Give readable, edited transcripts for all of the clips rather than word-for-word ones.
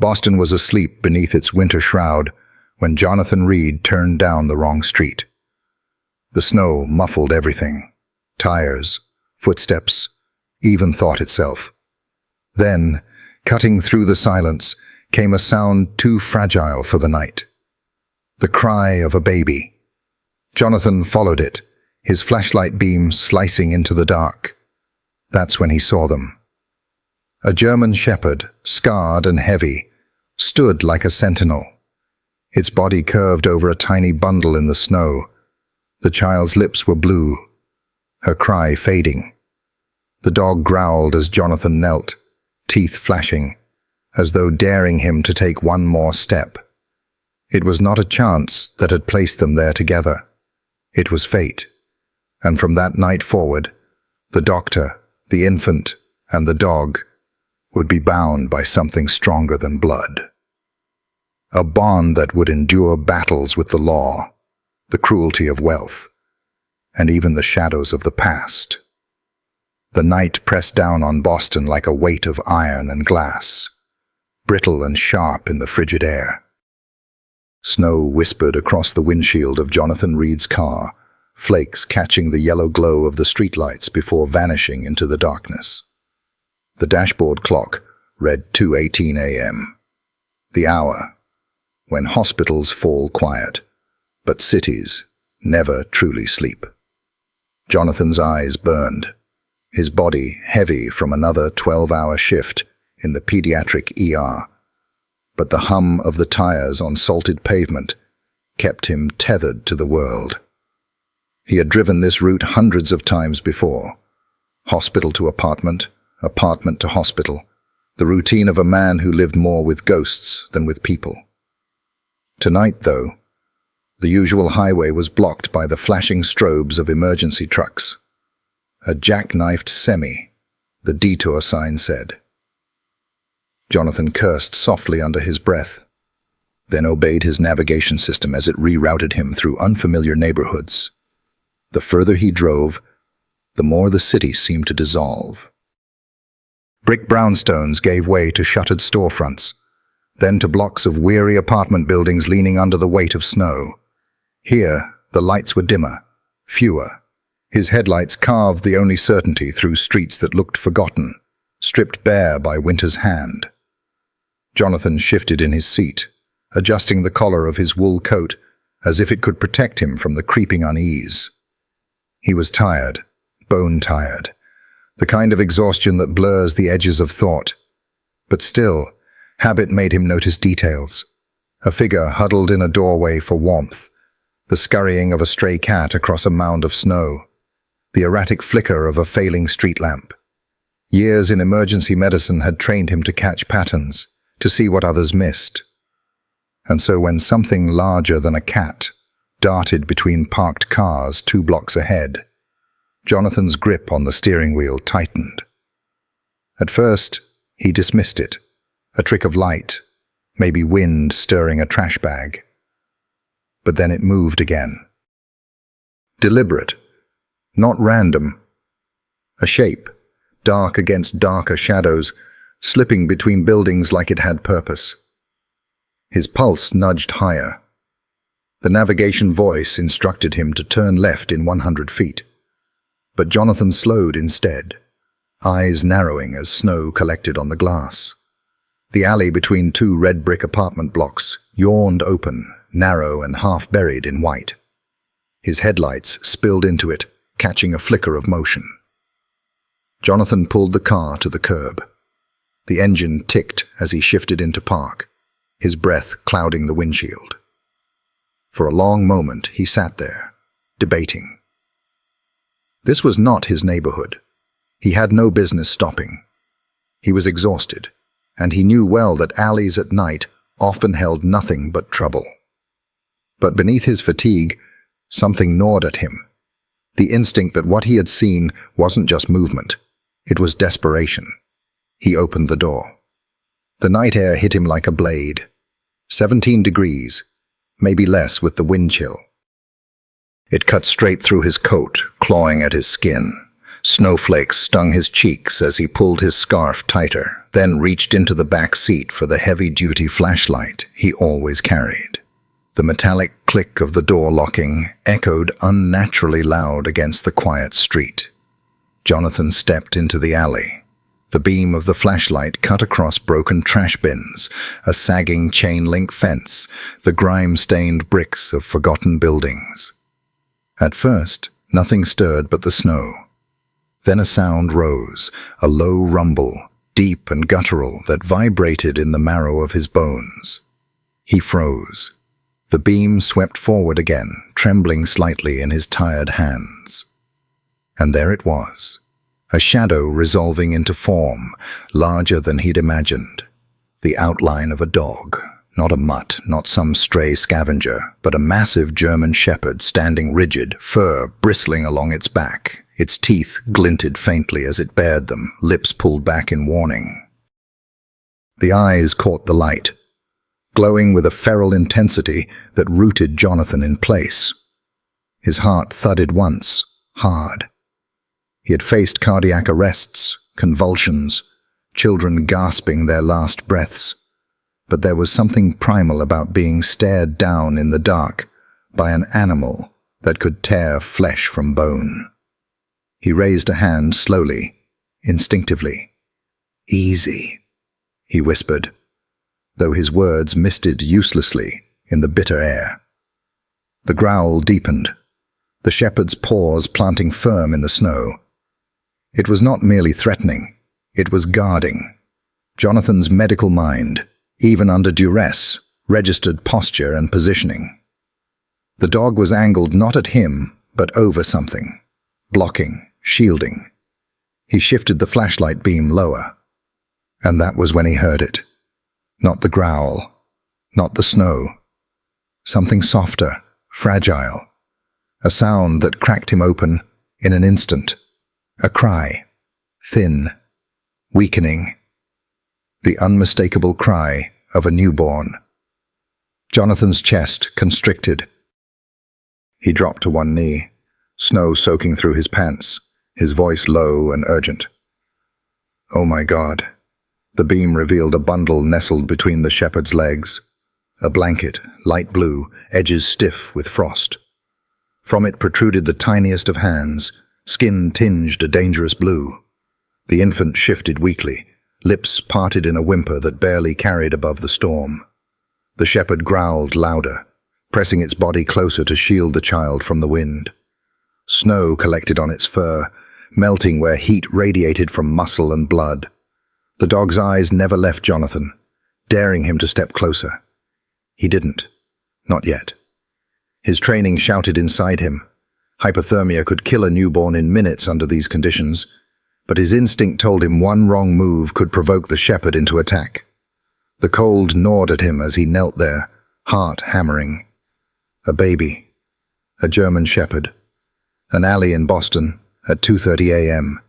Boston was asleep beneath its winter shroud when Jonathan Reed turned down the wrong street. The snow muffled everything: tires, footsteps, even thought itself. Then, cutting through the silence, came a sound too fragile for the night. The cry of a baby. Jonathan followed it, his flashlight beam slicing into the dark. That's when he saw them. A German shepherd, scarred and heavy, stood like a sentinel. Its body curved over a tiny bundle in the snow. The child's lips were blue, her cry fading. The dog growled as Jonathan knelt, teeth flashing, as though daring him to take one more step. It was not a chance that had placed them there together. It was fate. And from that night forward, the doctor, the infant, and the dog would be bound by something stronger than blood. A bond that would endure battles with the law, the cruelty of wealth, and even the shadows of the past. The night pressed down on Boston like a weight of iron and glass, brittle and sharp in the frigid air. Snow whispered across the windshield of Jonathan Reed's car, flakes catching the yellow glow of the streetlights before vanishing into the darkness. The dashboard clock read 2:18 a.m., the hour when hospitals fall quiet, but cities never truly sleep. Jonathan's eyes burned, his body heavy from another 12-hour shift in the pediatric ER, but the hum of the tires on salted pavement kept him tethered to the world. He had driven this route hundreds of times before, hospital to apartment, apartment to hospital, the routine of a man who lived more with ghosts than with people. Tonight, though, the usual highway was blocked by the flashing strobes of emergency trucks. A jackknifed semi, the detour sign said. Jonathan cursed softly under his breath, then obeyed his navigation system as it rerouted him through unfamiliar neighborhoods. The further he drove, the more the city seemed to dissolve. Brick brownstones gave way to shuttered storefronts, then to blocks of weary apartment buildings leaning under the weight of snow. Here, the lights were dimmer, fewer. His headlights carved the only certainty through streets that looked forgotten, stripped bare by winter's hand. Jonathan shifted in his seat, adjusting the collar of his wool coat as if it could protect him from the creeping unease. He was tired, bone-tired, the kind of exhaustion that blurs the edges of thought. But still, habit made him notice details. A figure huddled in a doorway for warmth, the scurrying of a stray cat across a mound of snow, the erratic flicker of a failing street lamp. Years in emergency medicine had trained him to catch patterns, to see what others missed. And so when something larger than a cat darted between parked cars 2 blocks ahead, Jonathan's grip on the steering wheel tightened. At first, he dismissed it, a trick of light, maybe wind stirring a trash bag. But then it moved again. Deliberate, not random. A shape, dark against darker shadows, slipping between buildings like it had purpose. His pulse nudged higher. The navigation voice instructed him to turn left in 100 feet. But Jonathan slowed instead, eyes narrowing as snow collected on the glass. The alley between 2 red brick apartment blocks yawned open, narrow and half buried in white. His headlights spilled into it, catching a flicker of motion. Jonathan pulled the car to the curb. The engine ticked as he shifted into park, his breath clouding the windshield. For a long moment he sat there, debating. This was not his neighborhood. He had no business stopping. He was exhausted, and he knew well that alleys at night often held nothing but trouble. But beneath his fatigue, something gnawed at him. The instinct that what he had seen wasn't just movement, it was desperation. He opened the door. The night air hit him like a blade. 17 degrees, maybe less with the wind chill. It cut straight through his coat, clawing at his skin. Snowflakes stung his cheeks as he pulled his scarf tighter, then reached into the back seat for the heavy-duty flashlight he always carried. The metallic click of the door locking echoed unnaturally loud against the quiet street. Jonathan stepped into the alley. The beam of the flashlight cut across broken trash bins, a sagging chain-link fence, the grime-stained bricks of forgotten buildings. At first, nothing stirred but the snow. Then a sound rose, a low rumble, deep and guttural, that vibrated in the marrow of his bones. He froze. The beam swept forward again, trembling slightly in his tired hands. And there it was. A shadow resolving into form, larger than he'd imagined. The outline of a dog, not a mutt, not some stray scavenger, but a massive German shepherd standing rigid, fur bristling along its back. Its teeth glinted faintly as it bared them, lips pulled back in warning. The eyes caught the light, glowing with a feral intensity that rooted Jonathan in place. His heart thudded once, hard. He had faced cardiac arrests, convulsions, children gasping their last breaths. But there was something primal about being stared down in the dark by an animal that could tear flesh from bone. He raised a hand slowly, instinctively. "Easy," he whispered, though his words misted uselessly in the bitter air. The growl deepened, the shepherd's paws planting firm in the snow. It was not merely threatening, it was guarding. Jonathan's medical mind, even under duress, registered posture and positioning. The dog was angled not at him, but over something, blocking, shielding. He shifted the flashlight beam lower, and that was when he heard it. Not the growl, not the snow. Something softer, fragile. A sound that cracked him open in an instant. A cry, thin, weakening. The unmistakable cry of a newborn. Jonathan's chest constricted. He dropped to one knee, snow soaking through his pants, his voice low and urgent. "Oh my God." The beam revealed a bundle nestled between the shepherd's legs. A blanket, light blue, edges stiff with frost. From it protruded the tiniest of hands, skin tinged a dangerous blue. The infant shifted weakly, lips parted in a whimper that barely carried above the storm. The shepherd growled louder, pressing its body closer to shield the child from the wind. Snow collected on its fur, melting where heat radiated from muscle and blood. The dog's eyes never left Jonathan, daring him to step closer. He didn't. Not yet. His training shouted inside him. Hypothermia could kill a newborn in minutes under these conditions, but his instinct told him one wrong move could provoke the shepherd into attack. The cold gnawed at him as he knelt there, heart hammering. A baby. A German shepherd. An alley in Boston at 2:30 a.m.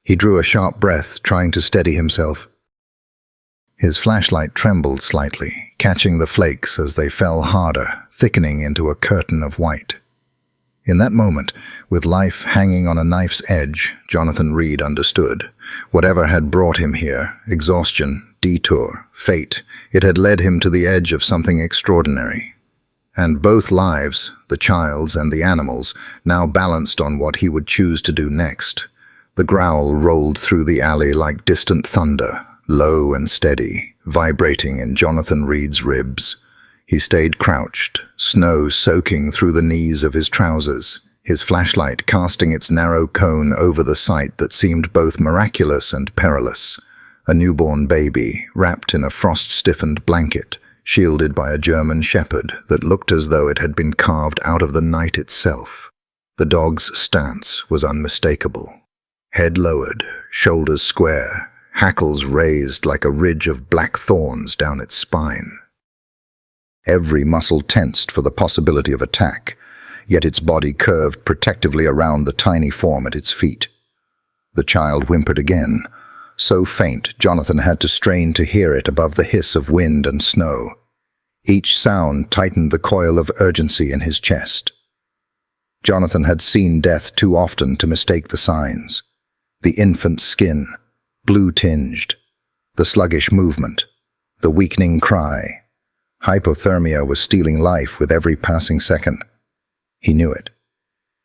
He drew a sharp breath, trying to steady himself. His flashlight trembled slightly, catching the flakes as they fell harder, thickening into a curtain of white. In that moment, with life hanging on a knife's edge, Jonathan Reed understood. Whatever had brought him here, exhaustion, detour, fate, it had led him to the edge of something extraordinary. And both lives, the child's and the animal's, now balanced on what he would choose to do next. The growl rolled through the alley like distant thunder, low and steady, vibrating in Jonathan Reed's ribs. He stayed crouched, snow soaking through the knees of his trousers, his flashlight casting its narrow cone over the sight that seemed both miraculous and perilous. A newborn baby, wrapped in a frost-stiffened blanket, shielded by a German shepherd that looked as though it had been carved out of the night itself. The dog's stance was unmistakable. Head lowered, shoulders square, hackles raised like a ridge of black thorns down its spine. Every muscle tensed for the possibility of attack, yet its body curved protectively around the tiny form at its feet. The child whimpered again, so faint Jonathan had to strain to hear it above the hiss of wind and snow. Each sound tightened the coil of urgency in his chest. Jonathan had seen death too often to mistake the signs. The infant's skin, blue-tinged. The sluggish movement, the weakening cry. Hypothermia was stealing life with every passing second. He knew it.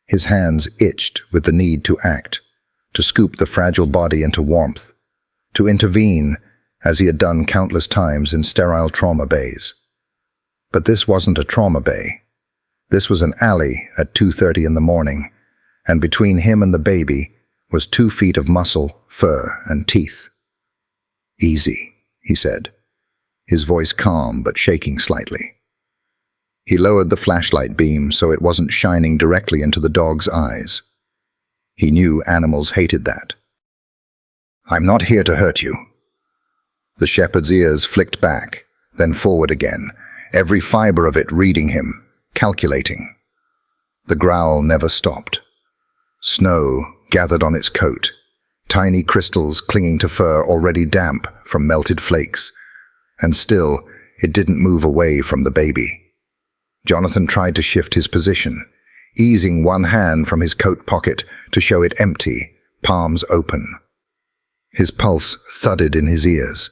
His hands itched with the need to act, to scoop the fragile body into warmth, to intervene as he had done countless times in sterile trauma bays. But this wasn't a trauma bay. This was an alley at 2:30 in the morning, and between him and the baby was 2 feet of muscle, fur, and teeth. "Easy," he said, his voice calm but shaking slightly. He lowered the flashlight beam so it wasn't shining directly into the dog's eyes. He knew animals hated that. "I'm not here to hurt you." The shepherd's ears flicked back, then forward again, every fiber of it reading him, calculating. The growl never stopped. Snow gathered on its coat, tiny crystals clinging to fur already damp from melted flakes, and still it didn't move away from the baby. Jonathan tried to shift his position, easing one hand from his coat pocket to show it empty, palms open. His pulse thudded in his ears.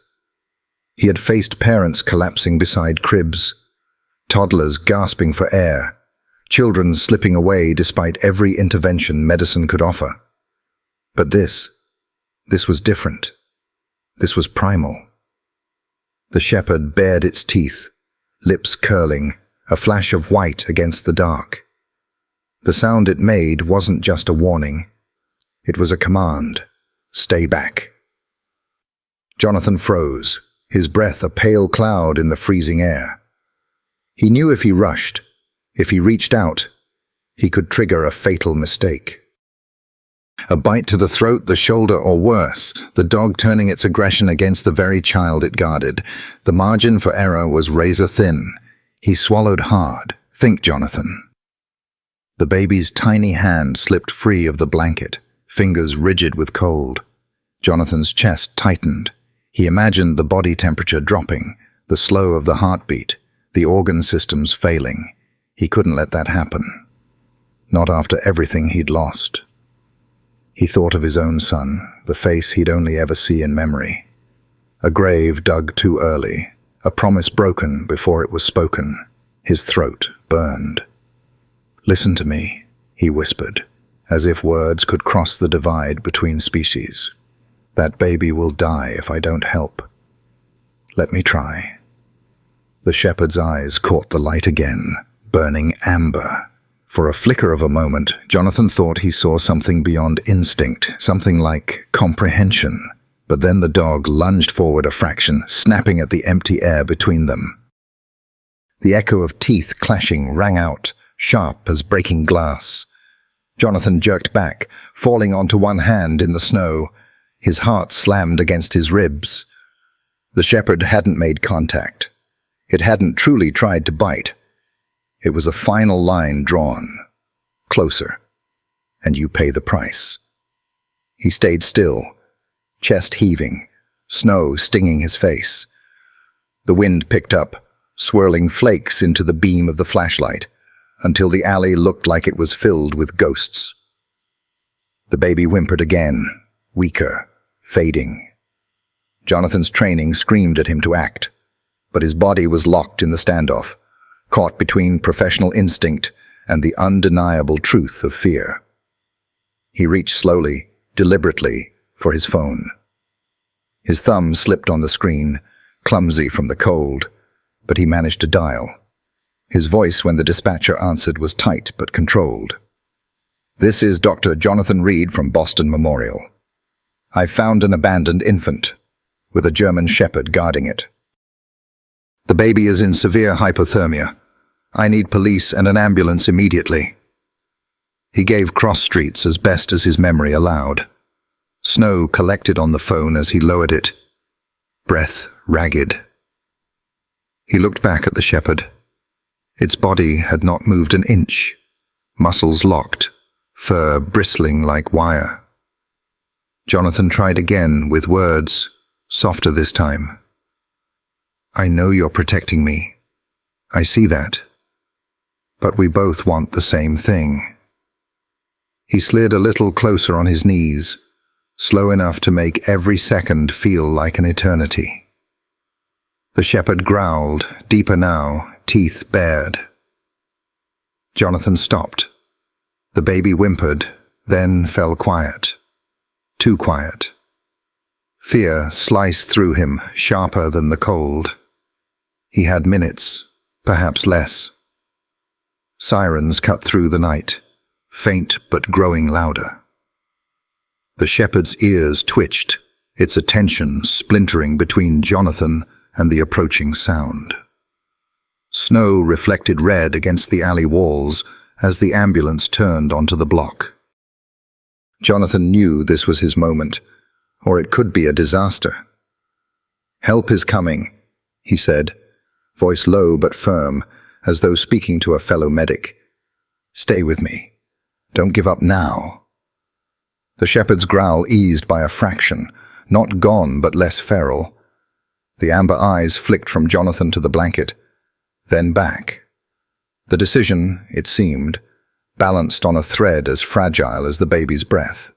He had faced parents collapsing beside cribs, toddlers gasping for air, children slipping away despite every intervention medicine could offer. But this was different. This was primal. The shepherd bared its teeth, lips curling, a flash of white against the dark. The sound it made wasn't just a warning. It was a command. Stay back. Jonathan froze, his breath a pale cloud in the freezing air. He knew if he rushed, if he reached out, he could trigger a fatal mistake. A bite to the throat, the shoulder, or worse, the dog turning its aggression against the very child it guarded. The margin for error was razor thin. He swallowed hard. Think, Jonathan. The baby's tiny hand slipped free of the blanket, fingers rigid with cold. Jonathan's chest tightened. He imagined the body temperature dropping, the slow of the heartbeat, the organ systems failing. He couldn't let that happen. Not after everything he'd lost. He thought of his own son, the face he'd only ever see in memory. A grave dug too early, a promise broken before it was spoken. His throat burned. "Listen to me," he whispered, as if words could cross the divide between species. "That baby will die if I don't help. Let me try." The shepherd's eyes caught the light again, burning amber. For a flicker of a moment, Jonathan thought he saw something beyond instinct, something like comprehension. But then the dog lunged forward a fraction, snapping at the empty air between them. The echo of teeth clashing rang out, sharp as breaking glass. Jonathan jerked back, falling onto one hand in the snow. His heart slammed against his ribs. The shepherd hadn't made contact. It hadn't truly tried to bite. It was a final line drawn. Closer. And you pay the price. He stayed still, chest heaving, snow stinging his face. The wind picked up, swirling flakes into the beam of the flashlight, until the alley looked like it was filled with ghosts. The baby whimpered again, weaker, fading. Jonathan's training screamed at him to act, but his body was locked in the standoff, caught between professional instinct and the undeniable truth of fear. He reached slowly, deliberately, for his phone. His thumb slipped on the screen, clumsy from the cold, but he managed to dial. His voice when the dispatcher answered was tight but controlled. "This is Dr. Jonathan Reed from Boston Memorial. I found an abandoned infant, with a German shepherd guarding it. The baby is in severe hypothermia. I need police and an ambulance immediately." He gave cross streets as best as his memory allowed. Snow collected on the phone as he lowered it, breath ragged. He looked back at the shepherd. Its body had not moved an inch, muscles locked, fur bristling like wire. Jonathan tried again with words, softer this time. "I know you're protecting me. I see that. But we both want the same thing." He slid a little closer on his knees, slow enough to make every second feel like an eternity. The shepherd growled, deeper now, teeth bared. Jonathan stopped. The baby whimpered, then fell quiet. Too quiet. Fear sliced through him, sharper than the cold. He had minutes, perhaps less. Sirens cut through the night, faint but growing louder. The shepherd's ears twitched, its attention splintering between Jonathan and the approaching sound. Snow reflected red against the alley walls as the ambulance turned onto the block. Jonathan knew this was his moment, or it could be a disaster. "Help is coming," he said, voice low but firm, as though speaking to a fellow medic. "Stay with me. Don't give up now." The shepherd's growl eased by a fraction, not gone but less feral. The amber eyes flicked from Jonathan to the blanket, then back. The decision, it seemed, balanced on a thread as fragile as the baby's breath.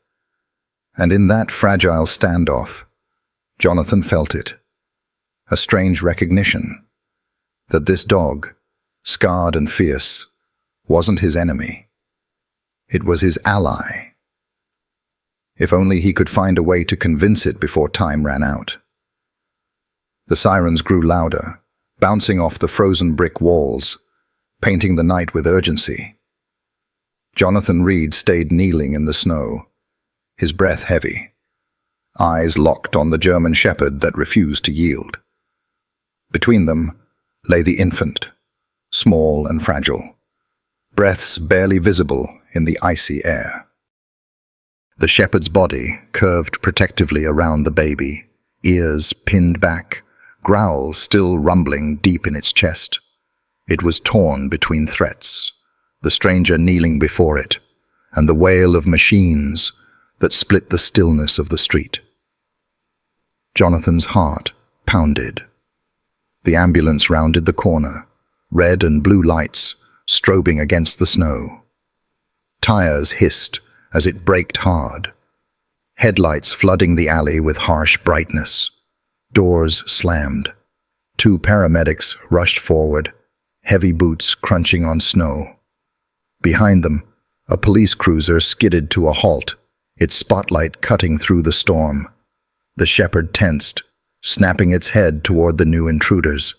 And in that fragile standoff, Jonathan felt it. A strange recognition that this dog, scarred and fierce, wasn't his enemy. It was his ally. If only he could find a way to convince it before time ran out. The sirens grew louder, bouncing off the frozen brick walls, painting the night with urgency. Jonathan Reed stayed kneeling in the snow, his breath heavy, eyes locked on the German shepherd that refused to yield. Between them lay the infant, small and fragile, breaths barely visible in the icy air. The shepherd's body curved protectively around the baby, ears pinned back, growl still rumbling deep in its chest. It was torn between threats, the stranger kneeling before it, and the wail of machines that split the stillness of the street. Jonathan's heart pounded. The ambulance rounded the corner, red and blue lights strobing against the snow. Tires hissed as it braked hard, headlights flooding the alley with harsh brightness. Doors slammed. 2 paramedics rushed forward, heavy boots crunching on snow. Behind them, a police cruiser skidded to a halt, its spotlight cutting through the storm. The shepherd tensed, snapping its head toward the new intruders.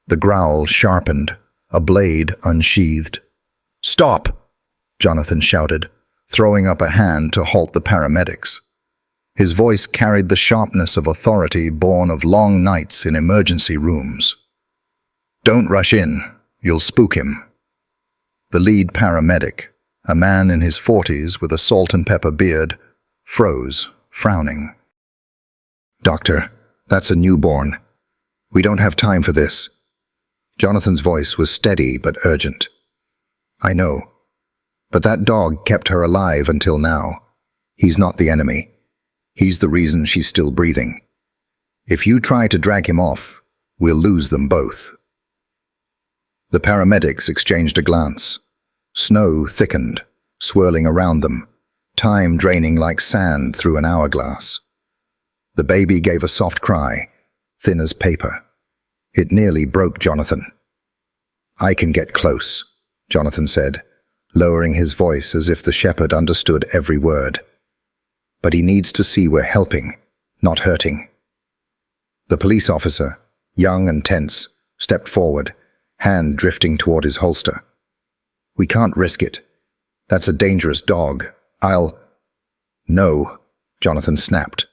The growl sharpened, a blade unsheathed. "Stop!" Jonathan shouted, throwing up a hand to halt the paramedics. His voice carried the sharpness of authority born of long nights in emergency rooms. "Don't rush in. You'll spook him." The lead paramedic, a man in his 40s with a salt and pepper beard, froze, frowning. "Doctor, that's a newborn. We don't have time for this." Jonathan's voice was steady but urgent. "I know. But that dog kept her alive until now. He's not the enemy. He's the reason she's still breathing. If you try to drag him off, we'll lose them both." The paramedics exchanged a glance. Snow thickened, swirling around them, time draining like sand through an hourglass. The baby gave a soft cry, thin as paper. It nearly broke Jonathan. "I can get close," Jonathan said, lowering his voice as if the shepherd understood every word. "But he needs to see we're helping, not hurting." The police officer, young and tense, stepped forward, hand drifting toward his holster. "We can't risk it. That's a dangerous dog. "No," Jonathan snapped,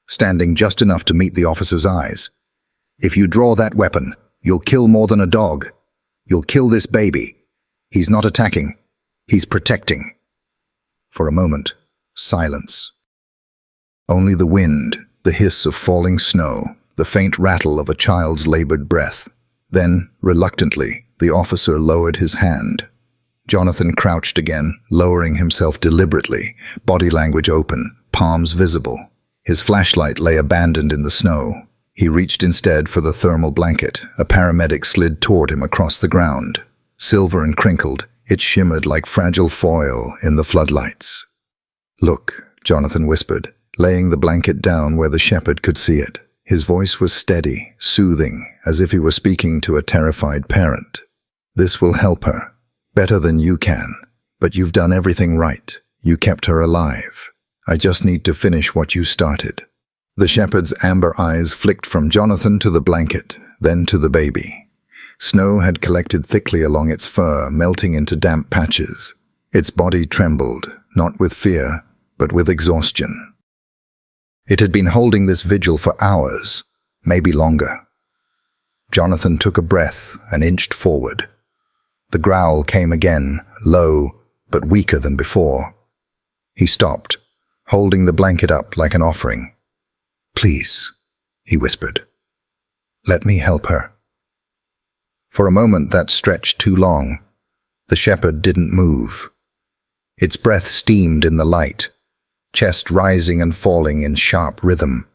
standing just enough to meet the officer's eyes. "If you draw that weapon, you'll kill more than a dog. You'll kill this baby. He's not attacking. He's protecting." For a moment, silence. Only the wind, the hiss of falling snow, the faint rattle of a child's labored breath. Then, reluctantly, the officer lowered his hand. Jonathan crouched again, lowering himself deliberately, body language open, palms visible. His flashlight lay abandoned in the snow. He reached instead for the thermal blanket. A paramedic slid toward him across the ground. Silver and crinkled, it shimmered like fragile foil in the floodlights. "Look," Jonathan whispered, laying the blanket down where the shepherd could see it. His voice was steady, soothing, as if he were speaking to a terrified parent. "This will help her, better than you can. But you've done everything right. You kept her alive. I just need to finish what you started." The shepherd's amber eyes flicked from Jonathan to the blanket, then to the baby. Snow had collected thickly along its fur, melting into damp patches. Its body trembled, not with fear, but with exhaustion. It had been holding this vigil for hours, maybe longer. Jonathan took a breath and inched forward. The growl came again, low, but weaker than before. He stopped, holding the blanket up like an offering. "Please," he whispered. "Let me help her." For a moment that stretched too long. The shepherd didn't move. Its breath steamed in the light, chest rising and falling in sharp rhythm.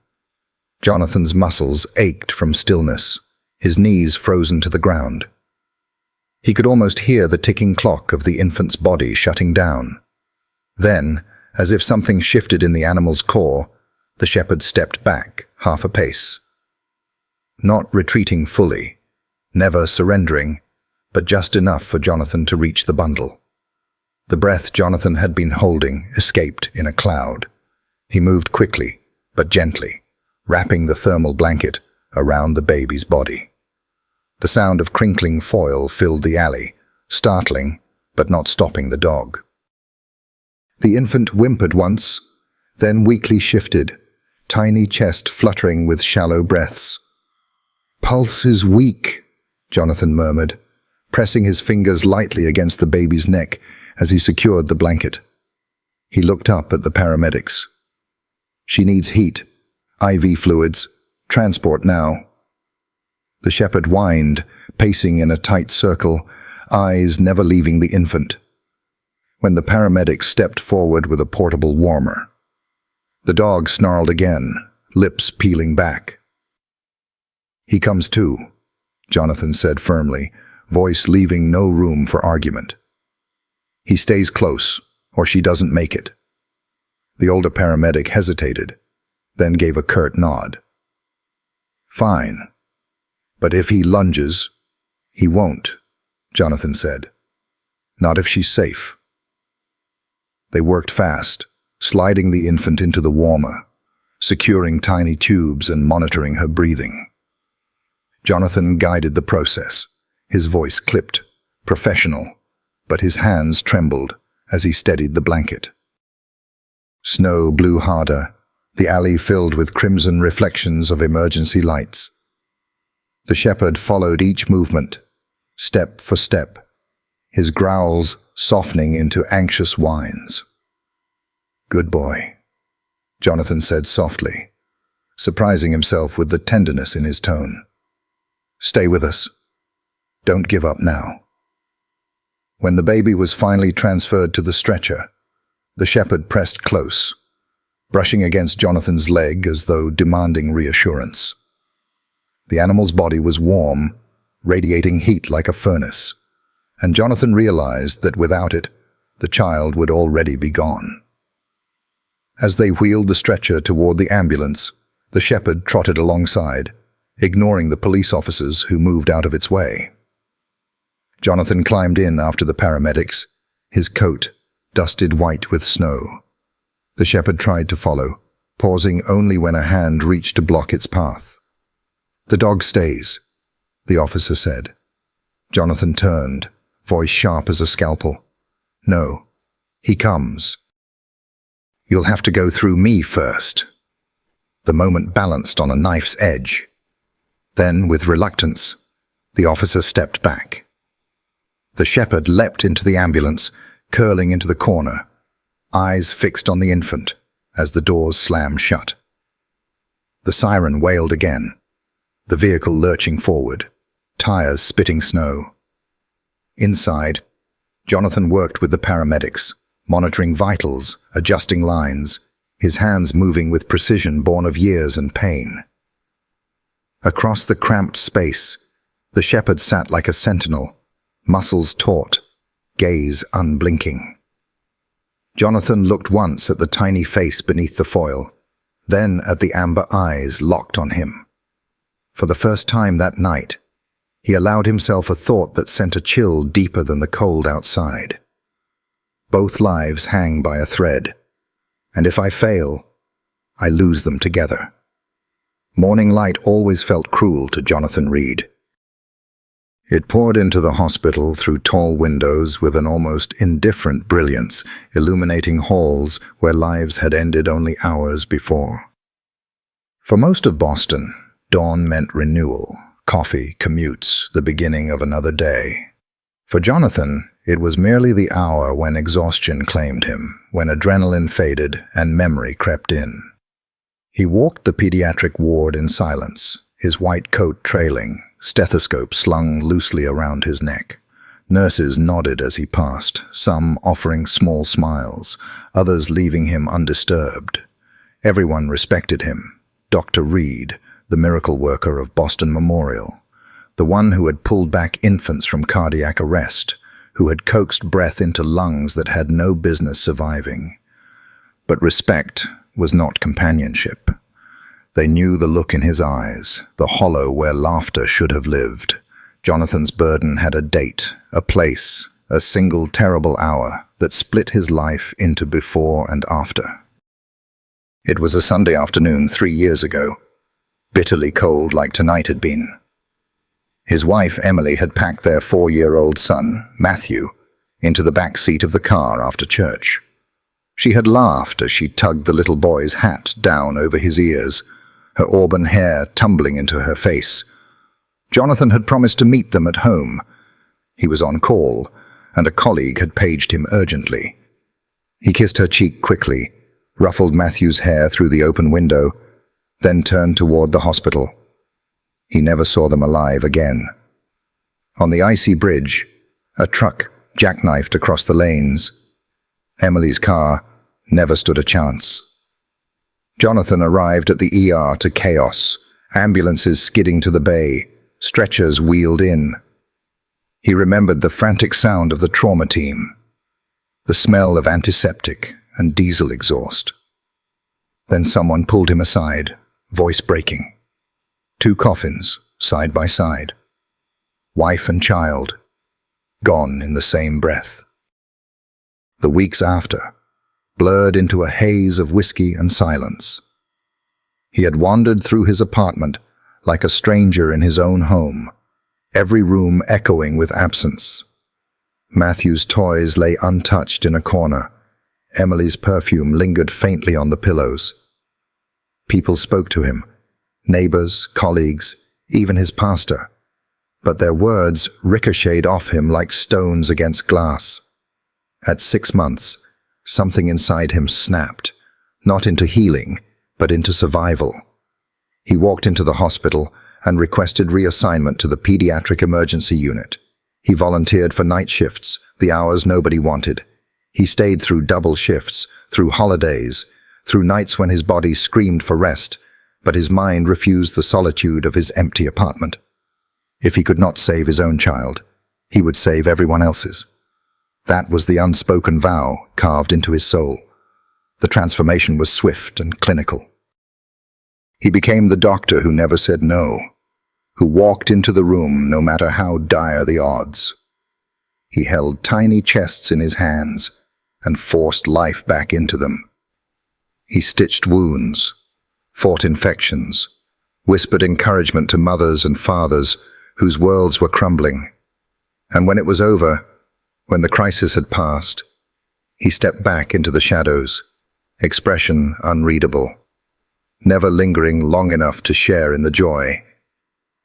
Jonathan's muscles ached from stillness, his knees frozen to the ground. He could almost hear the ticking clock of the infant's body shutting down. Then, as if something shifted in the animal's core, the shepherd stepped back, half a pace. Not retreating fully, never surrendering, but just enough for Jonathan to reach the bundle. The breath Jonathan had been holding escaped in a cloud. He moved quickly, but gently, wrapping the thermal blanket around the baby's body. The sound of crinkling foil filled the alley, startling, but not stopping the dog. The infant whimpered once, then weakly shifted, tiny chest fluttering with shallow breaths. "Pulse is weak," Jonathan murmured, pressing his fingers lightly against the baby's neck as he secured the blanket. He looked up at the paramedics. "She needs heat, IV fluids, transport now." The shepherd whined, pacing in a tight circle, eyes never leaving the infant. When the paramedics stepped forward with a portable warmer, the dog snarled again, lips peeling back. "He comes too," Jonathan said firmly, voice leaving no room for argument. "He stays close, or she doesn't make it." The older paramedic hesitated, then gave a curt nod. "Fine. But if he lunges, he won't," Jonathan said. "Not if she's safe." They worked fast, sliding the infant into the warmer, securing tiny tubes and monitoring her breathing. Jonathan guided the process, his voice clipped, professional, but his hands trembled as he steadied the blanket. Snow blew harder, the alley filled with crimson reflections of emergency lights. The shepherd followed each movement, step for step, his growls softening into anxious whines. "Good boy," Jonathan said softly, surprising himself with the tenderness in his tone. "Stay with us. Don't give up now." When the baby was finally transferred to the stretcher, the shepherd pressed close, brushing against Jonathan's leg as though demanding reassurance. The animal's body was warm, radiating heat like a furnace, and Jonathan realized that without it, the child would already be gone. As they wheeled the stretcher toward the ambulance, the shepherd trotted alongside, ignoring the police officers who moved out of its way. Jonathan climbed in after the paramedics, his coat dusted white with snow. The shepherd tried to follow, pausing only when a hand reached to block its path. "The dog stays," the officer said. Jonathan turned, voice sharp as a scalpel. "No, he comes. You'll have to go through me first." The moment balanced on a knife's edge. Then, with reluctance, the officer stepped back. The shepherd leapt into the ambulance, curling into the corner, eyes fixed on the infant as the doors slammed shut. The siren wailed again, the vehicle lurching forward, tires spitting snow. Inside, Jonathan worked with the paramedics, monitoring vitals, adjusting lines, his hands moving with precision born of years and pain. Across the cramped space, the shepherd sat like a sentinel, muscles taut, gaze unblinking. Jonathan looked once at the tiny face beneath the foil, then at the amber eyes locked on him. For the first time that night, he allowed himself a thought that sent a chill deeper than the cold outside. Both lives hang by a thread, and if I fail, I lose them together. Morning light always felt cruel to Jonathan Reed. It poured into the hospital through tall windows with an almost indifferent brilliance, illuminating halls where lives had ended only hours before. For most of Boston, dawn meant renewal, coffee, commutes, the beginning of another day. For Jonathan, it was merely the hour when exhaustion claimed him, when adrenaline faded and memory crept in. He walked the pediatric ward in silence, his white coat trailing, stethoscope slung loosely around his neck. Nurses nodded as he passed, some offering small smiles, others leaving him undisturbed. Everyone respected him. Dr. Reed, the miracle worker of Boston Memorial, the one who had pulled back infants from cardiac arrest, who had coaxed breath into lungs that had no business surviving. But respect was not companionship. They knew the look in his eyes, the hollow where laughter should have lived. Jonathan's burden had a date, a place, a single terrible hour that split his life into before and after. It was a Sunday afternoon 3 years ago, bitterly cold like tonight had been. His wife, Emily, had packed their 4-year-old son, Matthew, into the back seat of the car after church. She had laughed as she tugged the little boy's hat down over his ears, her auburn hair tumbling into her face. Jonathan had promised to meet them at home. He was on call, and a colleague had paged him urgently. He kissed her cheek quickly, ruffled Matthew's hair through the open window, then turned toward the hospital. He never saw them alive again. On the icy bridge, a truck jackknifed across the lanes. Emily's car never stood a chance. Jonathan arrived at the ER to chaos, ambulances skidding to the bay, stretchers wheeled in. He remembered the frantic sound of the trauma team, the smell of antiseptic and diesel exhaust. Then someone pulled him aside, voice breaking. 2 coffins, side by side. Wife and child, gone in the same breath. The weeks after, blurred into a haze of whiskey and silence. He had wandered through his apartment like a stranger in his own home, every room echoing with absence. Matthew's toys lay untouched in a corner. Emily's perfume lingered faintly on the pillows. People spoke to him, neighbors, colleagues, even his pastor, but their words ricocheted off him like stones against glass. At 6 months, something inside him snapped, not into healing, but into survival. He walked into the hospital and requested reassignment to the pediatric emergency unit. He volunteered for night shifts, the hours nobody wanted. He stayed through double shifts, through holidays, through nights when his body screamed for rest, but his mind refused the solitude of his empty apartment. If he could not save his own child, he would save everyone else's. That was the unspoken vow carved into his soul. The transformation was swift and clinical. He became the doctor who never said no, who walked into the room no matter how dire the odds. He held tiny chests in his hands and forced life back into them. He stitched wounds, fought infections, whispered encouragement to mothers and fathers whose worlds were crumbling. And when it was over, when the crisis had passed, he stepped back into the shadows, expression unreadable, never lingering long enough to share in the joy.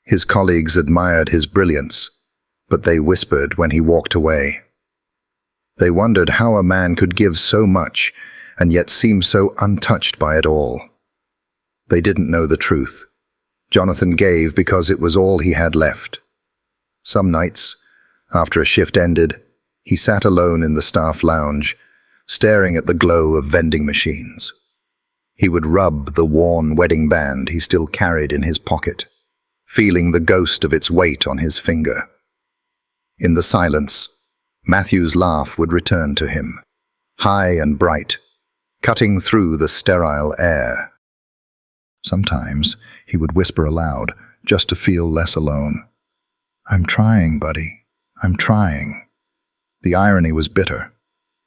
His colleagues admired his brilliance, but they whispered when he walked away. They wondered how a man could give so much and yet seem so untouched by it all. They didn't know the truth. Jonathan gave because it was all he had left. Some nights, after a shift ended, he sat alone in the staff lounge, staring at the glow of vending machines. He would rub the worn wedding band he still carried in his pocket, feeling the ghost of its weight on his finger. In the silence, Matthew's laugh would return to him, high and bright, cutting through the sterile air. Sometimes he would whisper aloud, just to feel less alone. "I'm trying, buddy. I'm trying." The irony was bitter.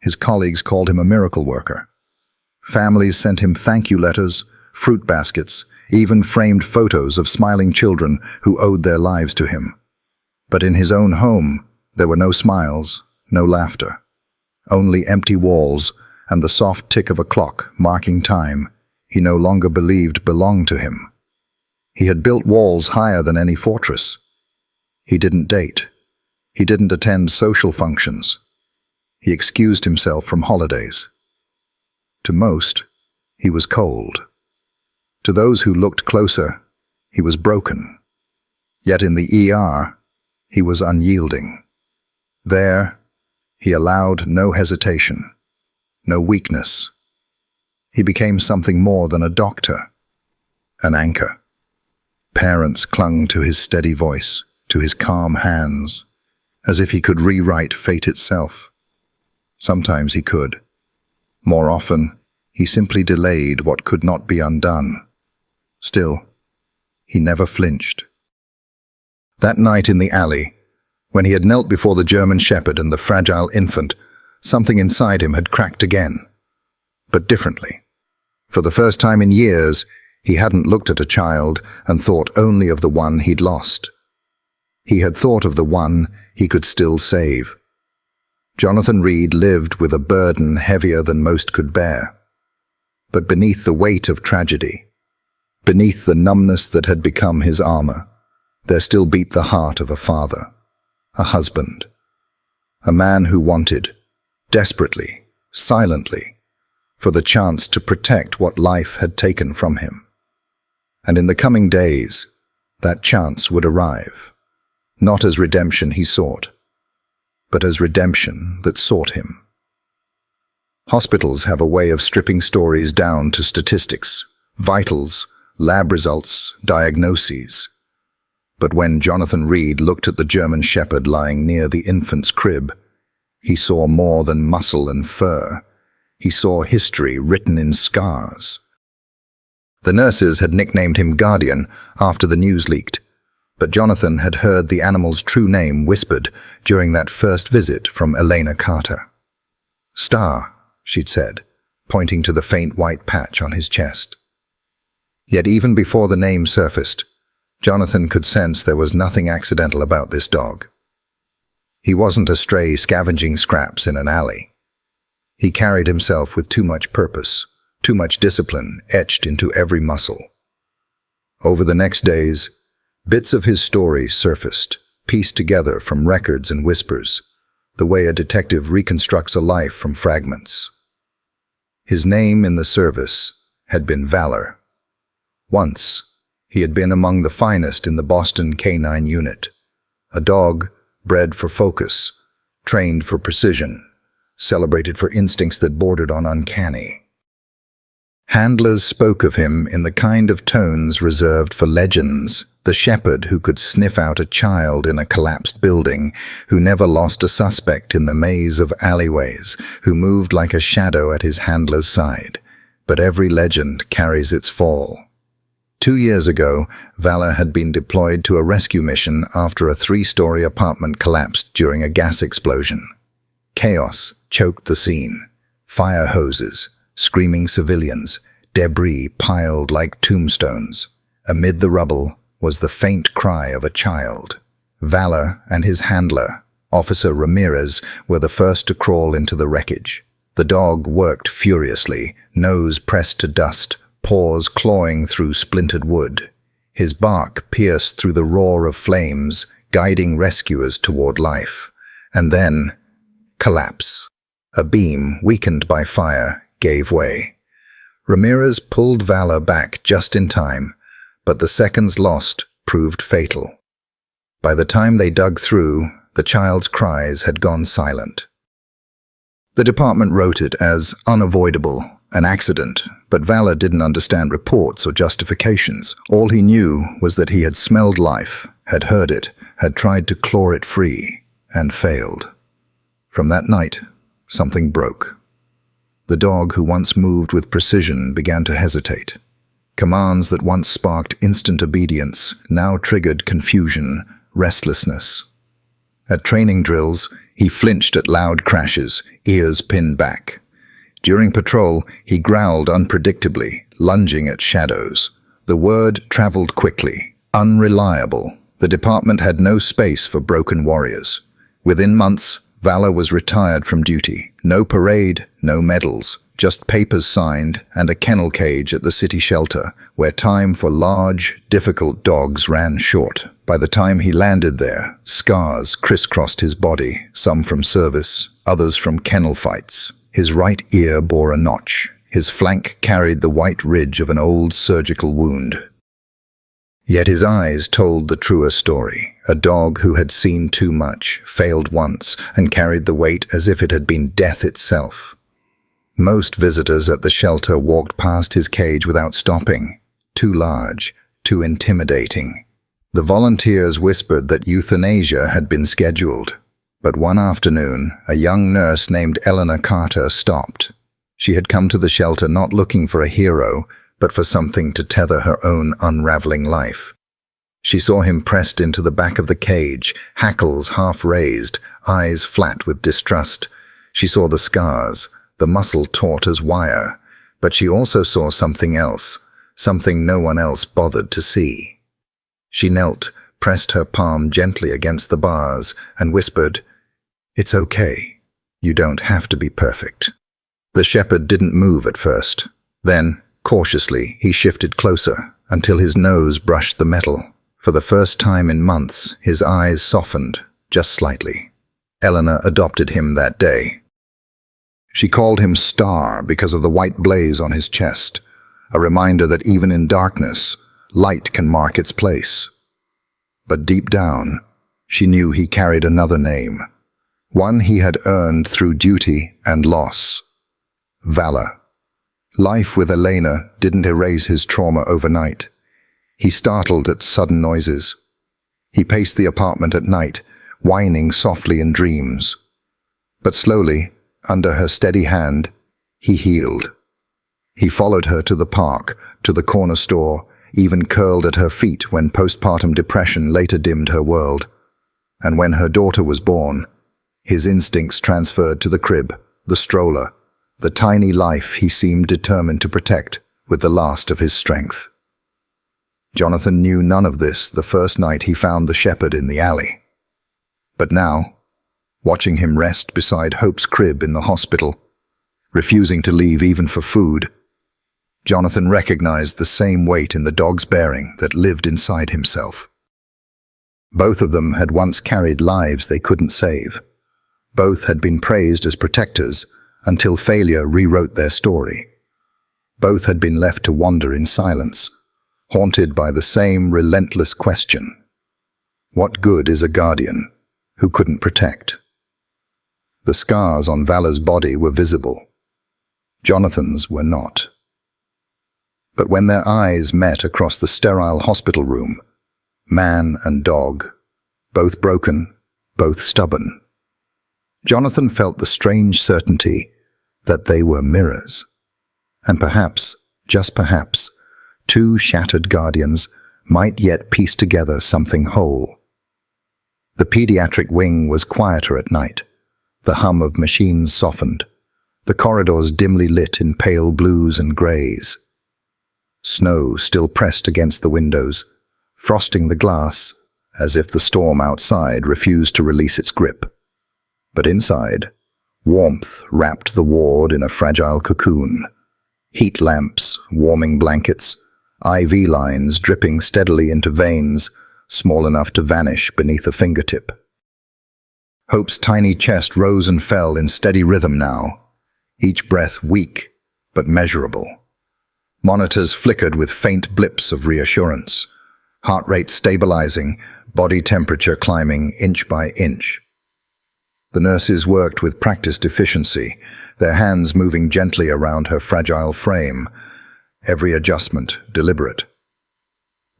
His colleagues called him a miracle worker. Families sent him thank you letters, fruit baskets, even framed photos of smiling children who owed their lives to him. But in his own home, there were no smiles, no laughter. Only empty walls and the soft tick of a clock marking time he no longer believed belonged to him. He had built walls higher than any fortress. He didn't date. He didn't attend social functions. He excused himself from holidays. To most, he was cold. To those who looked closer, he was broken. Yet in the ER, he was unyielding. There, he allowed no hesitation, no weakness. He became something more than a doctor, an anchor. Parents clung to his steady voice, to his calm hands, as if he could rewrite fate itself. Sometimes he could. More often, he simply delayed what could not be undone. Still, he never flinched. That night in the alley, when he had knelt before the German shepherd and the fragile infant, something inside him had cracked again, but differently. For the first time in years, he hadn't looked at a child and thought only of the one he'd lost. He had thought of the one he could still save. Jonathan Reed lived with a burden heavier than most could bear. But beneath the weight of tragedy, beneath the numbness that had become his armor, there still beat the heart of a father, a husband, a man who wanted, desperately, silently, for the chance to protect what life had taken from him. And in the coming days, that chance would arrive, not as redemption he sought, but as redemption that sought him. Hospitals have a way of stripping stories down to statistics, vitals, lab results, diagnoses. But when Jonathan Reed looked at the German shepherd lying near the infant's crib, he saw more than muscle and fur. He saw history written in scars. The nurses had nicknamed him Guardian after the news leaked, but Jonathan had heard the animal's true name whispered during that first visit from Elena Carter. "Star," she'd said, pointing to the faint white patch on his chest. Yet even before the name surfaced, Jonathan could sense there was nothing accidental about this dog. He wasn't a stray scavenging scraps in an alley. He carried himself with too much purpose, too much discipline etched into every muscle. Over the next days, bits of his story surfaced, pieced together from records and whispers, the way a detective reconstructs a life from fragments. His name in the service had been Valor. Once, he had been among the finest in the Boston Canine Unit, a dog bred for focus, trained for precision, celebrated for instincts that bordered on uncanny. Handlers spoke of him in the kind of tones reserved for legends, the shepherd who could sniff out a child in a collapsed building, who never lost a suspect in the maze of alleyways, who moved like a shadow at his handler's side. But every legend carries its fall. 2 years ago, Valor had been deployed to a rescue mission after a 3-story apartment collapsed during a gas explosion. Chaos choked the scene. Fire hoses, screaming civilians, debris piled like tombstones. Amid the rubble was the faint cry of a child. Valor and his handler, Officer Ramirez, were the first to crawl into the wreckage. The dog worked furiously, nose pressed to dust, paws clawing through splintered wood. His bark pierced through the roar of flames, guiding rescuers toward life. And then, collapse. A beam, weakened by fire, gave way. Ramirez pulled Valor back just in time, but the seconds lost proved fatal. By the time they dug through, the child's cries had gone silent. The department wrote it as unavoidable, an accident, but Valor didn't understand reports or justifications. All he knew was that he had smelled life, had heard it, had tried to claw it free, and failed. From that night, something broke. The dog who once moved with precision began to hesitate, Commands that once sparked instant obedience now triggered confusion, restlessness. At training drills, he flinched at loud crashes, ears pinned back. During patrol, he growled unpredictably, lunging at shadows. The word traveled quickly. Unreliable. The department had no space for broken warriors. Within months, Valor was retired from duty. No parade, no medals, just papers signed and a kennel cage at the city shelter, where time for large, difficult dogs ran short. By the time he landed there, scars crisscrossed his body, some from service, others from kennel fights. His right ear bore a notch. His flank carried the white ridge of an old surgical wound. Yet his eyes told the truer story. A dog who had seen too much, failed once, and carried the weight as if it had been death itself. Most visitors at the shelter walked past his cage without stopping. Too large, too intimidating. The volunteers whispered that euthanasia had been scheduled. But one afternoon, a young nurse named Eleanor Carter stopped. She had come to the shelter not looking for a hero, but for something to tether her own unraveling life. She saw him pressed into the back of the cage, hackles half raised, eyes flat with distrust. She saw the scars, the muscle taut as wire, but she also saw something else, something no one else bothered to see. She knelt, pressed her palm gently against the bars, and whispered, "It's okay. You don't have to be perfect." The shepherd didn't move at first. Then, cautiously, he shifted closer, until his nose brushed the metal. For the first time in months, his eyes softened, just slightly. Eleanor adopted him that day. She called him Star because of the white blaze on his chest, a reminder that even in darkness, light can mark its place. But deep down, she knew he carried another name, one he had earned through duty and loss. Valor. Life with Elena didn't erase his trauma overnight. He startled at sudden noises. He paced the apartment at night, whining softly in dreams. But slowly, under her steady hand, he healed. He followed her to the park, to the corner store, even curled at her feet when postpartum depression later dimmed her world. And when her daughter was born, his instincts transferred to the crib, the stroller, the tiny life he seemed determined to protect with the last of his strength. Jonathan knew none of this the first night he found the shepherd in the alley. But now, watching him rest beside Hope's crib in the hospital, refusing to leave even for food, Jonathan recognized the same weight in the dog's bearing that lived inside himself. Both of them had once carried lives they couldn't save. Both had been praised as protectors until failure rewrote their story. Both had been left to wander in silence, haunted by the same relentless question. What good is a guardian who couldn't protect? The scars on Valor's body were visible. Jonathan's were not. But when their eyes met across the sterile hospital room, man and dog, both broken, both stubborn, Jonathan felt the strange certainty that they were mirrors. And perhaps, just perhaps, two shattered guardians might yet piece together something whole. The pediatric wing was quieter at night. The hum of machines softened. The corridors dimly lit in pale blues and grays. Snow still pressed against the windows, frosting the glass as if the storm outside refused to release its grip. But inside, warmth wrapped the ward in a fragile cocoon. Heat lamps, warming blankets, IV lines dripping steadily into veins, small enough to vanish beneath a fingertip. Hope's tiny chest rose and fell in steady rhythm now, each breath weak but measurable. Monitors flickered with faint blips of reassurance, heart rate stabilizing, body temperature climbing inch by inch. The nurses worked with practiced efficiency, their hands moving gently around her fragile frame, every adjustment deliberate.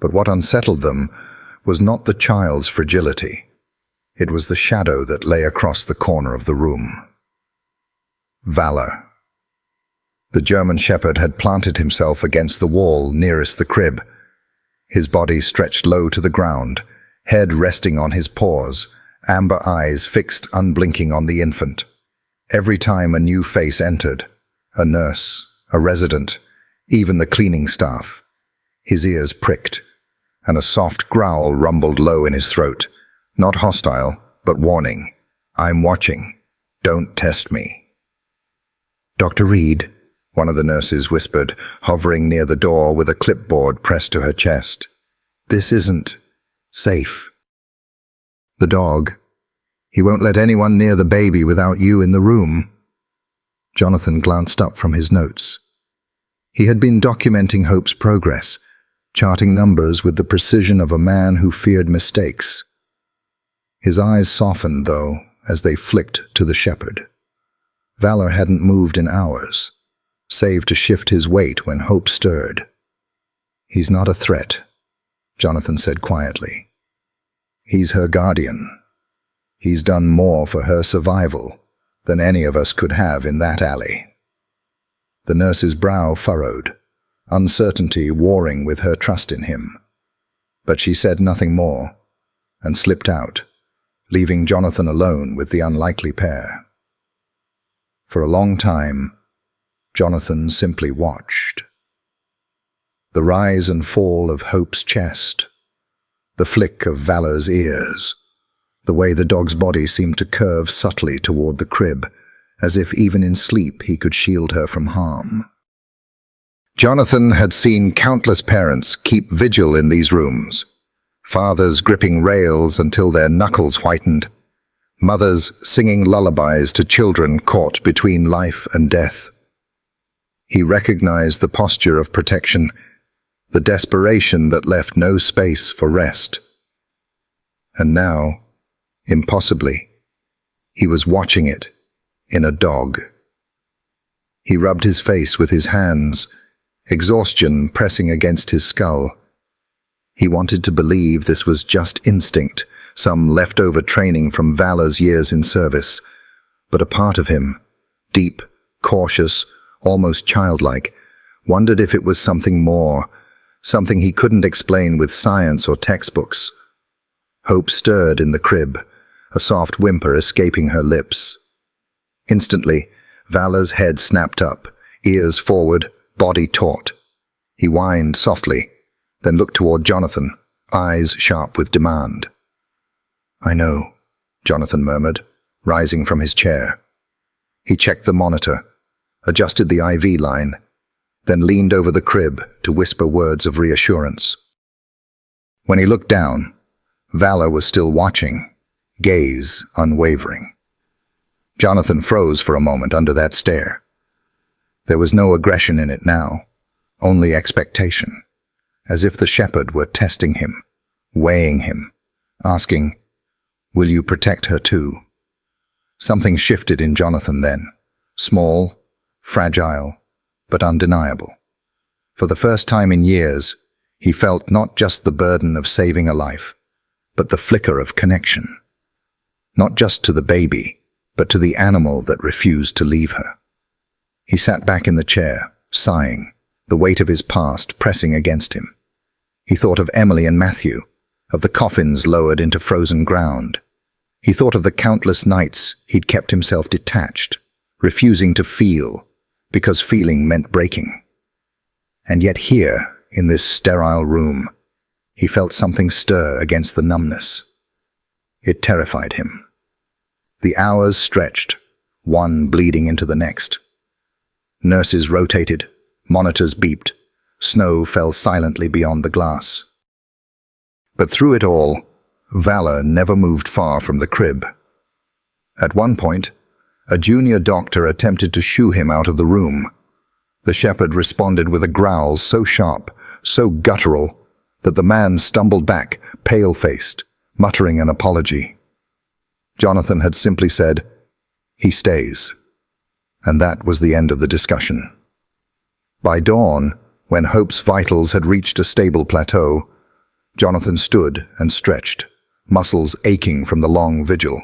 But what unsettled them was not the child's fragility. It was the shadow that lay across the corner of the room. Valor. The German shepherd had planted himself against the wall nearest the crib. His body stretched low to the ground, head resting on his paws, amber eyes fixed unblinking on the infant. Every time a new face entered, a nurse, a resident, even the cleaning staff, his ears pricked, and a soft growl rumbled low in his throat. Not hostile, but warning. I'm watching. Don't test me. Dr. Reed, one of the nurses whispered, hovering near the door with a clipboard pressed to her chest. This isn't safe. The dog. He won't let anyone near the baby without you in the room. Jonathan glanced up from his notes. He had been documenting Hope's progress, charting numbers with the precision of a man who feared mistakes. His eyes softened, though, as they flicked to the shepherd. Valor hadn't moved in hours, save to shift his weight when Hope stirred. He's not a threat, Jonathan said quietly. He's her guardian. He's done more for her survival than any of us could have in that alley. The nurse's brow furrowed, uncertainty warring with her trust in him. But she said nothing more, and slipped out, leaving Jonathan alone with the unlikely pair. For a long time, Jonathan simply watched. The rise and fall of Hope's chest, the flick of Valor's ears, the way the dog's body seemed to curve subtly toward the crib, as if even in sleep he could shield her from harm. Jonathan had seen countless parents keep vigil in these rooms, fathers gripping rails until their knuckles whitened, mothers singing lullabies to children caught between life and death. He recognized the posture of protection, the desperation that left no space for rest. And now, impossibly, he was watching it in a dog. He rubbed his face with his hands, exhaustion pressing against his skull. He wanted to believe this was just instinct, some leftover training from Valor's years in service, but a part of him, deep, cautious, almost childlike, wondered if it was something more, something he couldn't explain with science or textbooks. Hope stirred in the crib, a soft whimper escaping her lips. Instantly, Valor's head snapped up, ears forward, body taut. He whined softly, then looked toward Jonathan, eyes sharp with demand. I know, Jonathan murmured, rising from his chair. He checked the monitor, adjusted the IV line, then leaned over the crib to whisper words of reassurance. When he looked down, Valor was still watching, gaze unwavering. Jonathan froze for a moment under that stare. There was no aggression in it now, only expectation, as if the shepherd were testing him, weighing him, asking, "Will you protect her too?" Something shifted in Jonathan then, small, fragile, but undeniable. For the first time in years, he felt not just the burden of saving a life, but the flicker of connection. Not just to the baby, but to the animal that refused to leave her. He sat back in the chair, sighing, the weight of his past pressing against him. He thought of Emily and Matthew, of the coffins lowered into frozen ground. He thought of the countless nights he'd kept himself detached, refusing to feel, because feeling meant breaking. And yet here, in this sterile room, he felt something stir against the numbness. It terrified him. The hours stretched, one bleeding into the next. Nurses rotated, monitors beeped, snow fell silently beyond the glass. But through it all, Valor never moved far from the crib. At one point, a junior doctor attempted to shoo him out of the room. The shepherd responded with a growl so sharp, so guttural, that the man stumbled back, pale-faced, muttering an apology. Jonathan had simply said, "He stays." And that was the end of the discussion. By dawn, when Hope's vitals had reached a stable plateau, Jonathan stood and stretched, muscles aching from the long vigil.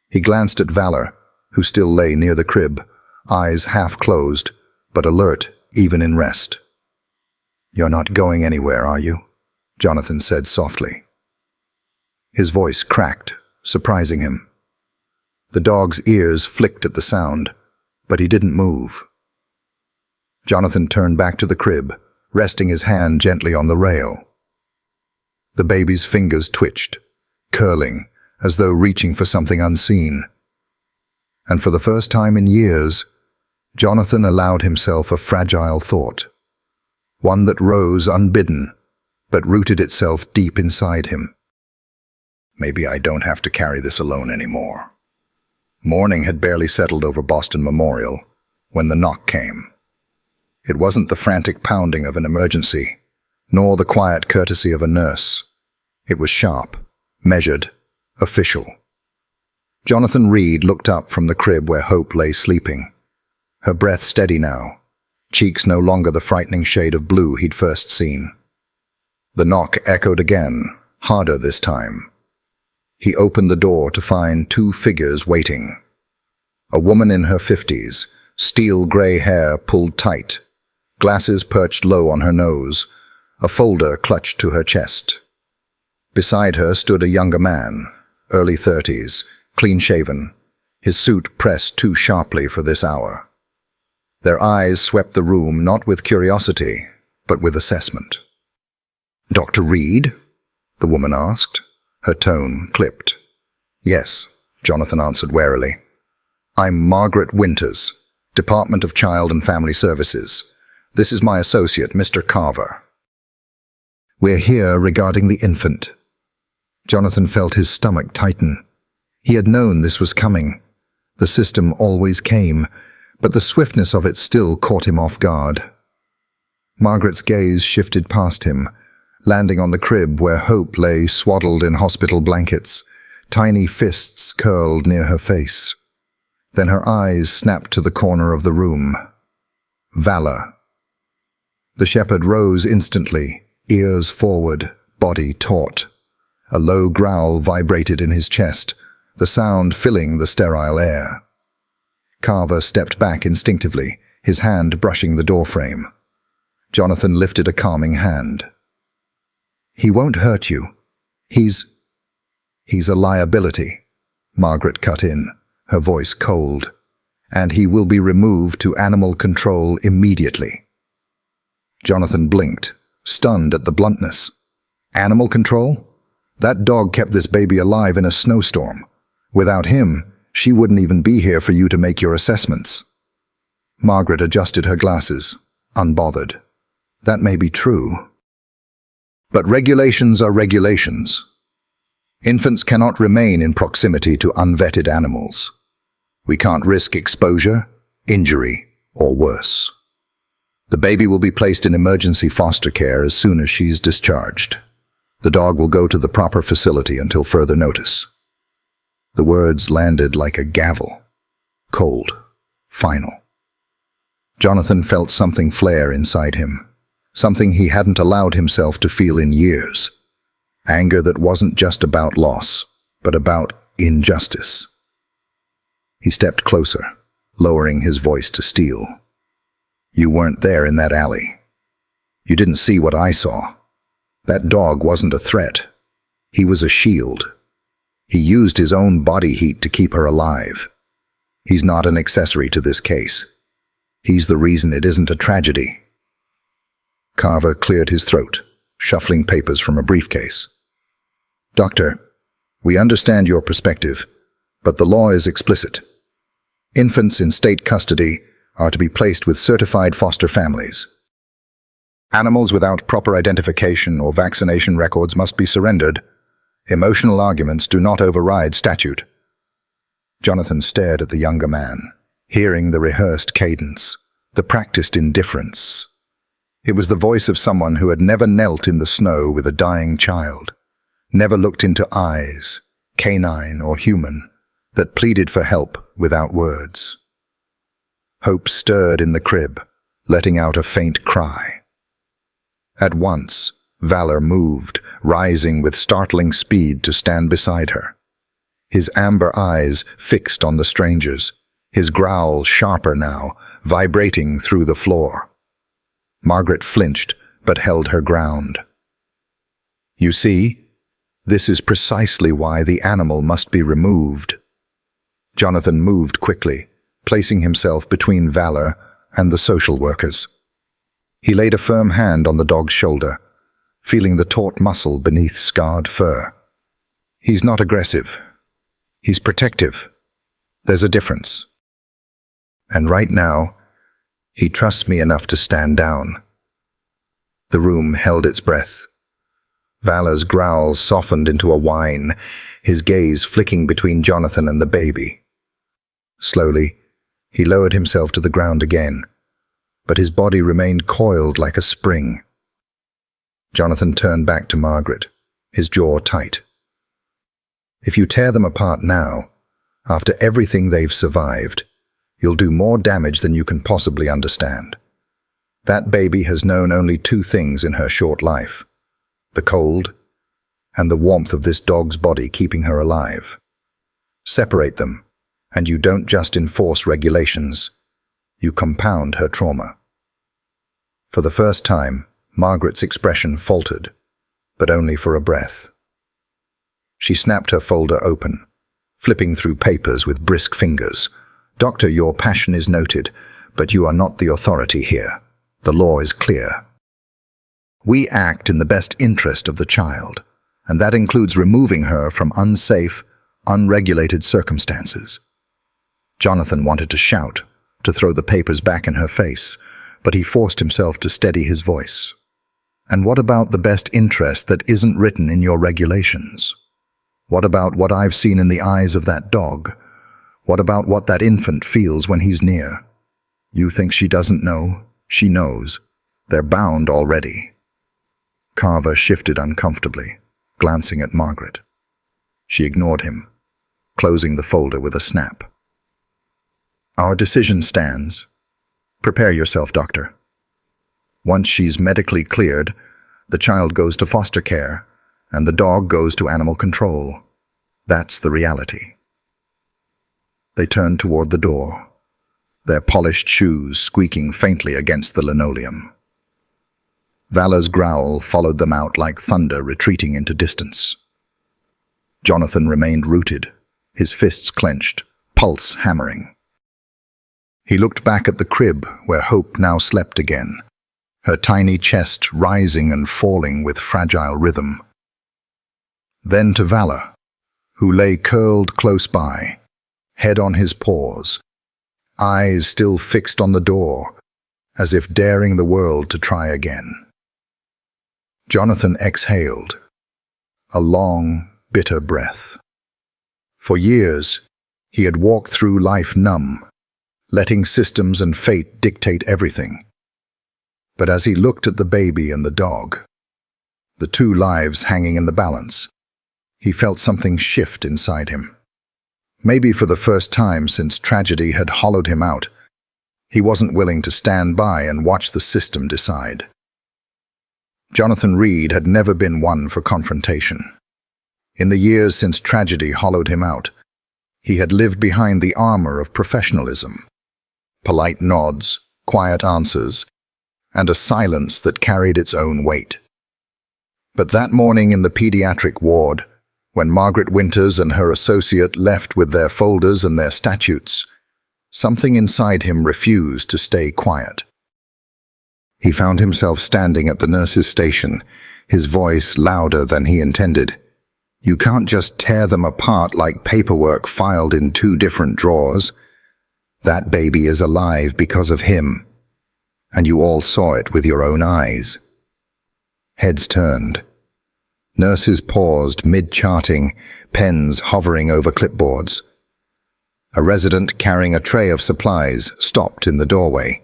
He glanced at Valor, who still lay near the crib, eyes half closed, but alert even in rest. "You're not going anywhere, are you?" Jonathan said softly. His voice cracked, surprising him. The dog's ears flicked at the sound, but he didn't move. Jonathan turned back to the crib, resting his hand gently on the rail. The baby's fingers twitched, curling, as though reaching for something unseen. And for the first time in years, Jonathan allowed himself a fragile thought, one that rose unbidden, but rooted itself deep inside him. Maybe I don't have to carry this alone anymore. Morning had barely settled over Boston Memorial when the knock came. It wasn't the frantic pounding of an emergency, nor the quiet courtesy of a nurse. It was sharp, measured, official. Jonathan Reed looked up from the crib where Hope lay sleeping, her breath steady now, cheeks no longer the frightening shade of blue he'd first seen. The knock echoed again, harder this time. He opened the door to find two figures waiting. A woman in her 50s, steel gray hair pulled tight, glasses perched low on her nose, a folder clutched to her chest. Beside her stood a younger man, early 30s, clean-shaven, his suit pressed too sharply for this hour. Their eyes swept the room not with curiosity, but with assessment. "Dr. Reed?" the woman asked, her tone clipped. "Yes," Jonathan answered warily. "I'm Margaret Winters, Department of Child and Family Services. This is my associate, Mr. Carver." "We're here regarding the infant." Jonathan felt his stomach tighten. He had known this was coming. The system always came, but the swiftness of it still caught him off guard. Margaret's gaze shifted past him, landing on the crib where Hope lay swaddled in hospital blankets, tiny fists curled near her face. Then her eyes snapped to the corner of the room. Valor. The shepherd rose instantly, ears forward, body taut. A low growl vibrated in his chest, the sound filling the sterile air. Carver stepped back instinctively, his hand brushing the doorframe. Jonathan lifted a calming hand. "He won't hurt you. He's a liability," Margaret cut in, her voice cold. "And he will be removed to animal control immediately." Jonathan blinked, stunned at the bluntness. "Animal control? That dog kept this baby alive in a snowstorm. Without him, she wouldn't even be here for you to make your assessments." Margaret adjusted her glasses, unbothered. "That may be true. But regulations are regulations. Infants cannot remain in proximity to unvetted animals. We can't risk exposure, injury, or worse. The baby will be placed in emergency foster care as soon as she's discharged. The dog will go to the proper facility until further notice." The words landed like a gavel. Cold. Final. Jonathan felt something flare inside him, something he hadn't allowed himself to feel in years. Anger that wasn't just about loss, but about injustice. He stepped closer, lowering his voice to steel. "You weren't there in that alley. You didn't see what I saw. That dog wasn't a threat. He was a shield. He used his own body heat to keep her alive. He's not an accessory to this case. He's the reason it isn't a tragedy." Carver cleared his throat, shuffling papers from a briefcase. "Doctor, we understand your perspective, but the law is explicit. Infants in state custody are to be placed with certified foster families. Animals without proper identification or vaccination records must be surrendered. Emotional arguments do not override statute." Jonathan stared at the younger man, hearing the rehearsed cadence, the practiced indifference. It was the voice of someone who had never knelt in the snow with a dying child, never looked into eyes, canine or human, that pleaded for help without words. Hope stirred in the crib, letting out a faint cry. At once, Valor moved, rising with startling speed to stand beside her. His amber eyes fixed on the strangers, his growl sharper now, vibrating through the floor. Margaret flinched, but held her ground. "You see, this is precisely why the animal must be removed." Jonathan moved quickly, placing himself between Valor and the social workers. He laid a firm hand on the dog's shoulder, feeling the taut muscle beneath scarred fur. "He's not aggressive. He's protective. There's a difference. And right now, he trusts me enough to stand down." The room held its breath. Valor's growl softened into a whine, his gaze flicking between Jonathan and the baby. Slowly, he lowered himself to the ground again, but his body remained coiled like a spring. Jonathan turned back to Margaret, his jaw tight. "If you tear them apart now, after everything they've survived, you'll do more damage than you can possibly understand. That baby has known only two things in her short life: the cold and the warmth of this dog's body keeping her alive. Separate them, and you don't just enforce regulations, you compound her trauma." For the first time, Margaret's expression faltered, but only for a breath. She snapped her folder open, flipping through papers with brisk fingers. "Doctor, your passion is noted, but you are not the authority here. The law is clear. We act in the best interest of the child, and that includes removing her from unsafe, unregulated circumstances." Jonathan wanted to shout, to throw the papers back in her face, but he forced himself to steady his voice. "And what about the best interest that isn't written in your regulations? What about what I've seen in the eyes of that dog? What about what that infant feels when he's near? You think she doesn't know? She knows. They're bound already." Carver shifted uncomfortably, glancing at Margaret. She ignored him, closing the folder with a snap. "Our decision stands. Prepare yourself, doctor. Once she's medically cleared, the child goes to foster care, and the dog goes to animal control. That's the reality." They turned toward the door, their polished shoes squeaking faintly against the linoleum. Valor's growl followed them out like thunder retreating into distance. Jonathan remained rooted, his fists clenched, pulse hammering. He looked back at the crib where Hope now slept again, her tiny chest rising and falling with fragile rhythm. Then to Valor, who lay curled close by, head on his paws, eyes still fixed on the door, as if daring the world to try again. Jonathan exhaled, a long, bitter breath. For years, he had walked through life numb, letting systems and fate dictate everything. But as he looked at the baby and the dog, the two lives hanging in the balance, he felt something shift inside him. Maybe for the first time since tragedy had hollowed him out, he wasn't willing to stand by and watch the system decide. Jonathan Reed had never been one for confrontation. In the years since tragedy hollowed him out, he had lived behind the armor of professionalism. Polite nods, quiet answers, and a silence that carried its own weight. But that morning in the pediatric ward, when Margaret Winters and her associate left with their folders and their statutes, something inside him refused to stay quiet. He found himself standing at the nurse's station, his voice louder than he intended. "You can't just tear them apart like paperwork filed in two different drawers. That baby is alive because of him, and you all saw it with your own eyes." Heads turned. Nurses paused mid-charting, pens hovering over clipboards. A resident carrying a tray of supplies stopped in the doorway.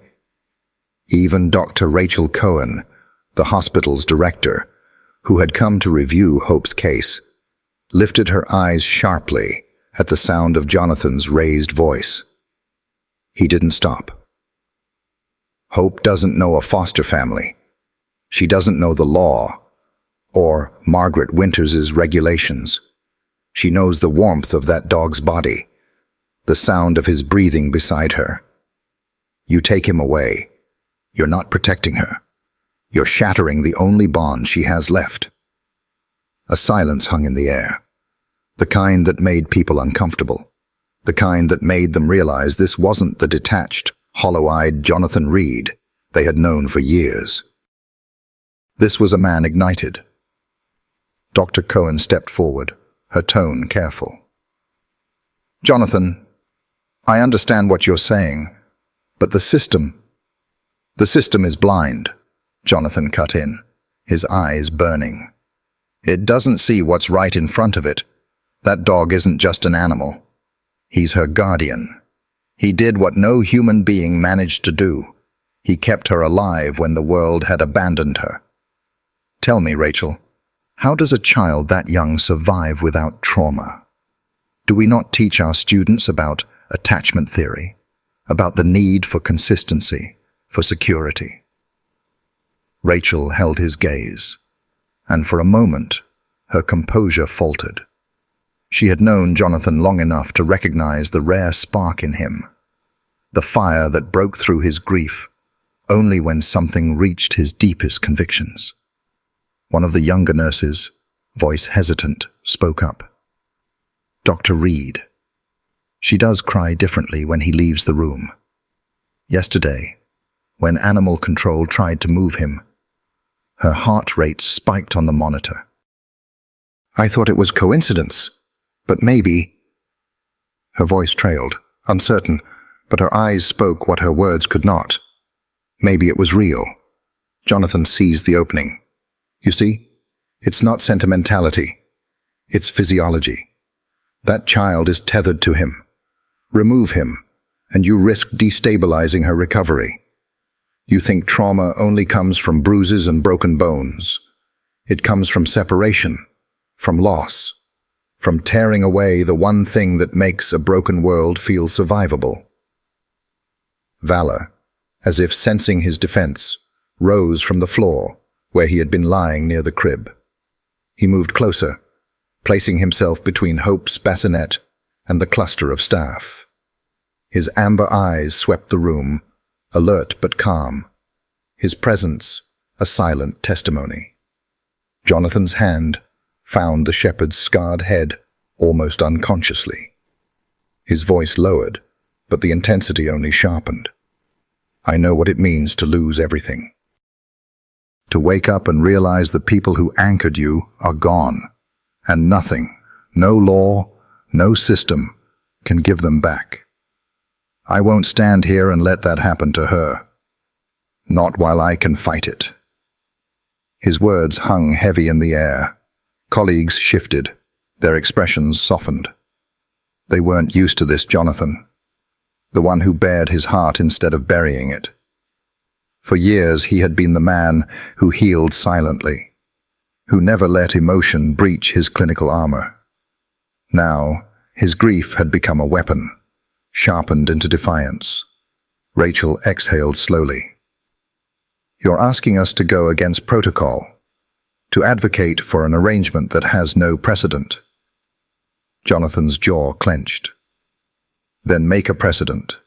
Even Dr. Rachel Cohen, the hospital's director, who had come to review Hope's case, lifted her eyes sharply at the sound of Jonathan's raised voice. He didn't stop. "Hope doesn't know a foster family. She doesn't know the law, or Margaret Winters' regulations. She knows the warmth of that dog's body, the sound of his breathing beside her. You take him away. You're not protecting her. You're shattering the only bond she has left. A silence hung in the air, the kind that made people uncomfortable, the kind that made them realize this wasn't the detached, hollow-eyed Jonathan Reed they had known for years. This was a man ignited. Dr. Cohen stepped forward, her tone careful. "Jonathan, I understand what you're saying, but the system is blind," Jonathan cut in, his eyes burning. "It doesn't see what's right in front of it. That dog isn't just an animal. He's her guardian. He did what no human being managed to do. He kept her alive when the world had abandoned her. Tell me, Rachel, how does a child that young survive without trauma? Do we not teach our students about attachment theory, about the need for consistency, for security?" Rachel held his gaze, and for a moment, her composure faltered. She had known Jonathan long enough to recognize the rare spark in him, the fire that broke through his grief only when something reached his deepest convictions. One of the younger nurses, voice hesitant, spoke up. "Dr. Reed. She does cry differently when he leaves the room. Yesterday, when animal control tried to move him, her heart rate spiked on the monitor. I thought it was coincidence, but maybe..." Her voice trailed, uncertain, but her eyes spoke what her words could not. Maybe it was real. Jonathan seized the opening. "You see, it's not sentimentality. It's physiology. That child is tethered to him. Remove him, and you risk destabilizing her recovery. You think trauma only comes from bruises and broken bones. It comes from separation, from loss, from tearing away the one thing that makes a broken world feel survivable." Valor, as if sensing his defense, rose from the floor where he had been lying near the crib. He moved closer, placing himself between Hope's bassinet and the cluster of staff. His amber eyes swept the room, alert but calm, his presence a silent testimony. Jonathan's hand found the shepherd's scarred head almost unconsciously. His voice lowered, but the intensity only sharpened. "I know what it means to lose everything. To wake up and realize the people who anchored you are gone, and nothing, no law, no system, can give them back. I won't stand here and let that happen to her. Not while I can fight it." His words hung heavy in the air. Colleagues shifted, their expressions softened. They weren't used to this Jonathan, the one who bared his heart instead of burying it. For years he had been the man who healed silently, who never let emotion breach his clinical armor. Now, his grief had become a weapon, sharpened into defiance. Rachel exhaled slowly. "You're asking us to go against protocol, to advocate for an arrangement that has no precedent." Jonathan's jaw clenched. "Then make a precedent.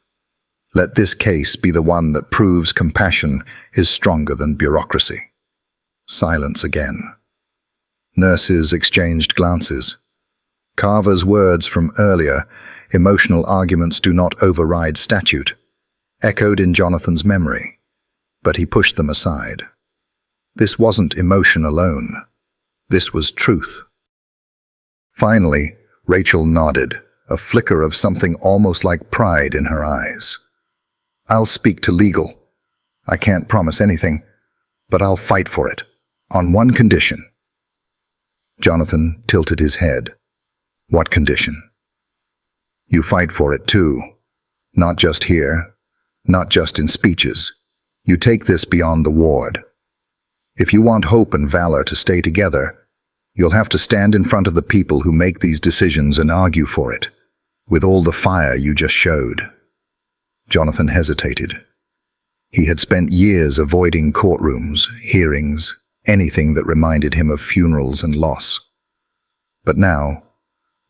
Let this case be the one that proves compassion is stronger than bureaucracy." Silence again. Nurses exchanged glances. Carver's words from earlier, "emotional arguments do not override statute," echoed in Jonathan's memory, but he pushed them aside. This wasn't emotion alone. This was truth. Finally, Rachel nodded, a flicker of something almost like pride in her eyes. "I'll speak to legal. I can't promise anything, but I'll fight for it, on one condition." Jonathan tilted his head. "What condition?" "You fight for it too. Not just here, not just in speeches. You take this beyond the ward. If you want Hope and Valor to stay together, you'll have to stand in front of the people who make these decisions and argue for it, with all the fire you just showed." Jonathan hesitated. He had spent years avoiding courtrooms, hearings, anything that reminded him of funerals and loss. But now,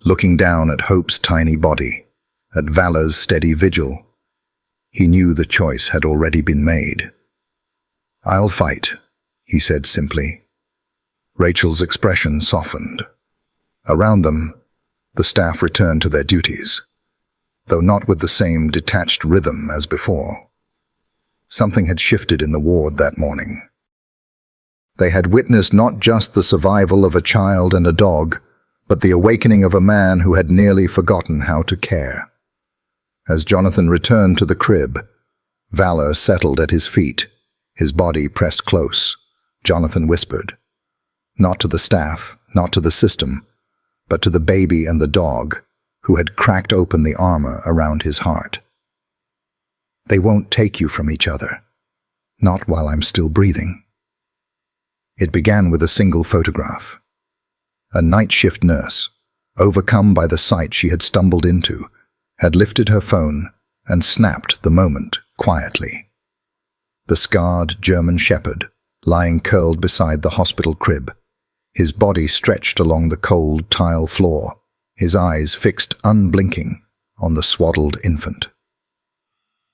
looking down at Hope's tiny body, at Valor's steady vigil. He knew the choice had already been made. "I'll fight," he said simply. Rachel's expression softened. Around them, the staff returned to their duties, though not with the same detached rhythm as before. Something had shifted in the ward that morning. They had witnessed not just the survival of a child and a dog, but the awakening of a man who had nearly forgotten how to care. As Jonathan returned to the crib, Valor settled at his feet, his body pressed close. Jonathan whispered, not to the staff, not to the system, but to the baby and the dog who had cracked open the armor around his heart. "They won't take you from each other, not while I'm still breathing." It began with a single photograph. A night shift nurse, overcome by the sight she had stumbled into, had lifted her phone and snapped the moment quietly. The scarred German shepherd, lying curled beside the hospital crib, his body stretched along the cold tile floor, his eyes fixed unblinking on the swaddled infant.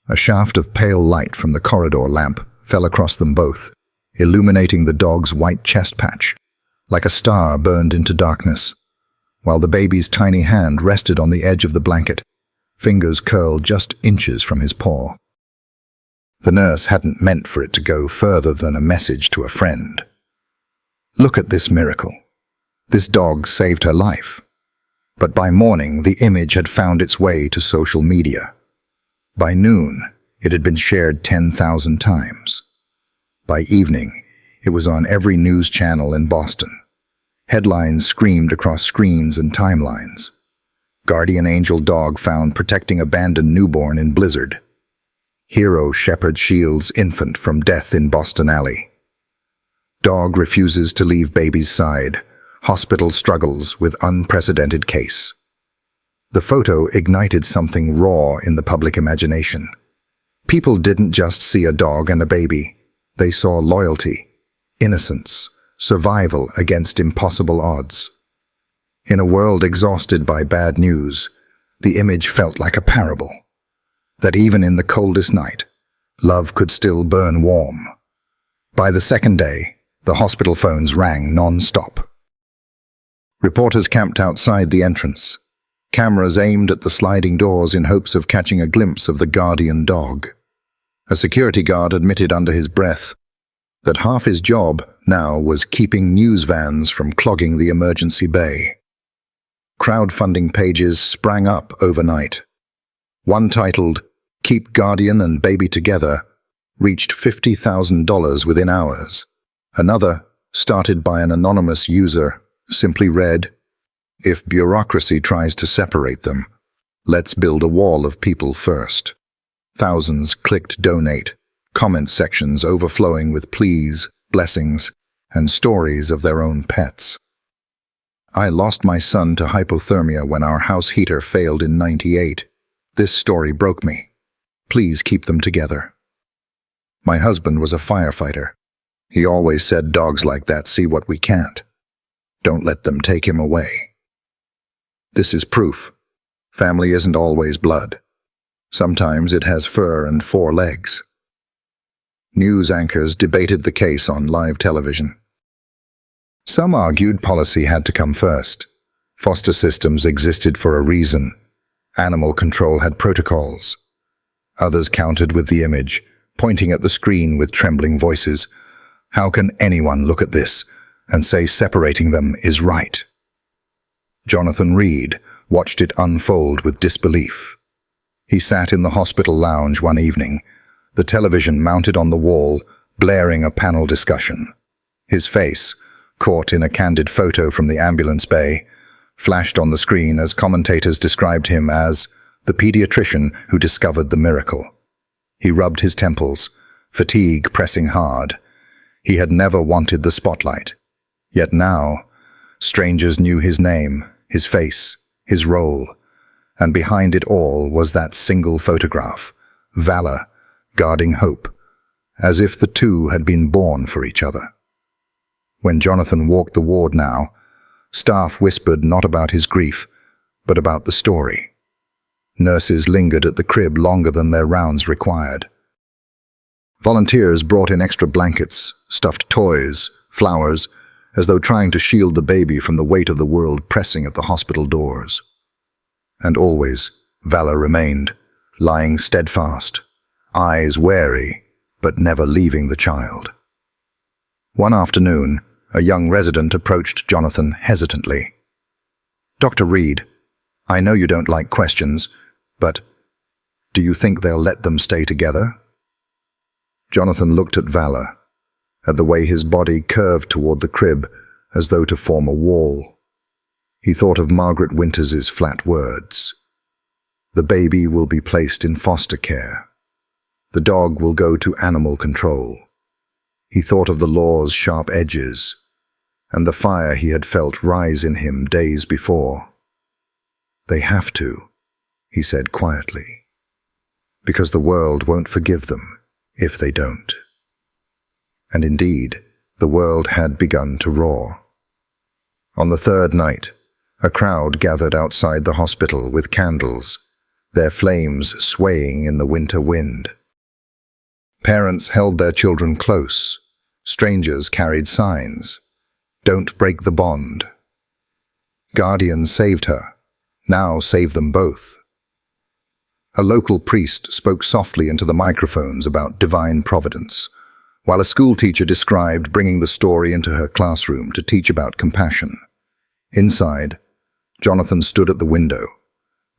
A shaft of pale light from the corridor lamp fell across them both, illuminating the dog's white chest patch, like a star burned into darkness, while the baby's tiny hand rested on the edge of the blanket, fingers curled just inches from his paw. The nurse hadn't meant for it to go further than a message to a friend. "Look at this miracle. This dog saved her life." But by morning, the image had found its way to social media. By noon, it had been shared 10,000 times. By evening, it was on every news channel in Boston. Headlines screamed across screens and timelines. Guardian angel dog found protecting abandoned newborn in blizzard. Hero shepherd shields infant from death in Boston alley. Dog refuses to leave baby's side. Hospital struggles with unprecedented case. The photo ignited something raw in the public imagination. People didn't just see a dog and a baby. They saw loyalty, innocence, survival against impossible odds. In a world exhausted by bad news, the image felt like a parable. That even in the coldest night, love could still burn warm. By the second day, the hospital phones rang non-stop. Reporters camped outside the entrance, cameras aimed at the sliding doors in hopes of catching a glimpse of the guardian dog. A security guard admitted under his breath that half his job now was keeping news vans from clogging the emergency bay. Crowdfunding pages sprang up overnight. One titled, "Keep Guardian and Baby Together," reached $50,000 within hours. Another, started by an anonymous user, simply read, "If bureaucracy tries to separate them, let's build a wall of people first." Thousands clicked donate, comment sections overflowing with pleas, blessings, and stories of their own pets. "I lost my son to hypothermia when our house heater failed in '98. This story broke me. Please keep them together. My husband was a firefighter. He always said dogs like that see what we can't. Don't let them take him away. This is proof. Family isn't always blood. Sometimes it has fur and 4 legs." News anchors debated the case on live television. Some argued policy had to come first. Foster systems existed for a reason. Animal control had protocols. Others countered with the image, pointing at the screen with trembling voices. How can anyone look at this and say separating them is right? Jonathan Reed watched it unfold with disbelief. He sat in the hospital lounge one evening, the television mounted on the wall, blaring a panel discussion. His face, caught in a candid photo from the ambulance bay, flashed on the screen as commentators described him as the pediatrician who discovered the miracle. He rubbed his temples, fatigue pressing hard. He had never wanted the spotlight. Yet now, strangers knew his name, his face, his role, and behind it all was that single photograph, Valor, guarding hope, as if the two had been born for each other. When Jonathan walked the ward now, staff whispered not about his grief, but about the story. Nurses lingered at the crib longer than their rounds required. Volunteers brought in extra blankets, stuffed toys, flowers, as though trying to shield the baby from the weight of the world pressing at the hospital doors. And always, Valor remained, lying steadfast, eyes wary, but never leaving the child. One afternoon, a young resident approached Jonathan hesitantly. "Dr. Reed, I know you don't like questions, but do you think they'll let them stay together?" Jonathan looked at Valor, at the way his body curved toward the crib as though to form a wall. He thought of Margaret Winters's flat words. "The baby will be placed in foster care. The dog will go to animal control." He thought of the law's sharp edges and the fire he had felt rise in him days before. "They have to," he said quietly, "because the world won't forgive them if they don't." And indeed, the world had begun to roar. On the third night, a crowd gathered outside the hospital with candles, their flames swaying in the winter wind. Parents held their children close. Strangers carried signs. "Don't break the bond." Guardians saved her. Now save them both. A local priest spoke softly into the microphones about divine providence, while a schoolteacher described bringing the story into her classroom to teach about compassion. Inside, Jonathan stood at the window,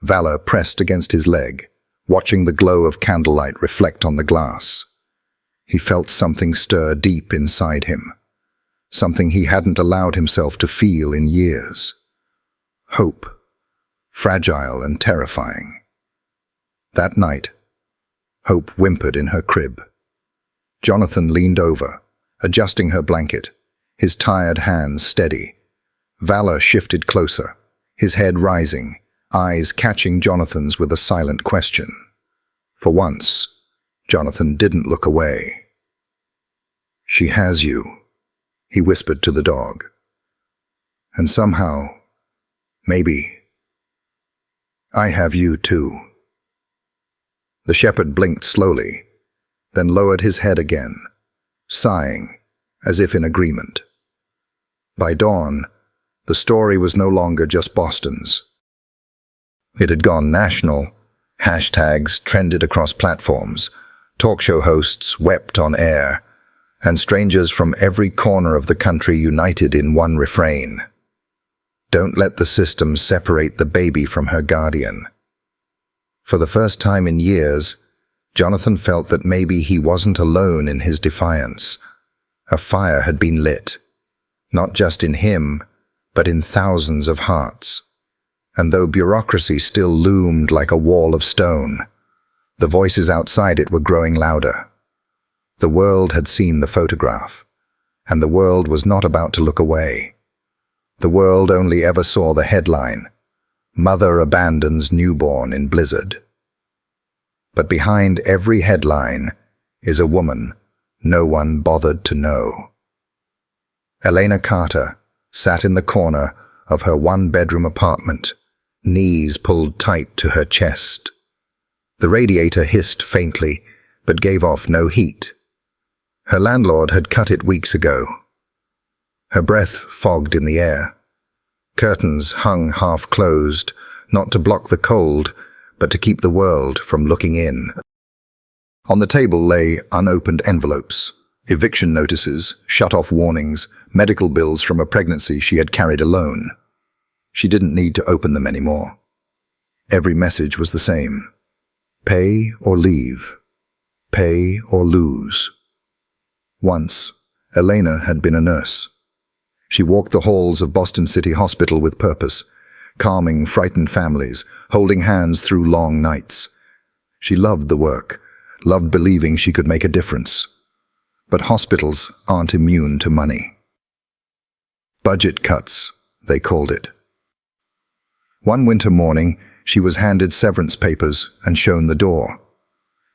Valor pressed against his leg, watching the glow of candlelight reflect on the glass. He felt something stir deep inside him, something he hadn't allowed himself to feel in years. Hope, fragile and terrifying. That night, Hope whimpered in her crib. Jonathan leaned over, adjusting her blanket, his tired hands steady. Valor shifted closer, his head rising, eyes catching Jonathan's with a silent question. For once, Jonathan didn't look away. "She has you," he whispered to the dog. "And somehow, maybe, I have you too." The shepherd blinked slowly, then lowered his head again, sighing, as if in agreement. By dawn, the story was no longer just Boston's. It had gone national. Hashtags trended across platforms, talk show hosts wept on air, and strangers from every corner of the country united in one refrain. Don't let the system separate the baby from her guardian. For the first time in years, Jonathan felt that maybe he wasn't alone in his defiance. A fire had been lit, not just in him, but in thousands of hearts. And though bureaucracy still loomed like a wall of stone, the voices outside it were growing louder. The world had seen the photograph, and the world was not about to look away. The world only ever saw the headline, "Mother abandons newborn in blizzard." But behind every headline is a woman no one bothered to know. Elena Carter sat in the corner of her one-bedroom apartment, knees pulled tight to her chest. The radiator hissed faintly, but gave off no heat. Her landlord had cut it weeks ago. Her breath fogged in the air. Curtains hung half-closed, not to block the cold, but to keep the world from looking in. On the table lay unopened envelopes, eviction notices, shut-off warnings, medical bills from a pregnancy she had carried alone. She didn't need to open them anymore. Every message was the same. Pay or leave. Pay or lose. Once, Elena had been a nurse. She walked the halls of Boston City Hospital with purpose, calming frightened families, holding hands through long nights. She loved the work, loved believing she could make a difference. But hospitals aren't immune to money. Budget cuts, they called it. One winter morning, she was handed severance papers and shown the door.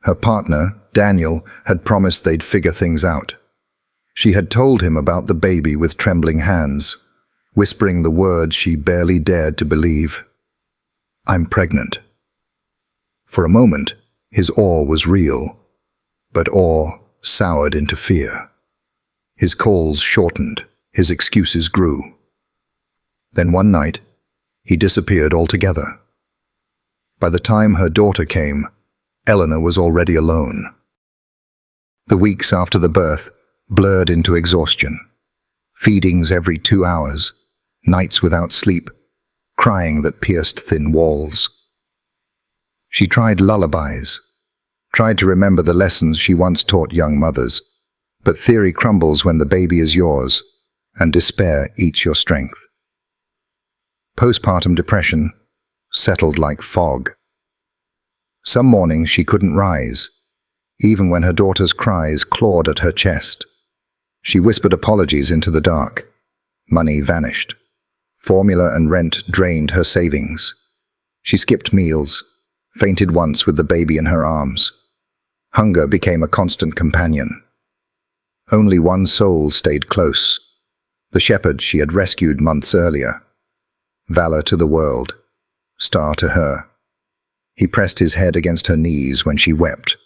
Her partner, Daniel, had promised they'd figure things out. She had told him about the baby with trembling hands, whispering the words she barely dared to believe. "I'm pregnant." For a moment, his awe was real, but awe soured into fear. His calls shortened, his excuses grew. Then one night, he disappeared altogether. By the time her daughter came, Eleanor was already alone. The weeks after the birth blurred into exhaustion. Feedings every 2 hours, nights without sleep, crying that pierced thin walls. She tried lullabies, tried to remember the lessons she once taught young mothers, but theory crumbles when the baby is yours, and despair eats your strength. Postpartum depression settled like fog. Some mornings she couldn't rise, even when her daughter's cries clawed at her chest. She whispered apologies into the dark. Money vanished. Formula and rent drained her savings. She skipped meals, fainted once with the baby in her arms. Hunger became a constant companion. Only one soul stayed close, the shepherd she had rescued months earlier. Valor to the world, star to her. He pressed his head against her knees when she wept,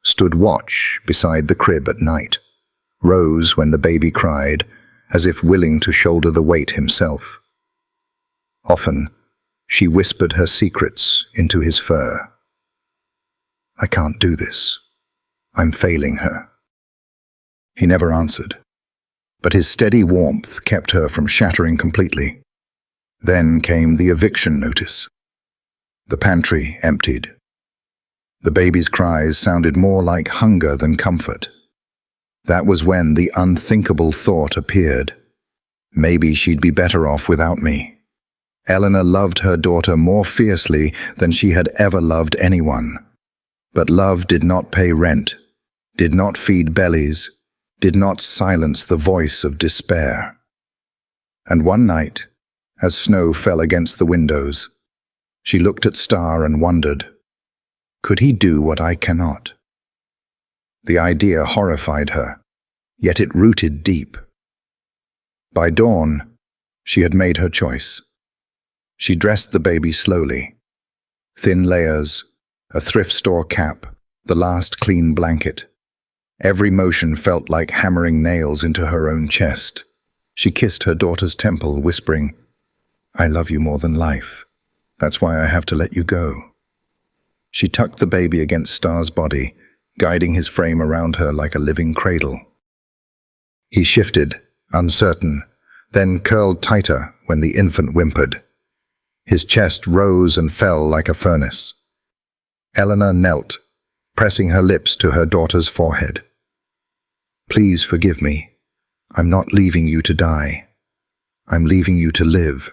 stood watch beside the crib at night, rose when the baby cried, as if willing to shoulder the weight himself. Often, she whispered her secrets into his fur. I can't do this. I'm failing her. He never answered, but his steady warmth kept her from shattering completely. Then came the eviction notice. The pantry emptied. The baby's cries sounded more like hunger than comfort. That was when the unthinkable thought appeared. Maybe she'd be better off without me. Eleanor loved her daughter more fiercely than she had ever loved anyone. But love did not pay rent, did not feed bellies, did not silence the voice of despair. And one night, as snow fell against the windows, she looked at Star and wondered, could he do what I cannot? The idea horrified her, yet it rooted deep. By dawn, she had made her choice. She dressed the baby slowly. Thin layers, a thrift store cap, the last clean blanket. Every motion felt like hammering nails into her own chest. She kissed her daughter's temple, whispering, I love you more than life. That's why I have to let you go. She tucked the baby against Star's body, guiding his frame around her like a living cradle. He shifted, uncertain, then curled tighter when the infant whimpered. His chest rose and fell like a furnace. Eleanor knelt, pressing her lips to her daughter's forehead. Please forgive me. I'm not leaving you to die. I'm leaving you to live.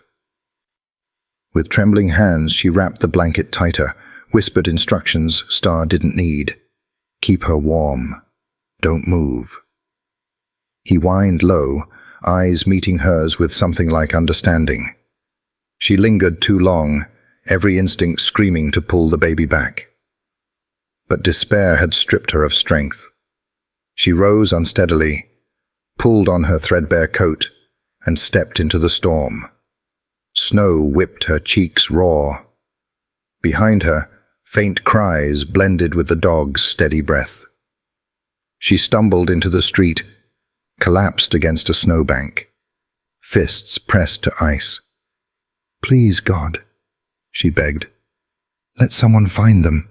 With trembling hands, she wrapped the blanket tighter, whispered instructions Star didn't need. Keep her warm. Don't move. He whined low, eyes meeting hers with something like understanding. She lingered too long, every instinct screaming to pull the baby back. But despair had stripped her of strength. She rose unsteadily, pulled on her threadbare coat, and stepped into the storm. Snow whipped her cheeks raw. Behind her, faint cries blended with the dog's steady breath. She stumbled into the street, collapsed against a snowbank, fists pressed to ice. Please, God, she begged. Let someone find them.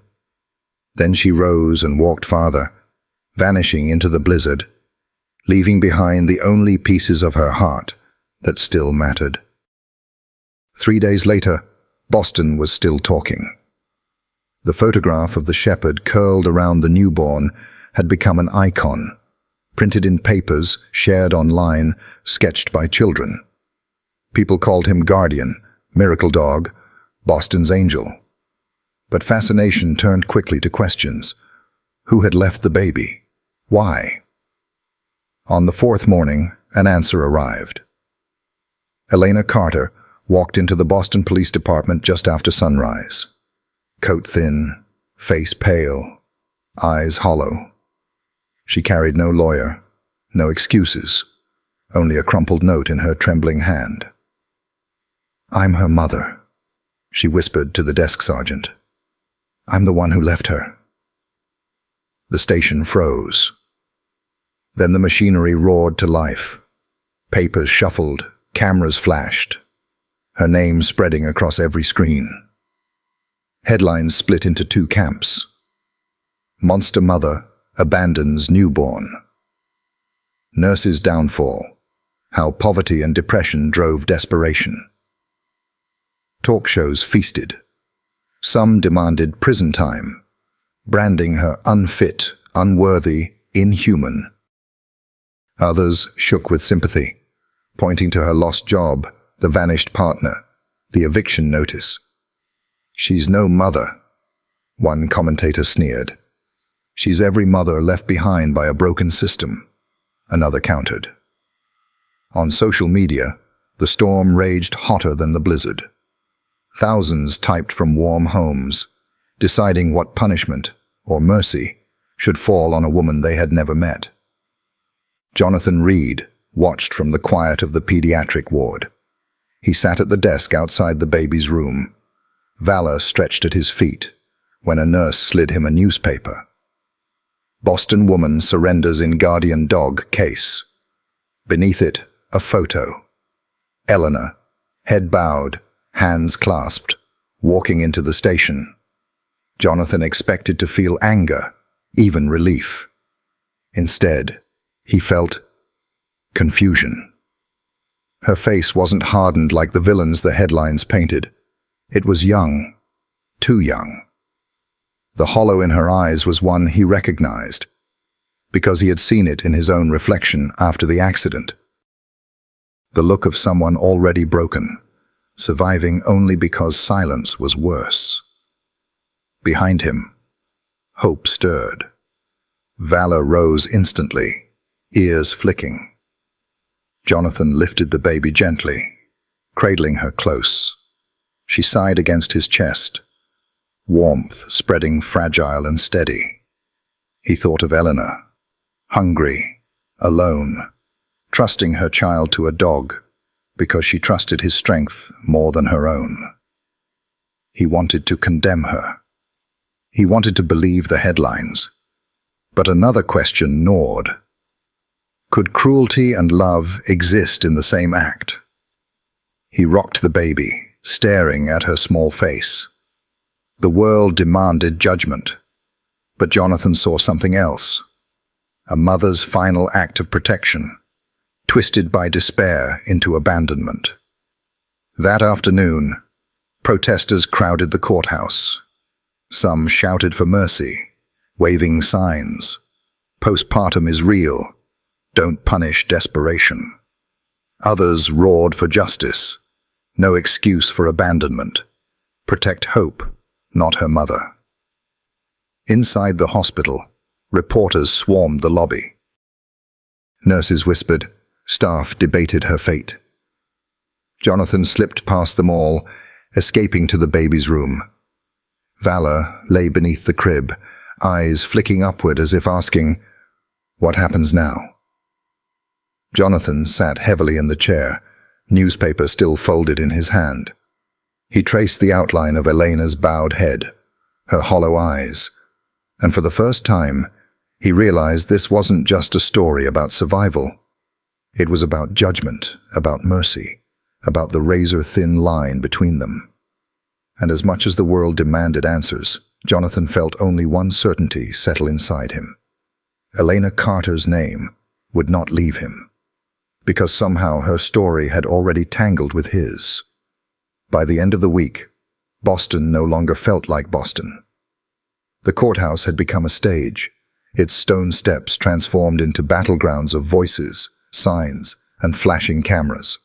Then she rose and walked farther, vanishing into the blizzard, leaving behind the only pieces of her heart that still mattered. 3 days later, Boston was still talking. The photograph of the shepherd curled around the newborn had become an icon, printed in papers, shared online, sketched by children. People called him Guardian, Miracle Dog, Boston's Angel. But fascination turned quickly to questions. Who had left the baby? Why? On the 4th morning, an answer arrived. Elena Carter walked into the Boston Police Department just after sunrise. Coat thin, face pale, eyes hollow. She carried no lawyer, no excuses, only a crumpled note in her trembling hand. I'm her mother, she whispered to the desk sergeant. I'm the one who left her. The station froze. Then the machinery roared to life. Papers shuffled, cameras flashed, her name spreading across every screen. Headlines split into two camps. Monster mother abandons newborn. Nurse's downfall. How poverty and depression drove desperation. Talk shows feasted. Some demanded prison time, branding her unfit, unworthy, inhuman. Others shook with sympathy, pointing to her lost job, the vanished partner, the eviction notice. She's no mother, one commentator sneered. She's every mother left behind by a broken system, another countered. On social media, the storm raged hotter than the blizzard. Thousands typed from warm homes, deciding what punishment, or mercy, should fall on a woman they had never met. Jonathan Reed watched from the quiet of the pediatric ward. He sat at the desk outside the baby's room. Valor stretched at his feet when a nurse slid him a newspaper. Boston woman surrenders in guardian dog case. Beneath it, a photo. Eleanor, head bowed, hands clasped, walking into the station. Jonathan expected to feel anger, even relief. Instead, he felt confusion. Her face wasn't hardened like the villains the headlines painted. It was young, too young. The hollow in her eyes was one he recognized, because he had seen it in his own reflection after the accident. The look of someone already broken, surviving only because silence was worse. Behind him, hope stirred. Valor rose instantly, ears flicking. Jonathan lifted the baby gently, cradling her close. She sighed against his chest, warmth spreading fragile and steady. He thought of Eleanor, hungry, alone, trusting her child to a dog because she trusted his strength more than her own. He wanted to condemn her. He wanted to believe the headlines. But another question gnawed. Could cruelty and love exist in the same act? He rocked the baby, staring at her small face. The world demanded judgment, but Jonathan saw something else. A mother's final act of protection, twisted by despair into abandonment. That afternoon, protesters crowded the courthouse. Some shouted for mercy, waving signs. Postpartum is real. Don't punish desperation. Others roared for justice. No excuse for abandonment. Protect hope, not her mother. Inside the hospital, reporters swarmed the lobby. Nurses whispered, staff debated her fate. Jonathan slipped past them all, escaping to the baby's room. Valor lay beneath the crib, eyes flicking upward as if asking, what happens now? Jonathan sat heavily in the chair, newspaper still folded in his hand. He traced the outline of Elena's bowed head, her hollow eyes, and for the first time, he realized this wasn't just a story about survival. It was about judgment, about mercy, about the razor-thin line between them. And as much as the world demanded answers, Jonathan felt only one certainty settle inside him. Elena Carter's name would not leave him, because somehow her story had already tangled with his. By the end of the week, Boston no longer felt like Boston. The courthouse had become a stage, its stone steps transformed into battlegrounds of voices, signs, and flashing cameras.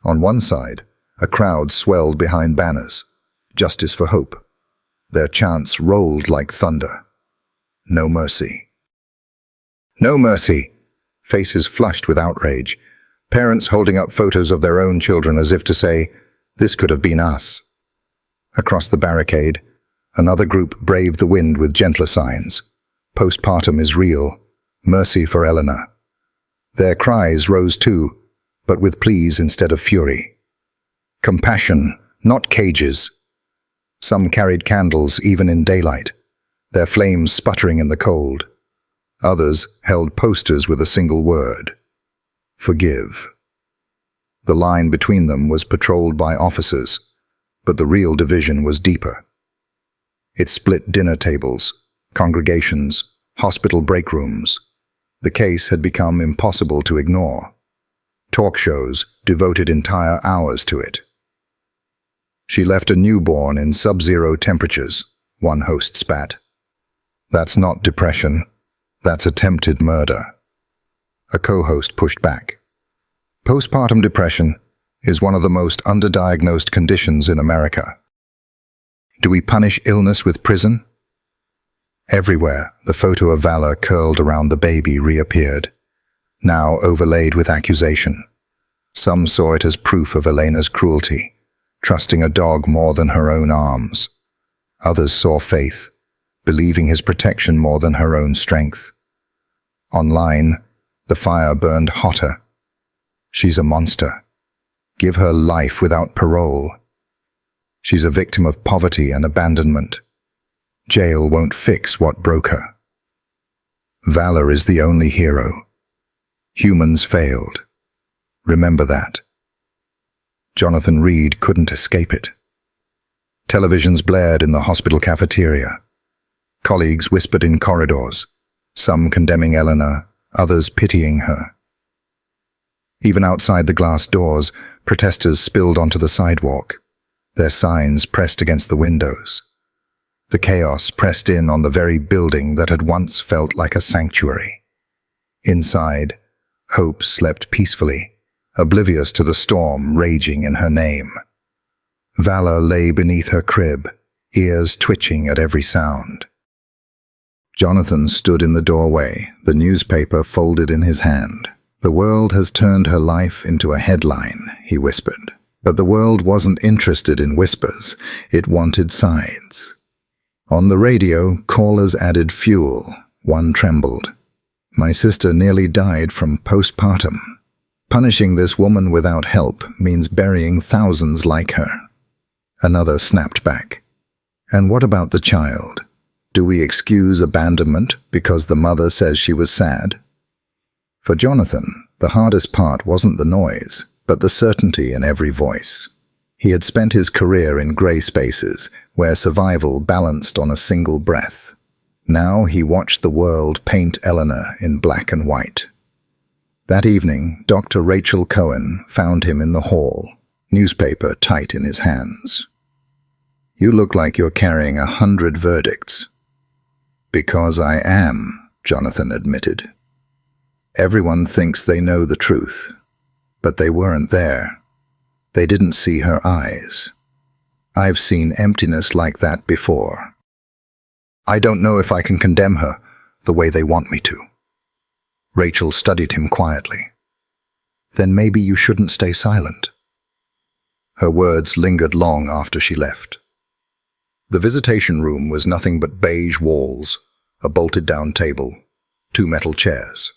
On one side, a crowd swelled behind banners, Justice for Hope. Their chants rolled like thunder. No mercy. No mercy. Faces flushed with outrage. Parents holding up photos of their own children as if to say, this could have been us. Across the barricade, another group braved the wind with gentler signs. Postpartum is real. Mercy for Eleanor. Their cries rose too, but with pleas instead of fury. Compassion, not cages. Some carried candles even in daylight, their flames sputtering in the cold. Others held posters with a single word: forgive. The line between them was patrolled by officers, but the real division was deeper. It split dinner tables, congregations, hospital break rooms. The case had become impossible to ignore. Talk shows devoted entire hours to it. She left a newborn in sub-zero temperatures, one host spat. That's not depression. That's attempted murder. A co-host pushed back. Postpartum depression is one of the most underdiagnosed conditions in America. Do we punish illness with prison? Everywhere, the photo of Valor curled around the baby reappeared, now overlaid with accusation. Some saw it as proof of Elena's cruelty, trusting a dog more than her own arms. Others saw faith, believing his protection more than her own strength. Online, the fire burned hotter. She's a monster. Give her life without parole. She's a victim of poverty and abandonment. Jail won't fix what broke her. Valor is the only hero. Humans failed. Remember that. Jonathan Reed couldn't escape it. Televisions blared in the hospital cafeteria. Colleagues whispered in corridors, some condemning Eleanor, others pitying her. Even outside the glass doors, protesters spilled onto the sidewalk, their signs pressed against the windows. The chaos pressed in on the very building that had once felt like a sanctuary. Inside, Hope slept peacefully, oblivious to the storm raging in her name. Valor lay beneath her crib, ears twitching at every sound. Jonathan stood in the doorway, the newspaper folded in his hand. The world has turned her life into a headline, he whispered. But the world wasn't interested in whispers, it wanted sides. On the radio, callers added fuel. One trembled. My sister nearly died from postpartum. Punishing this woman without help means burying thousands like her. Another snapped back. And what about the child? Do we excuse abandonment because the mother says she was sad? For Jonathan, the hardest part wasn't the noise, but the certainty in every voice. He had spent his career in grey spaces, where survival balanced on a single breath. Now he watched the world paint Eleanor in black and white. That evening, Dr. Rachel Cohen found him in the hall, newspaper tight in his hands. You look like you're carrying 100 verdicts. Because I am, Jonathan admitted. Everyone thinks they know the truth, but they weren't there. They didn't see her eyes. I've seen emptiness like that before. I don't know if I can condemn her the way they want me to. Rachel studied him quietly. Then maybe you shouldn't stay silent. Her words lingered long after she left. The visitation room was nothing but beige walls, a bolted-down table, 2 metal chairs.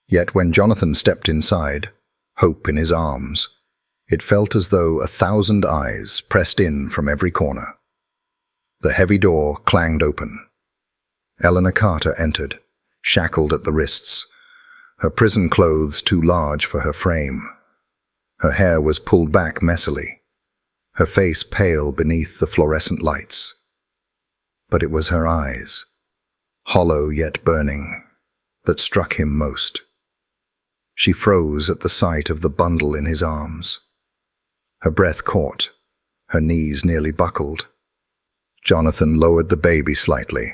Yet when Jonathan stepped inside, hope in his arms, it felt as though 1,000 eyes pressed in from every corner. The heavy door clanged open. Eleanor Carter entered, shackled at the wrists, her prison clothes too large for her frame. Her hair was pulled back messily, her face pale beneath the fluorescent lights. But it was her eyes, hollow yet burning, that struck him most. She froze at the sight of the bundle in his arms. Her breath caught, her knees nearly buckled. Jonathan lowered the baby slightly,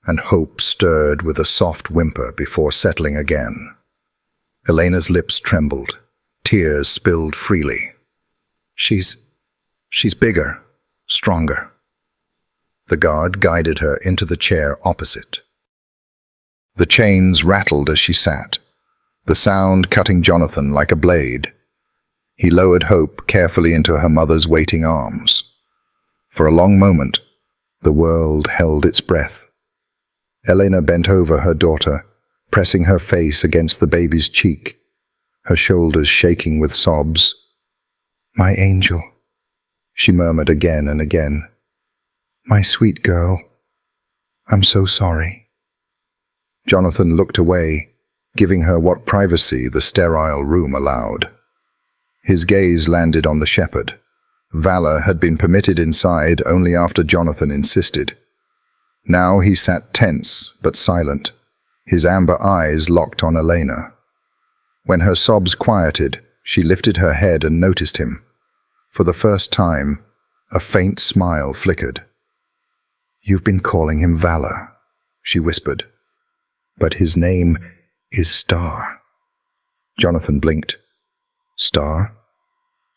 and hope stirred with a soft whimper before settling again. Elena's lips trembled, tears spilled freely. She's bigger, stronger. The guard guided her into the chair opposite. The chains rattled as she sat, the sound cutting Jonathan like a blade. He lowered Hope carefully into her mother's waiting arms. For a long moment, the world held its breath. Elena bent over her daughter, pressing her face against the baby's cheek, her shoulders shaking with sobs. "My angel," she murmured again and again. My sweet girl, I'm so sorry. Jonathan looked away, giving her what privacy the sterile room allowed. His gaze landed on the shepherd. Valor had been permitted inside only after Jonathan insisted. Now he sat tense but silent, his amber eyes locked on Elena. When her sobs quieted, she lifted her head and noticed him. For the first time, a faint smile flickered. "You've been calling him Valor," she whispered. "But his name is Star." Jonathan blinked. "Star?"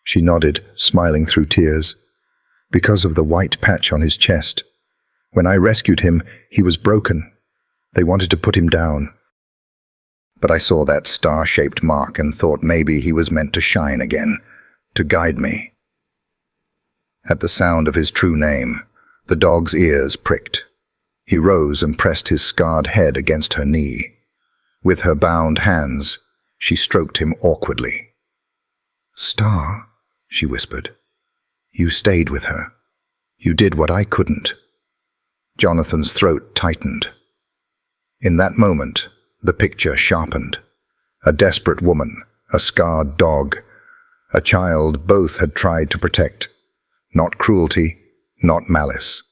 She nodded, smiling through tears. "Because of the white patch on his chest. When I rescued him, he was broken. They wanted to put him down. But I saw that star-shaped mark and thought maybe he was meant to shine again, to guide me." At the sound of his true name, the dog's ears pricked. He rose and pressed his scarred head against her knee. With her bound hands, she stroked him awkwardly. "Star," she whispered. "You stayed with her. You did what I couldn't." Jonathan's throat tightened. In that moment, the picture sharpened. A desperate woman, a scarred dog, a child both had tried to protect. Not cruelty, not malice.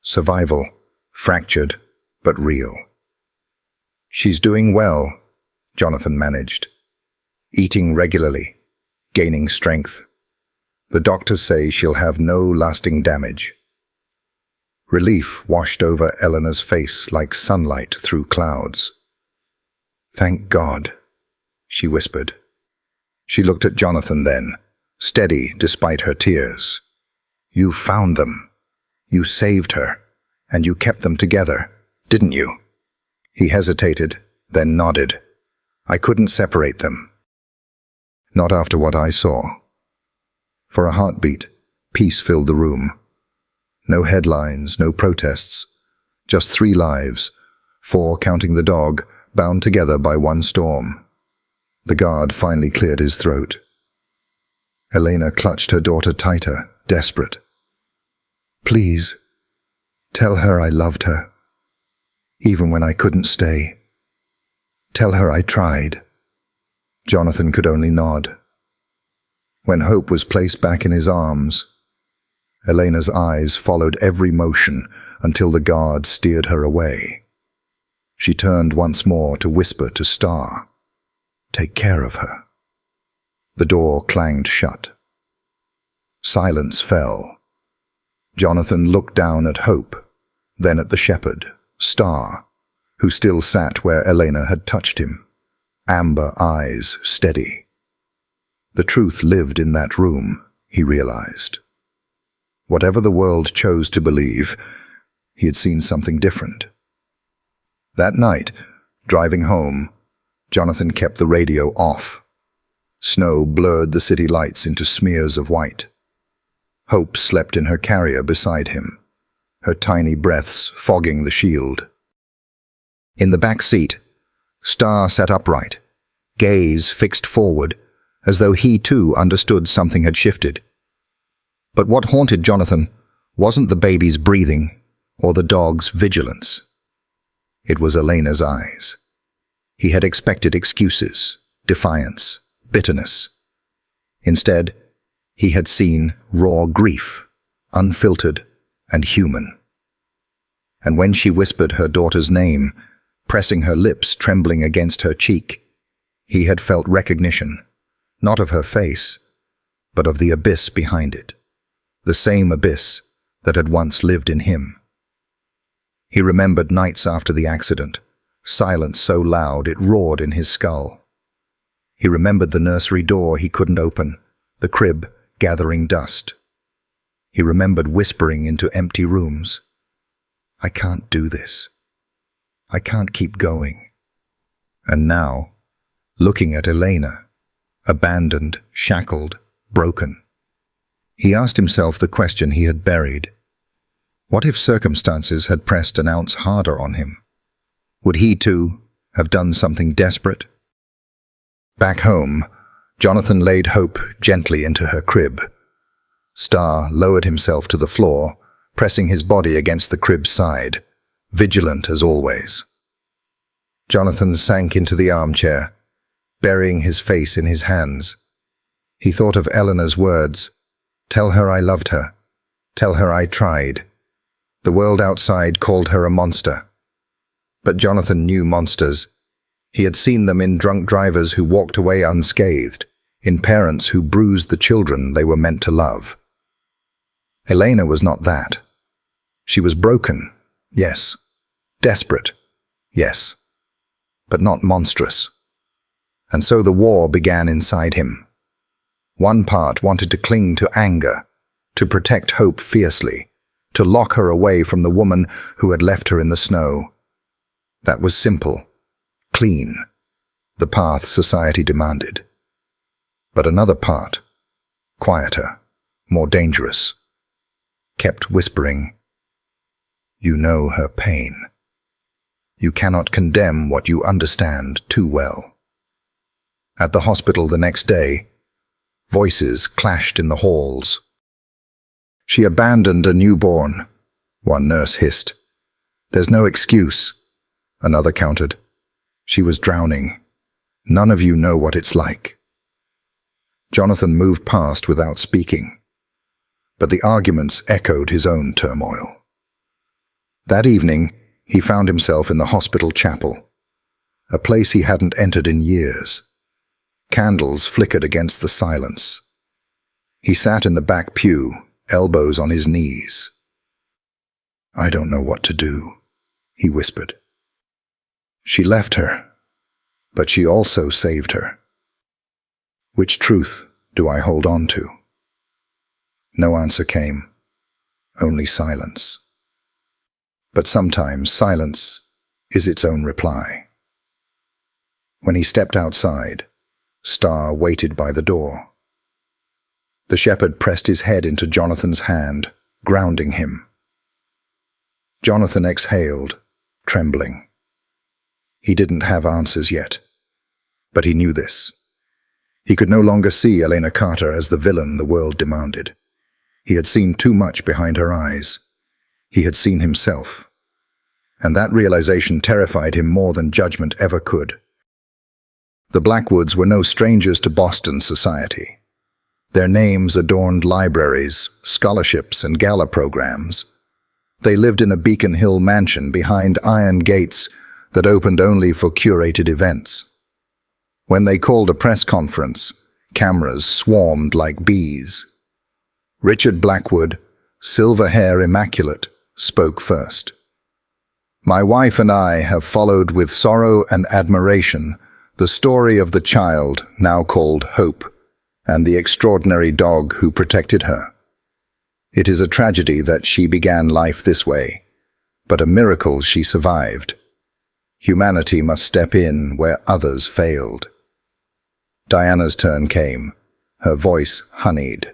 Survival, fractured, but real. "She's doing well," Jonathan managed. "Eating regularly, gaining strength. The doctors say she'll have no lasting damage." Relief washed over Eleanor's face like sunlight through clouds. "Thank God," she whispered. She looked at Jonathan then, steady despite her tears. "You found them. You saved her, and you kept them together, didn't you?" He hesitated, then nodded. "I couldn't separate them. Not after what I saw." For a heartbeat, peace filled the room. No headlines, no protests. Just 3 lives, 4 counting the dog, bound together by one storm. The guard finally cleared his throat. Elena clutched her daughter tighter, desperate. "Please, tell her I loved her, even when I couldn't stay. Tell her I tried." Jonathan could only nod. When hope was placed back in his arms, Elena's eyes followed every motion until the guard steered her away. She turned once more to whisper to Star, "Take care of her." The door clanged shut. Silence fell. Jonathan looked down at Hope, then at the shepherd, Star, who still sat where Elena had touched him, amber eyes steady. The truth lived in that room, he realized. Whatever the world chose to believe, he had seen something different. That night, driving home, Jonathan kept the radio off. Snow blurred the city lights into smears of white. Hope slept in her carrier beside him, her tiny breaths fogging the shield. In the back seat, Star sat upright, gaze fixed forward, as though he too understood something had shifted. But what haunted Jonathan wasn't the baby's breathing or the dog's vigilance. It was Elena's eyes. He had expected excuses, defiance, bitterness. Instead, he had seen raw grief, unfiltered and human. And when she whispered her daughter's name, pressing her lips trembling against her cheek, he had felt recognition, not of her face, but of the abyss behind it, the same abyss that had once lived in him. He remembered nights after the accident, silence so loud it roared in his skull. He remembered the nursery door he couldn't open, the crib gathering dust. He remembered whispering into empty rooms, "I can't do this. I can't keep going." And now, looking at Elena, abandoned, shackled, broken, he asked himself the question he had buried. What if circumstances had pressed an ounce harder on him? Would he, too, have done something desperate? Back home, Jonathan laid Hope gently into her crib. Star lowered himself to the floor, pressing his body against the crib's side, vigilant as always. Jonathan sank into the armchair, burying his face in his hands. He thought of Eleanor's words, "Tell her I loved her. Tell her I tried." The world outside called her a monster. But Jonathan knew monsters. He had seen them in drunk drivers who walked away unscathed, in parents who bruised the children they were meant to love. Elena was not that. She was broken, yes. Desperate, yes. But not monstrous. And so the war began inside him. One part wanted to cling to anger, to protect Hope fiercely, to lock her away from the woman who had left her in the snow. That was simple, clean, the path society demanded. But another part, quieter, more dangerous, kept whispering, "You know her pain. You cannot condemn what you understand too well." At the hospital the next day, voices clashed in the halls. "She abandoned a newborn," one nurse hissed. "There's no excuse," another countered. "She was drowning. None of you know what it's like." Jonathan moved past without speaking, but the arguments echoed his own turmoil. That evening, he found himself in the hospital chapel, a place he hadn't entered in years. Candles flickered against the silence. He sat in the back pew, elbows on his knees. "I don't know what to do," he whispered. "She left her, but she also saved her. Which truth do I hold on to?" No answer came, only silence. But sometimes silence is its own reply. When he stepped outside, Star waited by the door. The shepherd pressed his head into Jonathan's hand, grounding him. Jonathan exhaled, trembling. He didn't have answers yet, but he knew this. He could no longer see Elena Carter as the villain the world demanded. He had seen too much behind her eyes. He had seen himself. And that realization terrified him more than judgment ever could. The Blackwoods were no strangers to Boston society. Their names adorned libraries, scholarships, and gala programs. They lived in a Beacon Hill mansion behind iron gates that opened only for curated events. When they called a press conference, cameras swarmed like bees. Richard Blackwood, silver hair immaculate, spoke first. "My wife and I have followed with sorrow and admiration the story of the child now called Hope and the extraordinary dog who protected her. It is a tragedy that she began life this way, but a miracle she survived. Humanity must step in where others failed." Diana's turn came, her voice honeyed.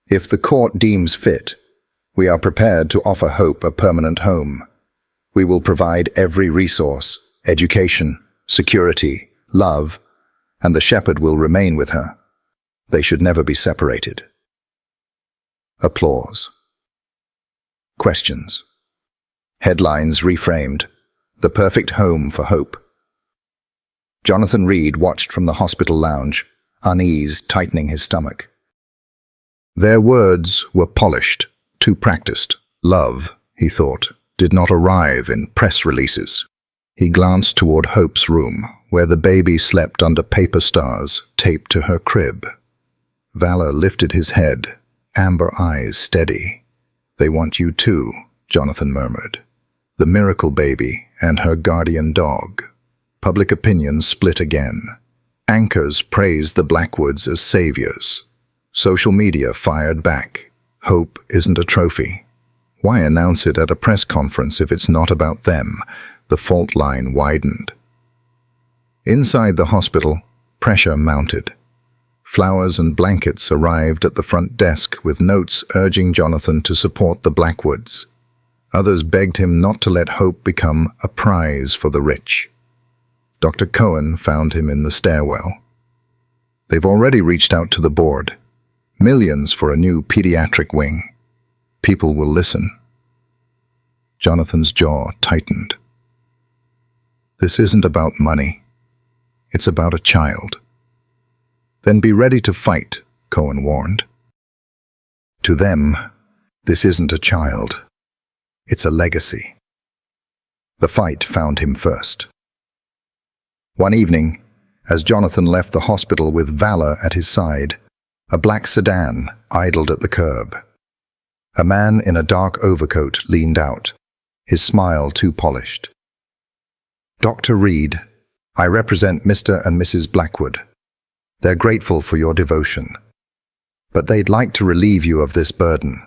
"If the court deems fit, we are prepared to offer Hope a permanent home. We will provide every resource, education, security, love, and the shepherd will remain with her. They should never be separated." Applause. Questions. Headlines reframed. The perfect home for Hope. Jonathan Reed watched from the hospital lounge, unease tightening his stomach. Their words were polished, too practiced. Love, he thought, did not arrive in press releases. He glanced toward Hope's room, where the baby slept under paper stars taped to her crib. Valor lifted his head, amber eyes steady. "They want you too," Jonathan murmured. The miracle baby and her guardian dog. Public opinion split again. Anchors praised the Blackwoods as saviors. Social media fired back. Hope isn't a trophy. Why announce it at a press conference if it's not about them? The fault line widened. Inside the hospital, pressure mounted. Flowers and blankets arrived at the front desk with notes urging Jonathan to support the Blackwoods. Others begged him not to let Hope become a prize for the rich. Dr. Cohen found him in the stairwell. "They've already reached out to the board. Millions for a new pediatric wing. People will listen. Jonathan's jaw tightened. This isn't about money. It's about a child. Then be ready to fight, Cohen warned. To them, this isn't a child. It's a legacy. The fight found him first. One evening, as Jonathan left the hospital with Valor at his side, a black sedan idled at the curb. A man in a dark overcoat leaned out, his smile too polished. Dr. Reed, I represent Mr. and Mrs. Blackwood. They're grateful for your devotion, but they'd like to relieve you of this burden.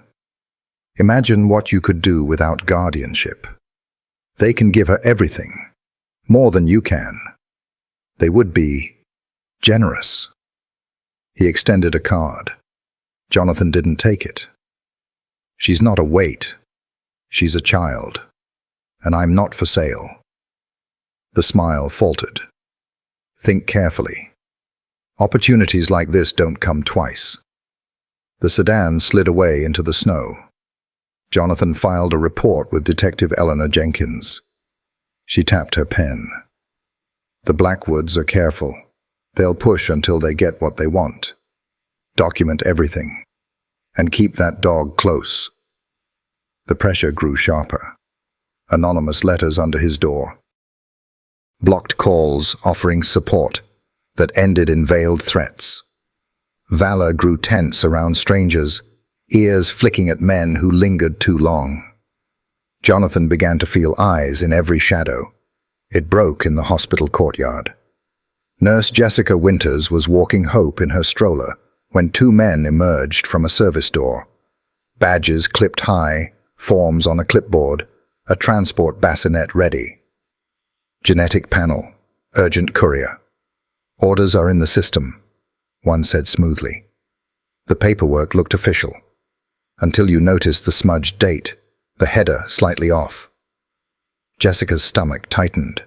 Imagine what you could do without guardianship. They can give her everything, more than you can. They would be generous. He extended a card. Jonathan didn't take it. She's not a weight. She's a child, and I'm not for sale. The smile faltered. Think carefully. Opportunities like this don't come twice. The sedan slid away into the snow. Jonathan filed a report with Detective Eleanor Jenkins. She tapped her pen. The Blackwoods are careful. They'll push until they get what they want. Document everything. And keep that dog close. The pressure grew sharper. Anonymous letters under his door. Blocked calls offering support that ended in veiled threats. Valor grew tense around strangers, ears flicking at men who lingered too long. Jonathan began to feel eyes in every shadow. It broke in the hospital courtyard. Nurse Jessica Winters was walking Hope in her stroller when two men emerged from a service door. Badges clipped high, forms on a clipboard, a transport bassinet ready. Genetic panel, urgent courier. Orders are in the system, one said smoothly. The paperwork looked official, until you noticed the smudged date, the header slightly off. Jessica's stomach tightened.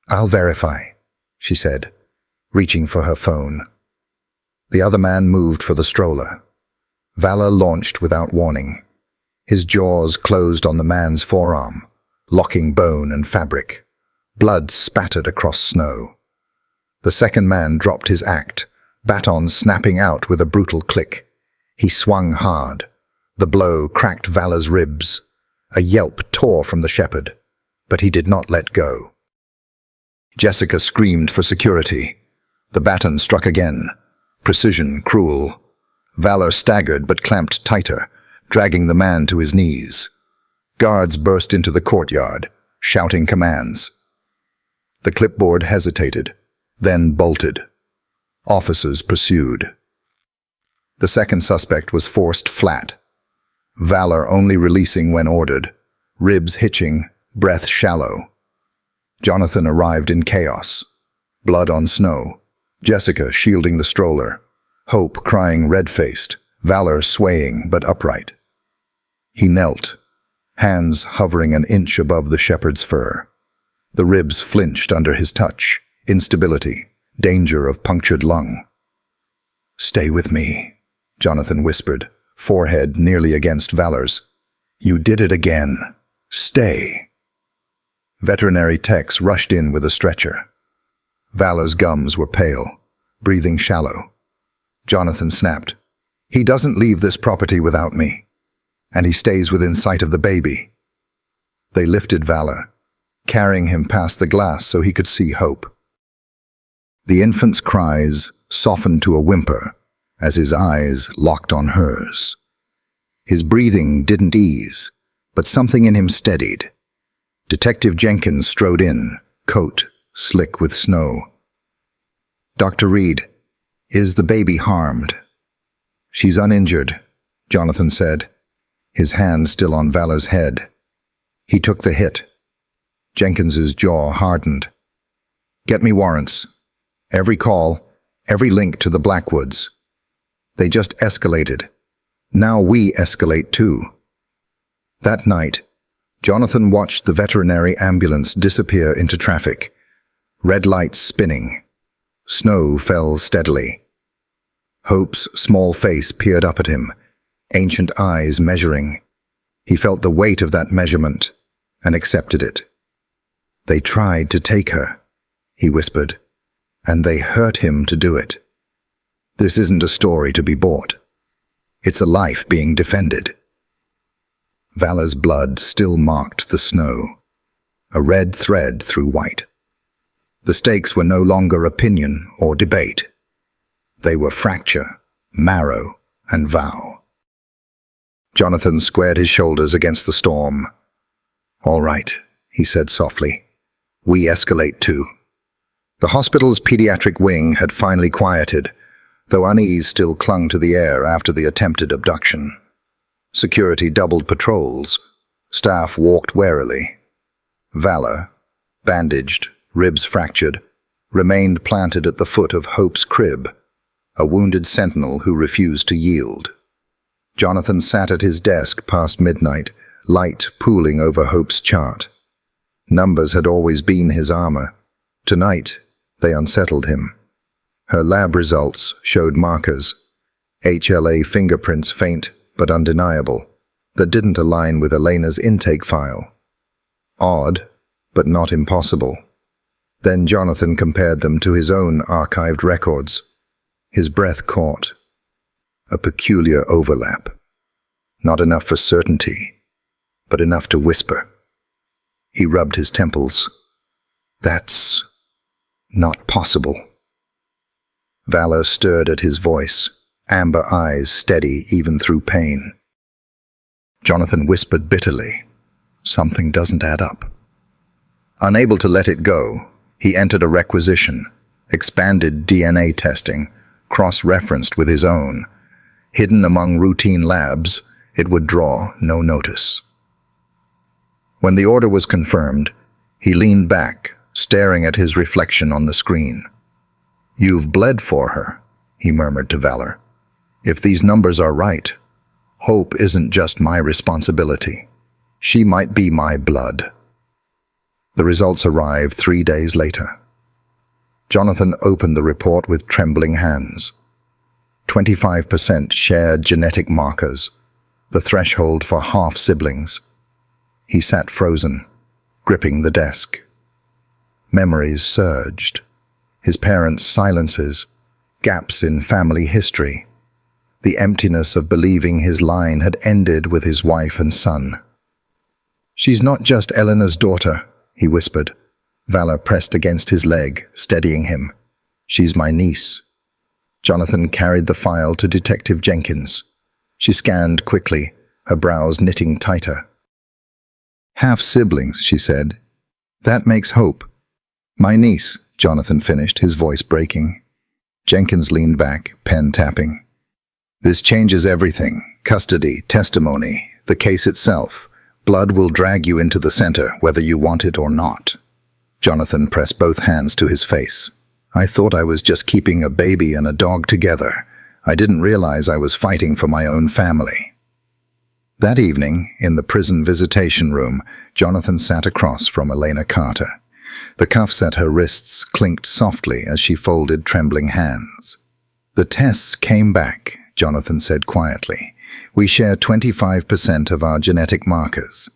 I'll verify, she said, reaching for her phone. The other man moved for the stroller. Valor launched without warning. His jaws closed on the man's forearm, locking bone and fabric. Blood spattered across snow. The second man dropped his act, baton snapping out with a brutal click. He swung hard. The blow cracked Valor's ribs. A yelp tore from the shepherd, but he did not let go. Jessica screamed for security. The baton struck again. Precision cruel. Valor staggered but clamped tighter, dragging the man to his knees. Guards burst into the courtyard, shouting commands. The clipboard hesitated, then bolted. Officers pursued. The second suspect was forced flat. Valor only releasing when ordered, ribs hitching, breath shallow. Jonathan arrived in chaos. Blood on snow. Jessica shielding the stroller. Hope crying red-faced. Valor swaying but upright. He knelt, hands hovering an inch above the shepherd's fur. The ribs flinched under his touch. Instability. Danger of punctured lung. Stay with me, Jonathan whispered, forehead nearly against Valor's. You did it again. Stay. Veterinary techs rushed in with a stretcher. Valor's gums were pale, breathing shallow. Jonathan snapped. He doesn't leave this property without me, and he stays within sight of the baby. They lifted Valor, carrying him past the glass so he could see Hope. The infant's cries softened to a whimper as his eyes locked on hers. His breathing didn't ease, but something in him steadied. Detective Jenkins strode in, coat slick with snow. Dr. Reed, is the baby harmed? She's uninjured, Jonathan said, his hand still on Valor's head. He took the hit. Jenkins's jaw hardened. Get me warrants. Every call, every link to the Blackwoods. They just escalated. Now we escalate too. That night, Jonathan watched the veterinary ambulance disappear into traffic. Red lights spinning. Snow fell steadily. Hope's small face peered up at him, ancient eyes measuring, He felt the weight of that measurement and accepted it. "They tried to take her," he whispered, "and they hurt him to do it. This isn't a story to be bought. It's a life being defended." Valor's blood still marked the snow, a red thread through white. The stakes were no longer opinion or debate. They were fracture, marrow, and vow. Jonathan squared his shoulders against the storm. "All right," he said softly. "We escalate too." The hospital's pediatric wing had finally quieted, though unease still clung to the air after the attempted abduction. Security doubled patrols. Staff walked warily. Valor, bandaged, ribs fractured, remained planted at the foot of Hope's crib, a wounded sentinel who refused to yield. Jonathan sat at his desk past midnight, light pooling over Hope's chart. Numbers had always been his armor. Tonight, they unsettled him. Her lab results showed markers, HLA fingerprints faint but undeniable, that didn't align with Elena's intake file. Odd, but not impossible. Then Jonathan compared them to his own archived records. His breath caught. A peculiar overlap. Not enough for certainty, but enough to whisper. He rubbed his temples. "That's not possible." Valor stirred at his voice, amber eyes steady even through pain. Jonathan whispered bitterly, "Something doesn't add up." Unable to let it go, he entered a requisition, expanded DNA testing, cross-referenced with his own. Hidden among routine labs, it would draw no notice. When the order was confirmed, he leaned back, staring at his reflection on the screen. "You've bled for her," he murmured to Valor. "If these numbers are right, Hope isn't just my responsibility. She might be my blood." The results arrived 3 days later. Jonathan opened the report with trembling hands. 25% shared genetic markers, the threshold for half-siblings. He sat frozen, gripping the desk. Memories surged. His parents' silences, gaps in family history. The emptiness of believing his line had ended with his wife and son. "She's not just Eleanor's daughter," he whispered. Valor pressed against his leg, steadying him. "She's my niece." Jonathan carried the file to Detective Jenkins. She scanned quickly, her brows knitting tighter. "Half-siblings," she said. "That makes Hope." "My niece," Jonathan finished, his voice breaking. Jenkins leaned back, pen tapping. "This changes everything. Custody, testimony, the case itself. Blood will drag you into the center, whether you want it or not." Jonathan pressed both hands to his face. "I thought I was just keeping a baby and a dog together. I didn't realize I was fighting for my own family." That evening, in the prison visitation room, Jonathan sat across from Elena Carter. The cuffs at her wrists clinked softly as she folded trembling hands. "The tests came back," Jonathan said quietly. "We share 25% of our genetic markers.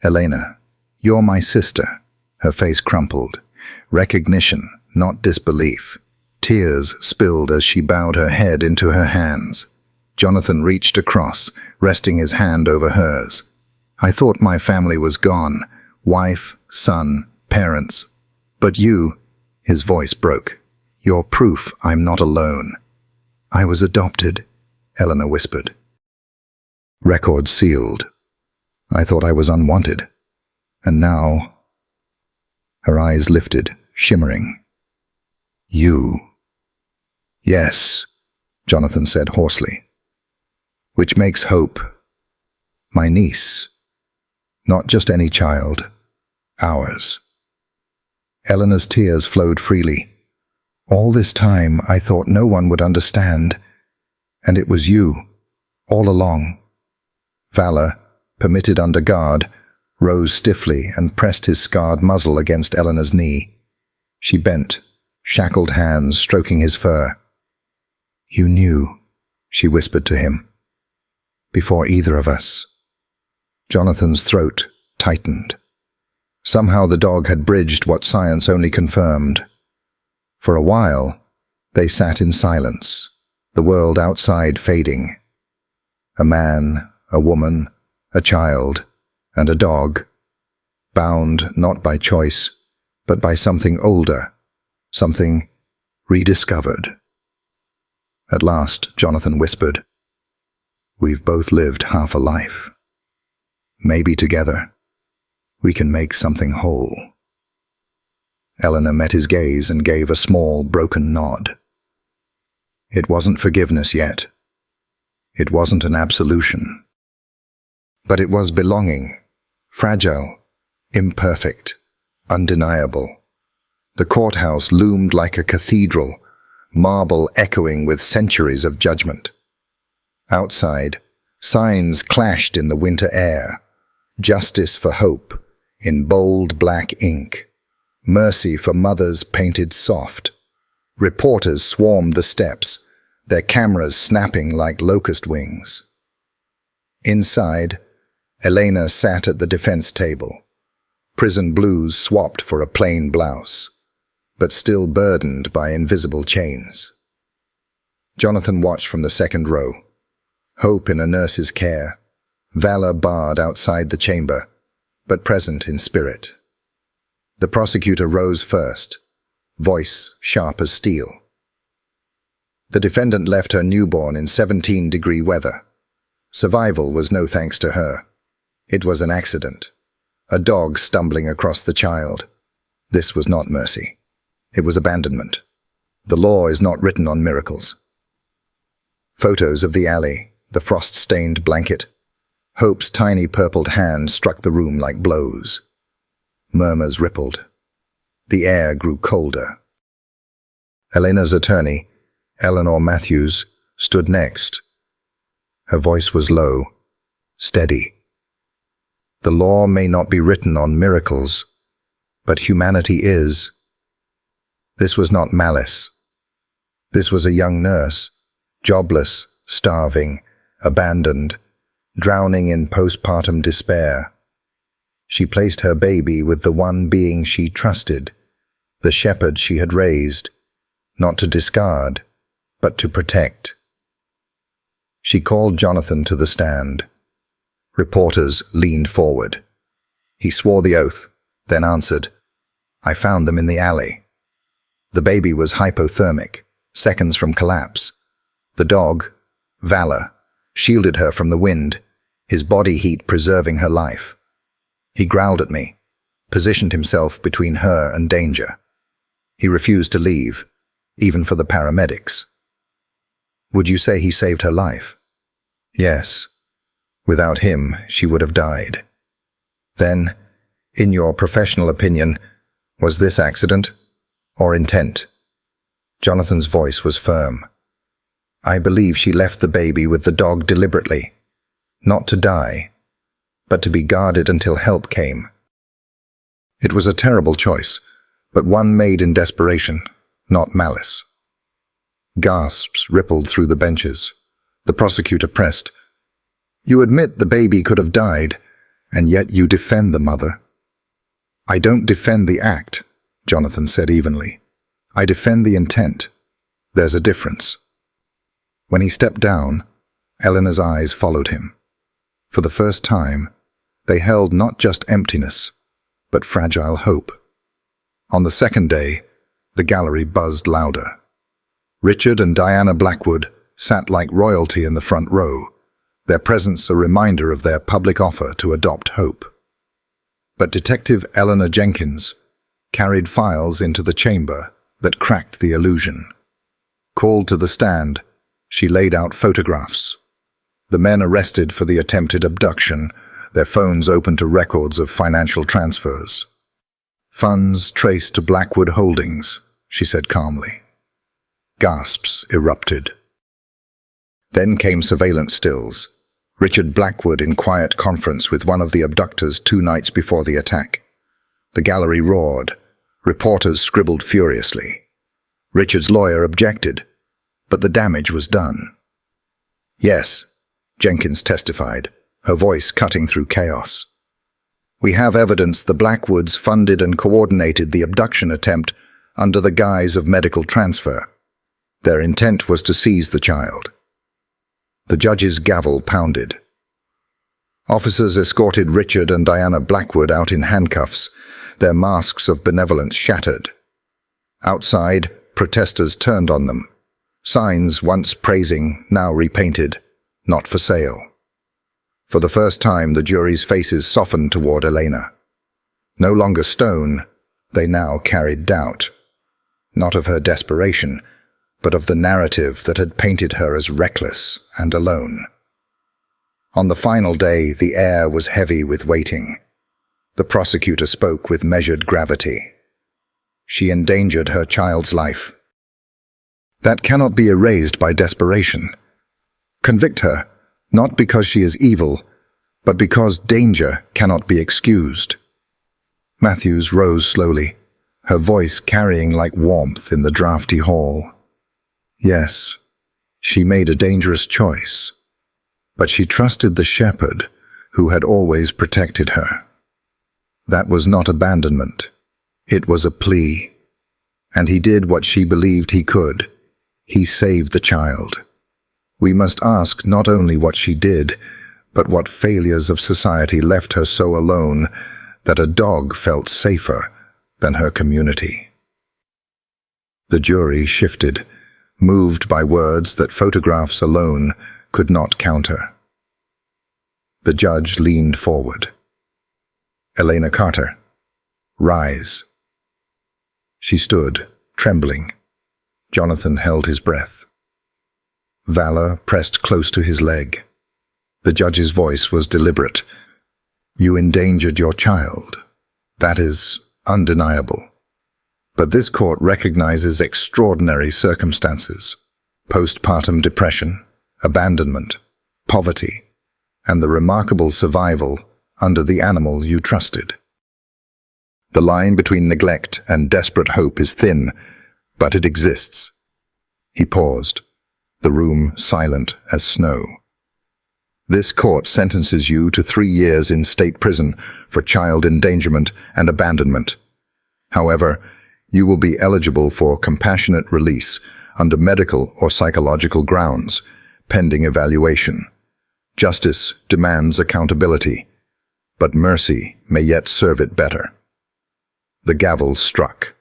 Elena, you're my sister." Her face crumpled. Recognition, not disbelief. Tears spilled as she bowed her head into her hands. Jonathan reached across, resting his hand over hers. "I thought my family was gone. Wife, son, parents. But you," his voice broke. "You're proof I'm not alone." "I was adopted," Eleanor whispered. "Record sealed. I thought I was unwanted. And now—" Her eyes lifted, shimmering. "You." "Yes," Jonathan said hoarsely. "Which makes Hope my niece. Not just any child. Ours." Eleanor's tears flowed freely. "All this time I thought no one would understand. And it was you, all along." Valor, permitted under guard, rose stiffly and pressed his scarred muzzle against Eleanor's knee. She bent, shackled hands stroking his fur. "You knew," she whispered to him. "Before either of us." Jonathan's throat tightened. Somehow the dog had bridged what science only confirmed. For a while, they sat in silence, the world outside fading. A man, a woman, a child, and a dog, bound not by choice, but by something older, something rediscovered. At last, Jonathan whispered, "We've both lived half a life. Maybe together, we can make something whole." Eleanor met his gaze and gave a small, broken nod. It wasn't forgiveness yet. It wasn't an absolution. But it was belonging, fragile, imperfect, undeniable. The courthouse loomed like a cathedral, marble echoing with centuries of judgment. Outside, signs clashed in the winter air. Justice for hope, in bold black ink. Mercy for mothers painted soft. Reporters swarmed the steps, their cameras snapping like locust wings. Inside, Elena sat at the defense table. Prison blues swapped for a plain blouse, but still burdened by invisible chains. Jonathan watched from the second row. Hope in a nurse's care, valor barred outside the chamber, but present in spirit. The prosecutor rose first, voice sharp as steel. The defendant left her newborn in 17-degree weather. Survival was no thanks to her. It was an accident. A dog stumbling across the child. This was not mercy. It was abandonment. The law is not written on miracles. Photos of the alley, the frost-stained blanket. Hope's tiny purpled hand struck the room like blows. Murmurs rippled. The air grew colder. Elena's attorney, Eleanor Matthews, stood next. Her voice was low, steady. The law may not be written on miracles, but humanity is. This was not malice. This was a young nurse, jobless, starving, abandoned, drowning in postpartum despair. She placed her baby with the one being she trusted, the shepherd she had raised, not to discard, but to protect. She called Jonathan to the stand. Reporters leaned forward. He swore the oath, then answered, "I found them in the alley." The baby was hypothermic, seconds from collapse. The dog, Valor, shielded her from the wind, his body heat preserving her life. He growled at me, positioned himself between her and danger. He refused to leave, even for the paramedics. Would you say he saved her life? Yes. Without him, she would have died. Then, in your professional opinion, was this accident or intent? Jonathan's voice was firm. I believe she left the baby with the dog deliberately, not to die, but to be guarded until help came. It was a terrible choice, but one made in desperation, not malice. Gasps rippled through the benches. The prosecutor pressed. You admit the baby could have died, and yet you defend the mother. I don't defend the act, Jonathan said evenly. I defend the intent. There's a difference. When he stepped down, Eleanor's eyes followed him. For the first time, they held not just emptiness, but fragile hope. On the second day, the gallery buzzed louder. Richard and Diana Blackwood sat like royalty in the front row, their presence a reminder of their public offer to adopt hope. But Detective Eleanor Jenkins carried files into the chamber that cracked the illusion. Called to the stand, she laid out photographs. The men arrested for the attempted abduction, their phones open to records of financial transfers. Funds traced to Blackwood Holdings, she said calmly. Gasps erupted. Then came surveillance stills. Richard Blackwood in quiet conference with one of the abductors 2 nights before the attack. The gallery roared. Reporters scribbled furiously. Richard's lawyer objected, but the damage was done. Yes, Jenkins testified, her voice cutting through chaos. "We have evidence the Blackwoods funded and coordinated the abduction attempt under the guise of medical transfer. Their intent was to seize the child." The judge's gavel pounded. Officers escorted Richard and Diana Blackwood out in handcuffs, their masks of benevolence shattered. Outside, protesters turned on them. Signs once praising, now repainted, "Not for sale." For the first time, the jury's faces softened toward Elena. No longer stone, they now carried doubt. Not of her desperation, but of the narrative that had painted her as reckless and alone. On the final day, the air was heavy with waiting. The prosecutor spoke with measured gravity. She endangered her child's life. That cannot be erased by desperation. Convict her, not because she is evil, but because danger cannot be excused. Matthews rose slowly, her voice carrying like warmth in the drafty hall. Yes, she made a dangerous choice, but she trusted the shepherd who had always protected her. That was not abandonment. It was a plea. And he did what she believed he could. He saved the child. We must ask not only what she did, but what failures of society left her so alone that a dog felt safer than her community. The jury shifted, moved by words that photographs alone could not counter. The judge leaned forward. "Elena Carter, rise." She stood, trembling. Jonathan held his breath. Valor pressed close to his leg. The judge's voice was deliberate. "You endangered your child. That is undeniable. But this court recognizes extraordinary circumstances: postpartum depression, abandonment, poverty, and the remarkable survival under the animal you trusted. The line between neglect and desperate hope is thin, but it exists." He paused, the room silent as snow. "This court sentences you to 3 years in state prison for child endangerment and abandonment. However, you will be eligible for compassionate release under medical or psychological grounds, pending evaluation. Justice demands accountability, but mercy may yet serve it better." The gavel struck.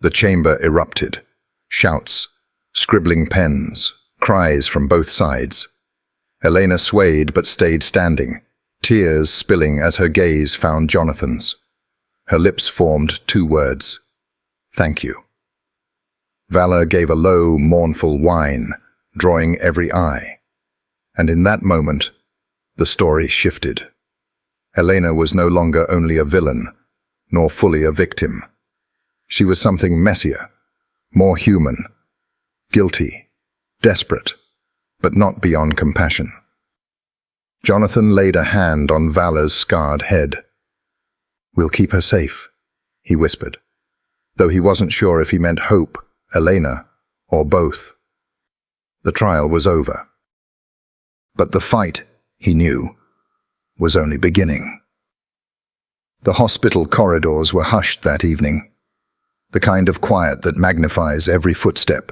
The chamber erupted. Shouts, scribbling pens, cries from both sides. Elena swayed but stayed standing, tears spilling as her gaze found Jonathan's. Her lips formed 2 words: "Thank you." Valor gave a low, mournful whine, drawing every eye. And in that moment, the story shifted. Elena was no longer only a villain, nor fully a victim. She was something messier, more human, guilty, desperate, but not beyond compassion. Jonathan laid a hand on Valor's scarred head. "We'll keep her safe," he whispered, though he wasn't sure if he meant Hope, Elena, or both. The trial was over. But the fight, he knew, was only beginning. The hospital corridors were hushed that evening, the kind of quiet that magnifies every footstep.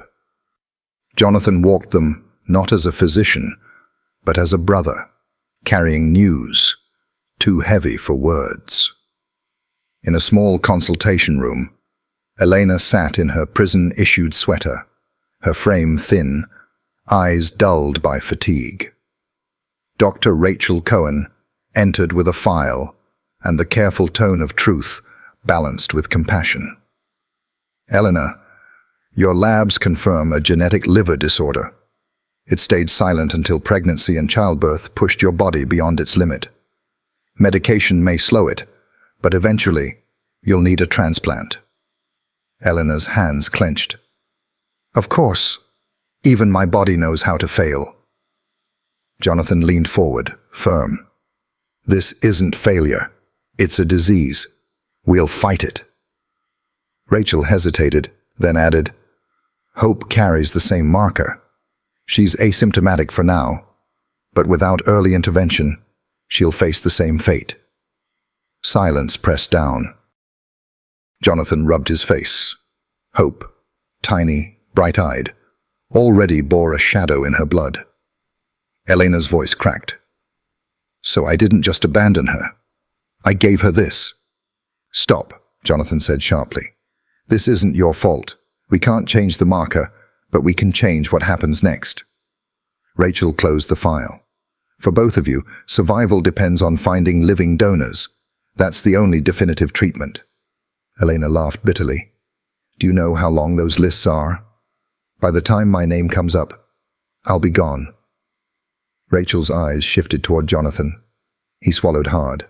Jonathan walked them not as a physician, but as a brother, carrying news too heavy for words. In a small consultation room, Elena sat in her prison-issued sweater, her frame thin, eyes dulled by fatigue. Dr. Rachel Cohen entered with a file, and the careful tone of truth balanced with compassion. "Elena, your labs confirm a genetic liver disorder. It stayed silent until pregnancy and childbirth pushed your body beyond its limit. Medication may slow it, but eventually you'll need a transplant." Elena's hands clenched. "Of course, even my body knows how to fail." Jonathan leaned forward, firm. "This isn't failure. It's a disease. We'll fight it." Rachel hesitated, then added, "Hope carries the same marker. She's asymptomatic for now, but without early intervention, She'll face the same fate. Silence pressed down. Jonathan rubbed his face. Hope, tiny, bright-eyed, already bore a shadow in her blood. Elena's voice cracked. So I didn't just abandon her. I gave her this. Stop, Jonathan said sharply. This isn't your fault. We can't change the marker, but we can change what happens next. Rachel closed the file. For both of you, survival depends on finding living donors. That's the only definitive treatment. Elena laughed bitterly. Do you know how long those lists are? By the time my name comes up, I'll be gone. Rachel's eyes shifted toward Jonathan. He swallowed hard.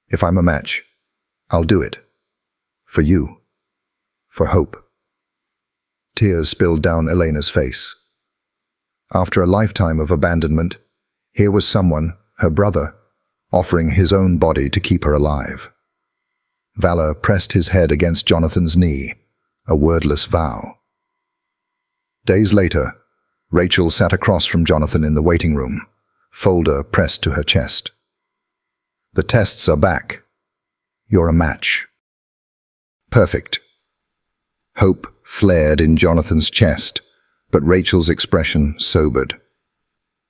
If I'm a match, I'll do it. For you. For Hope. Tears spilled down Elena's face. After a lifetime of abandonment, here was someone, her brother, offering his own body to keep her alive. Valor pressed his head against Jonathan's knee, a wordless vow. Days later, Rachel sat across from Jonathan in the waiting room, folder pressed to her chest. The tests are back. You're a match. Perfect. Hope flared in Jonathan's chest, but Rachel's expression sobered.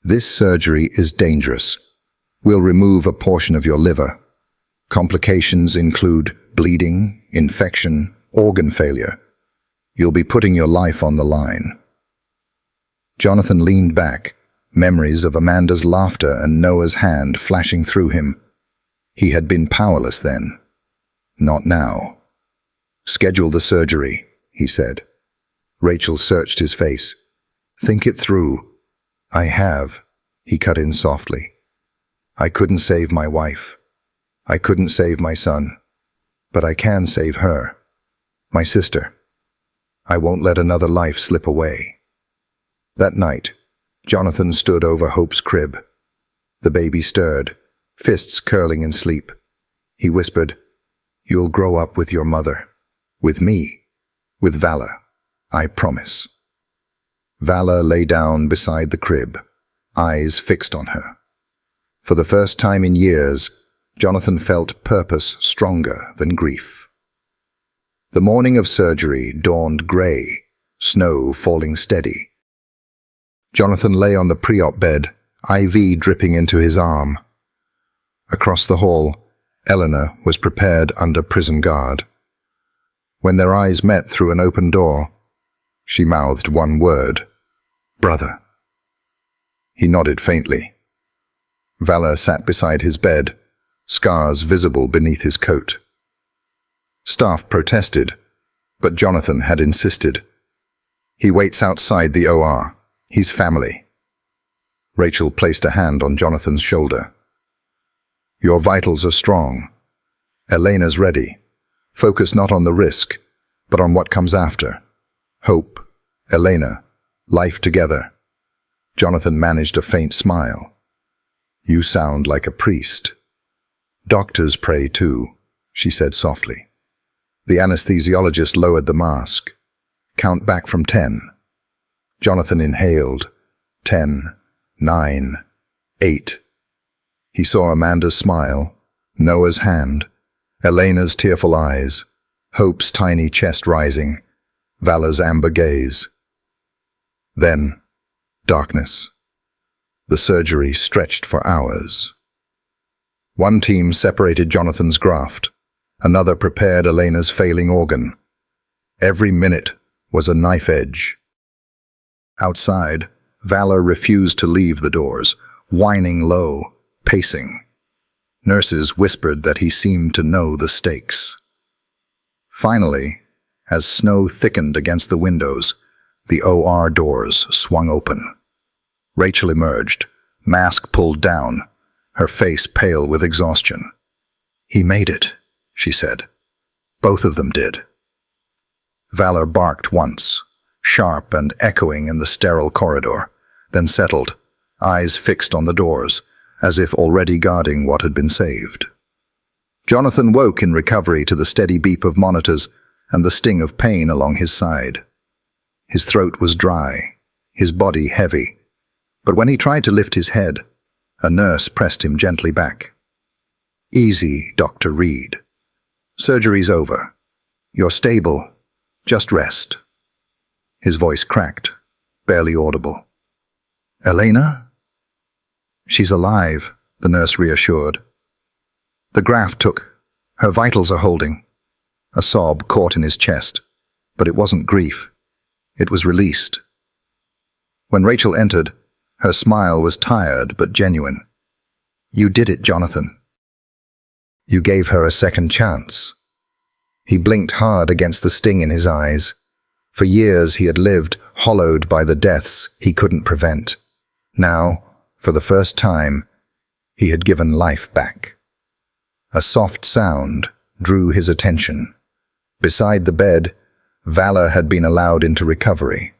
This surgery is dangerous. We'll remove a portion of your liver. Complications include bleeding, infection, organ failure. You'll be putting your life on the line. Jonathan leaned back, memories of Amanda's laughter and Noah's hand flashing through him. He had been powerless then. Not now. Schedule the surgery, he said. Rachel searched his face. Think it through. I have, he cut in softly. I couldn't save my wife. I couldn't save my son. But I can save her. My sister. I won't let another life slip away. That night, Jonathan stood over Hope's crib. The baby stirred, fists curling in sleep. He whispered, You'll grow up with your mother. With me. With Valor. I promise. Valor lay down beside the crib, eyes fixed on her. For the first time in years, Jonathan felt purpose stronger than grief. The morning of surgery dawned grey, snow falling steady. Jonathan lay on the pre-op bed, IV dripping into his arm. Across the hall, Eleanor was prepared under prison guard. When their eyes met through an open door, she mouthed one word, Brother. He nodded faintly. Valor sat beside his bed, scars visible beneath his coat. Staff protested, but Jonathan had insisted. He waits outside the OR. He's family. Rachel placed a hand on Jonathan's shoulder. Your vitals are strong. Elena's ready. Focus not on the risk, but on what comes after. Hope, Elena, life together. Jonathan managed a faint smile. You sound like a priest. Doctors pray too, she said softly. The anesthesiologist lowered the mask. Count back from 10. Jonathan inhaled. 10, 9, 8. He saw Amanda's smile, Noah's hand, Elena's tearful eyes, Hope's tiny chest rising, Valor's amber gaze. Then, darkness. The surgery stretched for hours. One team separated Jonathan's graft, another prepared Elena's failing organ. Every minute was a knife edge. Outside, Valor refused to leave the doors, whining low, pacing. Nurses whispered that he seemed to know the stakes. Finally, as snow thickened against the windows, the OR doors swung open. Rachel emerged, mask pulled down, her face pale with exhaustion. He made it, she said. Both of them did. Valor barked once, sharp and echoing in the sterile corridor, then settled, eyes fixed on the doors, as if already guarding what had been saved. Jonathan woke in recovery to the steady beep of monitors and the sting of pain along his side. His throat was dry, his body heavy, but when he tried to lift his head, A nurse pressed him gently back. "Easy, Dr. Reed. Surgery's over. You're stable. Just rest." His voice cracked, barely audible. "Elena?" "She's alive," the nurse reassured. The graft took. "Her vitals are holding." A sob caught in his chest, but it wasn't grief. It was released. When Rachel entered, her smile was tired but genuine. "You did it, Jonathan. You gave her a second chance." He blinked hard against the sting in his eyes. For years he had lived, hollowed by the deaths he couldn't prevent. Now, for the first time, he had given life back. A soft sound drew his attention. Beside the bed, Valor had been allowed into recovery.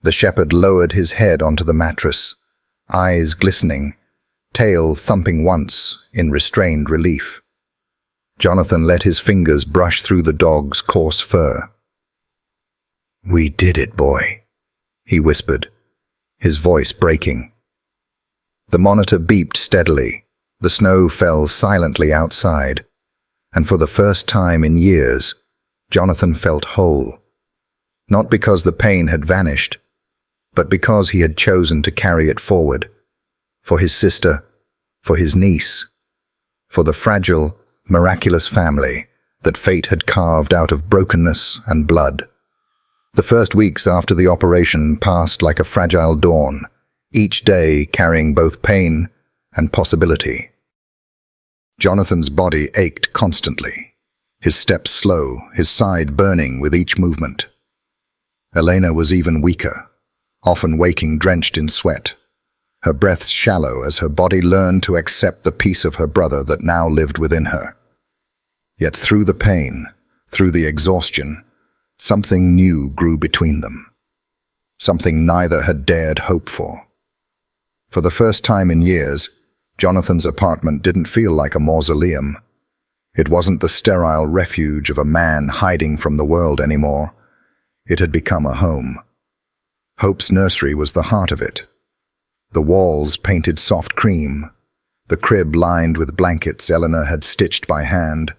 The shepherd lowered his head onto the mattress, eyes glistening, tail thumping once in restrained relief. Jonathan let his fingers brush through the dog's coarse fur. "We did it, boy," he whispered, his voice breaking. The monitor beeped steadily. The snow fell silently outside, and for the first time in years, Jonathan felt whole. Not because the pain had vanished, but because he had chosen to carry it forward. For his sister, for his niece, for the fragile, miraculous family that fate had carved out of brokenness and blood. The first weeks after the operation passed like a fragile dawn, each day carrying both pain and possibility. Jonathan's body ached constantly, his steps slow, his side burning with each movement. Elena was even weaker, often waking drenched in sweat, her breath shallow as her body learned to accept the piece of her brother that now lived within her. Yet through the pain, through the exhaustion, something new grew between them. Something neither had dared hope for. For the first time in years, Jonathan's apartment didn't feel like a mausoleum. It wasn't the sterile refuge of a man hiding from the world anymore. It had become a home. Hope's nursery was the heart of it. The walls painted soft cream, the crib lined with blankets Eleanor had stitched by hand,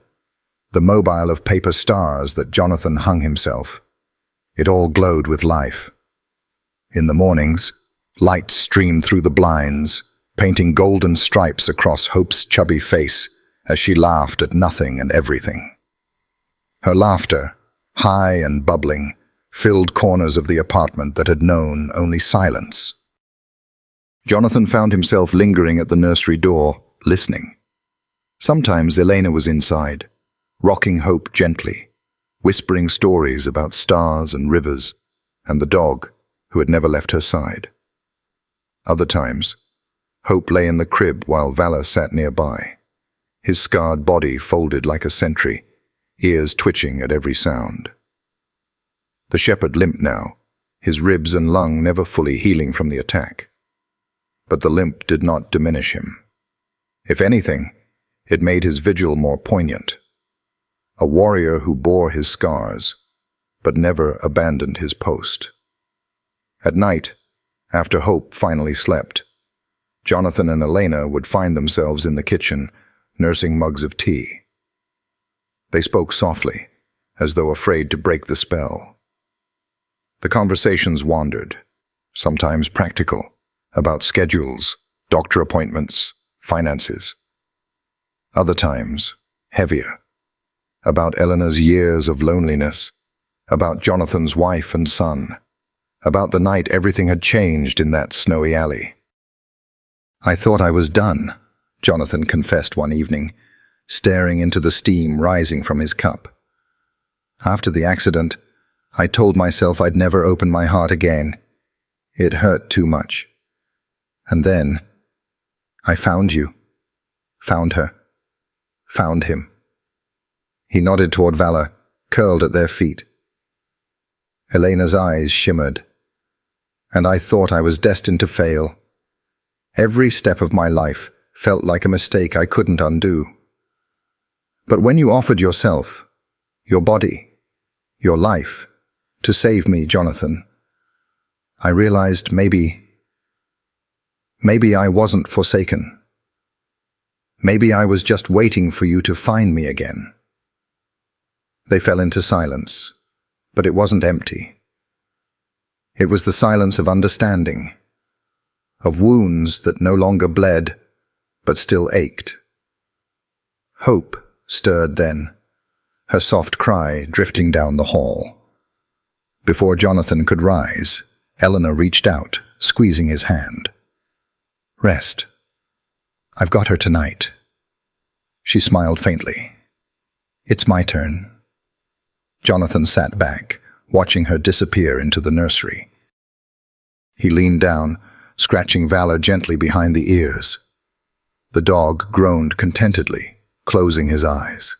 the mobile of paper stars that Jonathan hung himself. It all glowed with life. In the mornings, light streamed through the blinds, painting golden stripes across Hope's chubby face as she laughed at nothing and everything. Her laughter, high and bubbling, filled corners of the apartment that had known only silence. Jonathan found himself lingering at the nursery door, listening. Sometimes Elena was inside, rocking Hope gently, whispering stories about stars and rivers and the dog who had never left her side. Other times, Hope lay in the crib while Valor sat nearby, his scarred body folded like a sentry, ears twitching at every sound. The shepherd limped now, his ribs and lung never fully healing from the attack. But the limp did not diminish him. If anything, it made his vigil more poignant. A warrior who bore his scars, but never abandoned his post. At night, after Hope finally slept, Jonathan and Elena would find themselves in the kitchen, nursing mugs of tea. They spoke softly, as though afraid to break the spell. The conversations wandered, sometimes practical, about schedules, doctor appointments, finances. Other times, heavier, about Eleanor's years of loneliness, about Jonathan's wife and son, about the night everything had changed in that snowy alley. "I thought I was done," Jonathan confessed one evening, staring into the steam rising from his cup. "After the accident, I told myself I'd never open my heart again. It hurt too much. And then, I found you, found her, found him." He nodded toward Valor, curled at their feet. Elena's eyes shimmered. "And I thought I was destined to fail. Every step of my life felt like a mistake I couldn't undo. But when you offered yourself, your body, your life, to save me, Jonathan, I realized maybe Maybe I wasn't forsaken. Maybe I was just waiting for you to find me again." They fell into silence, but it wasn't empty. It was the silence of understanding, of wounds that no longer bled, but still ached. Hope stirred then, her soft cry drifting down the hall. Before Jonathan could rise, Eleanor reached out, squeezing his hand. "Rest. I've got her tonight." She smiled faintly. "It's my turn." Jonathan sat back, watching her disappear into the nursery. He leaned down, scratching Valor gently behind the ears. The dog groaned contentedly, closing his eyes.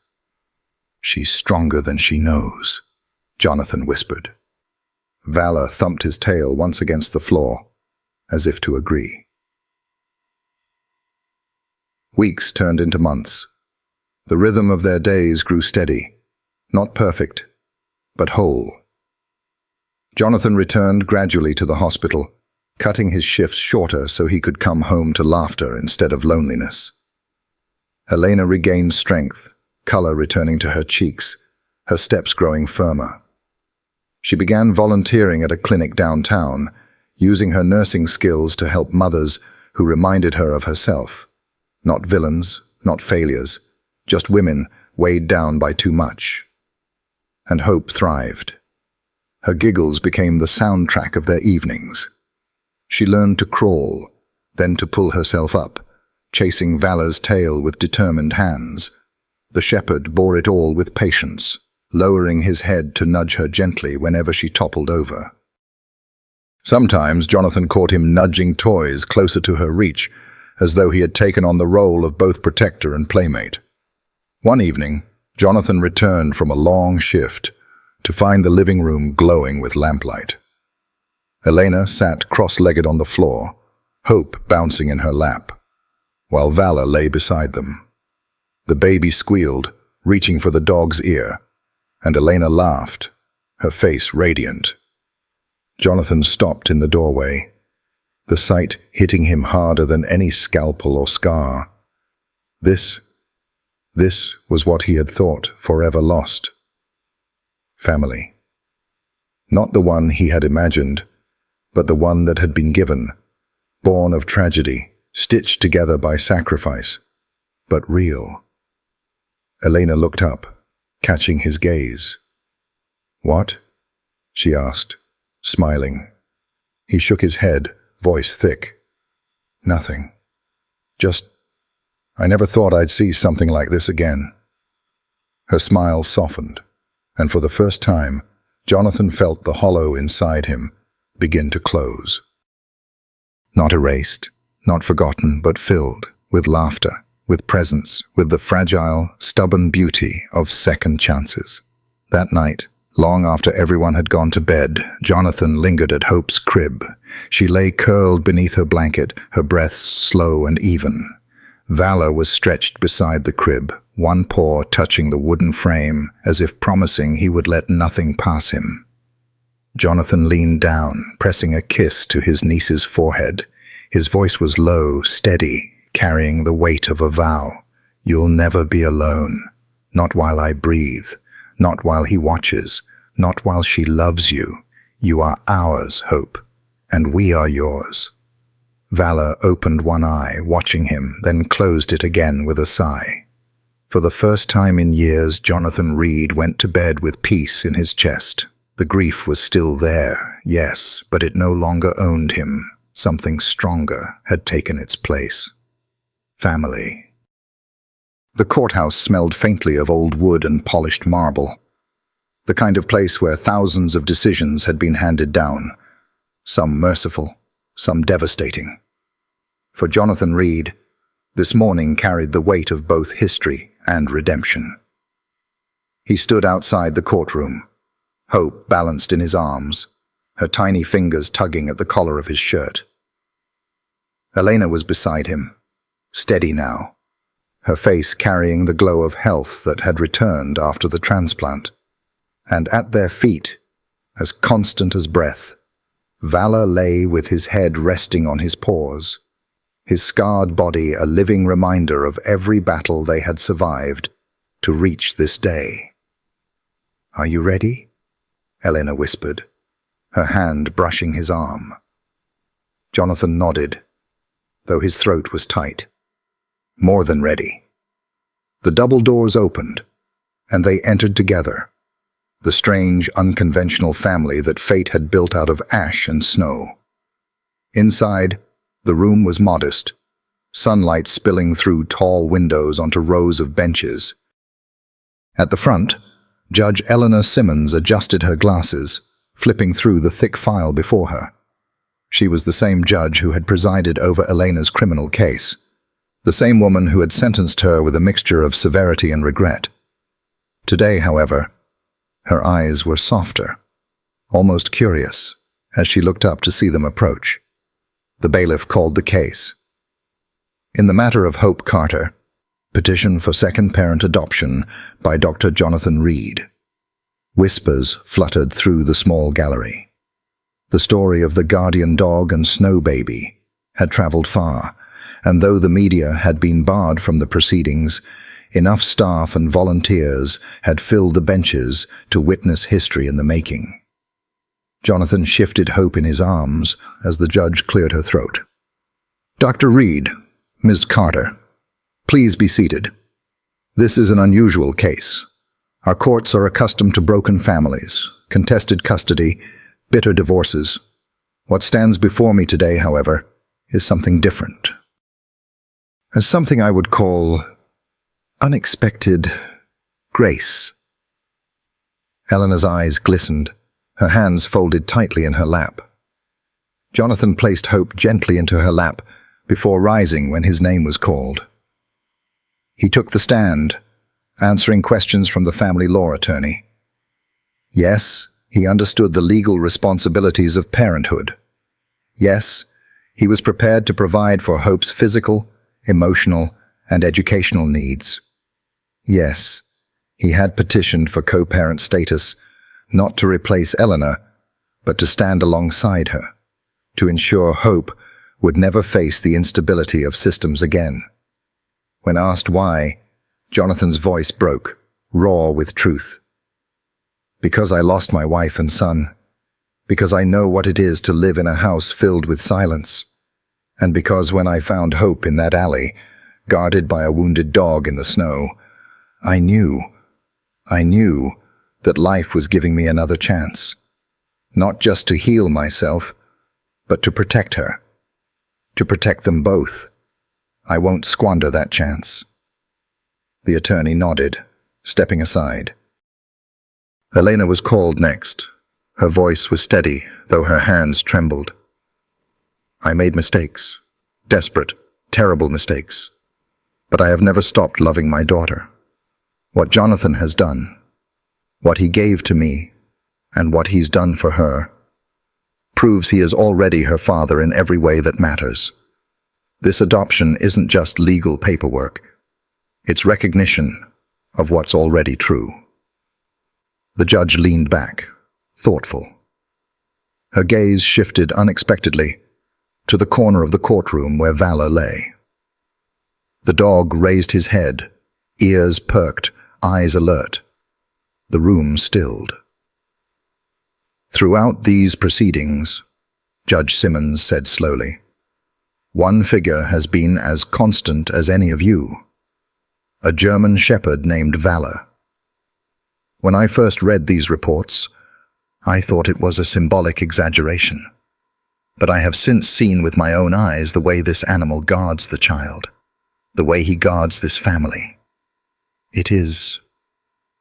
"She's stronger than she knows," Jonathan whispered. Valor thumped his tail once against the floor, as if to agree. Weeks turned into months. The rhythm of their days grew steady, not perfect, but whole. Jonathan returned gradually to the hospital, cutting his shifts shorter so he could come home to laughter instead of loneliness. Elena regained strength, color returning to her cheeks, her steps growing firmer. She began volunteering at a clinic downtown, using her nursing skills to help mothers who reminded her of herself. Not villains, not failures, just women weighed down by too much. And hope thrived. Her giggles became the soundtrack of their evenings. She learned to crawl, then to pull herself up, chasing Valor's tail with determined hands. The shepherd bore it all with patience, lowering his head to nudge her gently whenever she toppled over. Sometimes Jonathan caught him nudging toys closer to her reach, as though he had taken on the role of both protector and playmate. One evening, Jonathan returned from a long shift to find the living room glowing with lamplight. Elena sat cross-legged on the floor, Hope bouncing in her lap, while Valor lay beside them. The baby squealed, reaching for the dog's ear, and Elena laughed, her face radiant. Jonathan stopped in the doorway, the sight hitting him harder than any scalpel or scar. This was what he had thought forever lost. Family. Not the one he had imagined, but the one that had been given, born of tragedy, stitched together by sacrifice, but real. Elena looked up, catching his gaze. "What?" she asked, smiling. He shook his head, voice thick. "Nothing. I never thought I'd see something like this again." Her smile softened, and for the first time, Jonathan felt the hollow inside him begin to close. Not erased, not forgotten, but filled with laughter, with presence, with the fragile, stubborn beauty of second chances. That night, long after everyone had gone to bed, Jonathan lingered at Hope's crib. She lay curled beneath her blanket, her breaths slow and even. Valor was stretched beside the crib, one paw touching the wooden frame, as if promising he would let nothing pass him. Jonathan leaned down, pressing a kiss to his niece's forehead. His voice was low, steady, carrying the weight of a vow. "You'll never be alone. Not while I breathe. Not while he watches. Not while she loves you. You are ours, Hope, and we are yours." Valor opened one eye, watching him, then closed it again with a sigh. For the first time in years, Jonathan Reed went to bed with peace in his chest. The grief was still there, yes, but it no longer owned him. Something stronger had taken its place. Family. The courthouse smelled faintly of old wood and polished marble. The kind of place where thousands of decisions had been handed down, some merciful, some devastating. For Jonathan Reed, this morning carried the weight of both history and redemption. He stood outside the courtroom, Hope balanced in his arms, her tiny fingers tugging at the collar of his shirt. Elena was beside him, steady now, her face carrying the glow of health that had returned after the transplant. And at their feet, as constant as breath, Valor lay with his head resting on his paws, his scarred body a living reminder of every battle they had survived to reach this day. "Are you ready?" Elena whispered, her hand brushing his arm. Jonathan nodded, though his throat was tight. More than ready. The double doors opened, and they entered together, the strange, unconventional family that fate had built out of ash and snow. Inside, the room was modest, sunlight spilling through tall windows onto rows of benches. At the front, Judge Eleanor Simmons adjusted her glasses, flipping through the thick file before her. She was the same judge who had presided over Elena's criminal case, the same woman who had sentenced her with a mixture of severity and regret. Today, however, her eyes were softer, almost curious, as she looked up to see them approach. The bailiff called the case. In the matter of Hope Carter, petition for second parent adoption by Dr. Jonathan Reed. Whispers fluttered through the small gallery. The story of the guardian dog and snow baby had traveled far, and though the media had been barred from the proceedings, enough staff and volunteers had filled the benches to witness history in the making. Jonathan shifted Hope in his arms as the judge cleared her throat. "Dr. Reed, Ms. Carter, please be seated. This is an unusual case. Our courts are accustomed to broken families, contested custody, bitter divorces. What stands before me today, however, is something different. As something I would call unexpected grace." Eleanor's eyes glistened, her hands folded tightly in her lap. Jonathan placed Hope gently into her lap before rising when his name was called. He took the stand, answering questions from the family law attorney. Yes, he understood the legal responsibilities of parenthood. Yes, he was prepared to provide for Hope's physical, emotional, and educational needs. Yes, he had petitioned for co-parent status, not to replace Eleanor, but to stand alongside her, to ensure Hope would never face the instability of systems again. When asked why, Jonathan's voice broke, raw with truth. "Because I lost my wife and son. Because I know what it is to live in a house filled with silence. And because when I found Hope in that alley, guarded by a wounded dog in the snow, I knew that life was giving me another chance. Not just to heal myself, but to protect her. To protect them both. I won't squander that chance." The attorney nodded, stepping aside. Elena was called next. Her voice was steady, though her hands trembled. "I made mistakes. Desperate, terrible mistakes. But I have never stopped loving my daughter. What Jonathan has done, what he gave to me, and what he's done for her, proves he is already her father in every way that matters. This adoption isn't just legal paperwork. It's recognition of what's already true." The judge leaned back, thoughtful. Her gaze shifted unexpectedly to the corner of the courtroom where Valor lay. The dog raised his head, ears perked, eyes alert. The room stilled. "Throughout these proceedings," Judge Simmons said slowly, "one figure has been as constant as any of you. A German shepherd named Valor. When I first read these reports, I thought it was a symbolic exaggeration. But I have since seen with my own eyes the way this animal guards the child, the way he guards this family. It is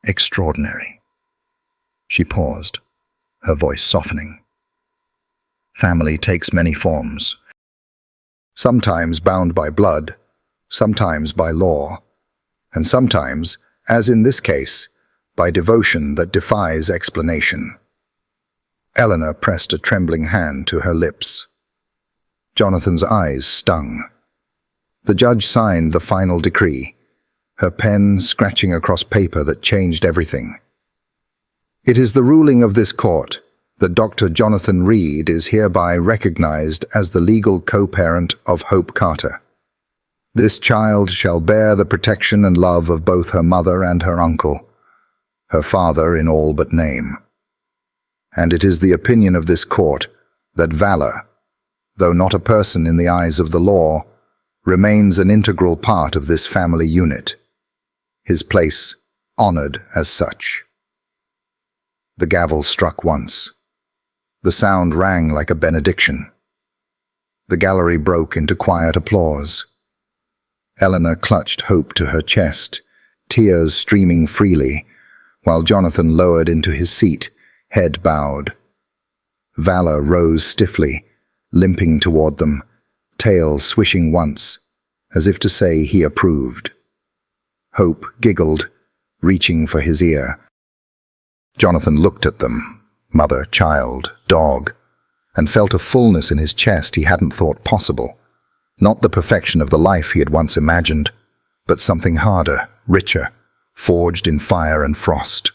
extraordinary." She paused, her voice softening. Family takes many forms. Sometimes bound by blood, sometimes by law, and sometimes, as in this case, by devotion that defies explanation. Eleanor pressed a trembling hand to her lips. Jonathan's eyes stung. The judge signed the final decree, her pen scratching across paper that changed everything. "It is the ruling of this court that Dr. Jonathan Reed is hereby recognized as the legal co-parent of Hope Carter. This child shall bear the protection and love of both her mother and her uncle, her father in all but name. And it is the opinion of this court that Valor, though not a person in the eyes of the law, remains an integral part of this family unit, his place honored as such. The gavel struck once. The sound rang like a benediction. The gallery broke into quiet applause. Eleanor clutched Hope to her chest, tears streaming freely, while Jonathan lowered into his seat, head bowed. Valor rose stiffly, limping toward them, tail swishing once, as if to say he approved. Hope giggled, reaching for his ear. Jonathan looked at them, mother, child, dog, and felt a fullness in his chest he hadn't thought possible. Not the perfection of the life he had once imagined, but something harder, richer, forged in fire and frost.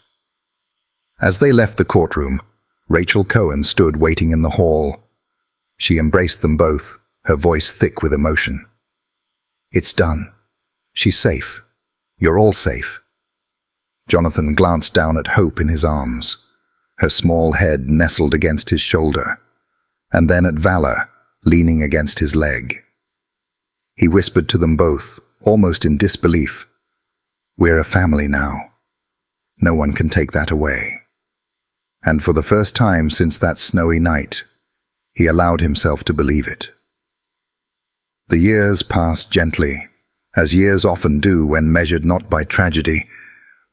As they left the courtroom, Rachel Cohen stood waiting in the hall. She embraced them both, her voice thick with emotion. "It's done. She's safe. You're all safe." Jonathan glanced down at Hope in his arms, her small head nestled against his shoulder, and then at Valor, leaning against his leg. He whispered to them both, almost in disbelief, "We're a family now. No one can take that away." And for the first time since that snowy night, he allowed himself to believe it. The years passed gently, as years often do when measured not by tragedy,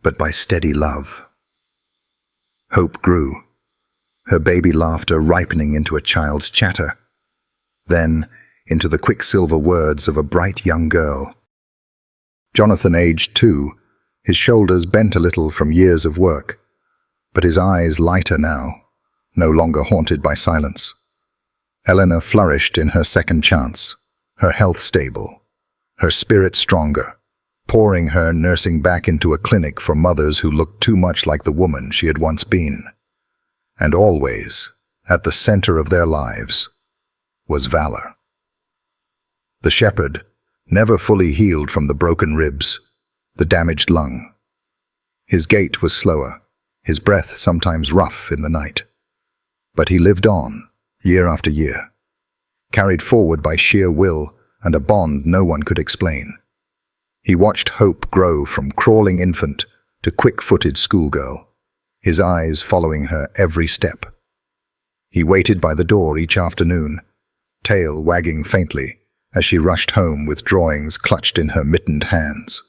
but by steady love. Hope grew, her baby laughter ripening into a child's chatter, then into the quicksilver words of a bright young girl. Jonathan aged too, his shoulders bent a little from years of work, but his eyes lighter now, no longer haunted by silence. Eleanor flourished in her second chance, her health stable, her spirit stronger, pouring her nursing back into a clinic for mothers who looked too much like the woman she had once been. And always, at the center of their lives, was Valor. The shepherd, never fully healed from the broken ribs, the damaged lung. His gait was slower, his breath sometimes rough in the night. But he lived on, year after year, carried forward by sheer will and a bond no one could explain. He watched Hope grow from crawling infant to quick-footed schoolgirl, his eyes following her every step. He waited by the door each afternoon, tail wagging faintly as she rushed home with drawings clutched in her mittened hands.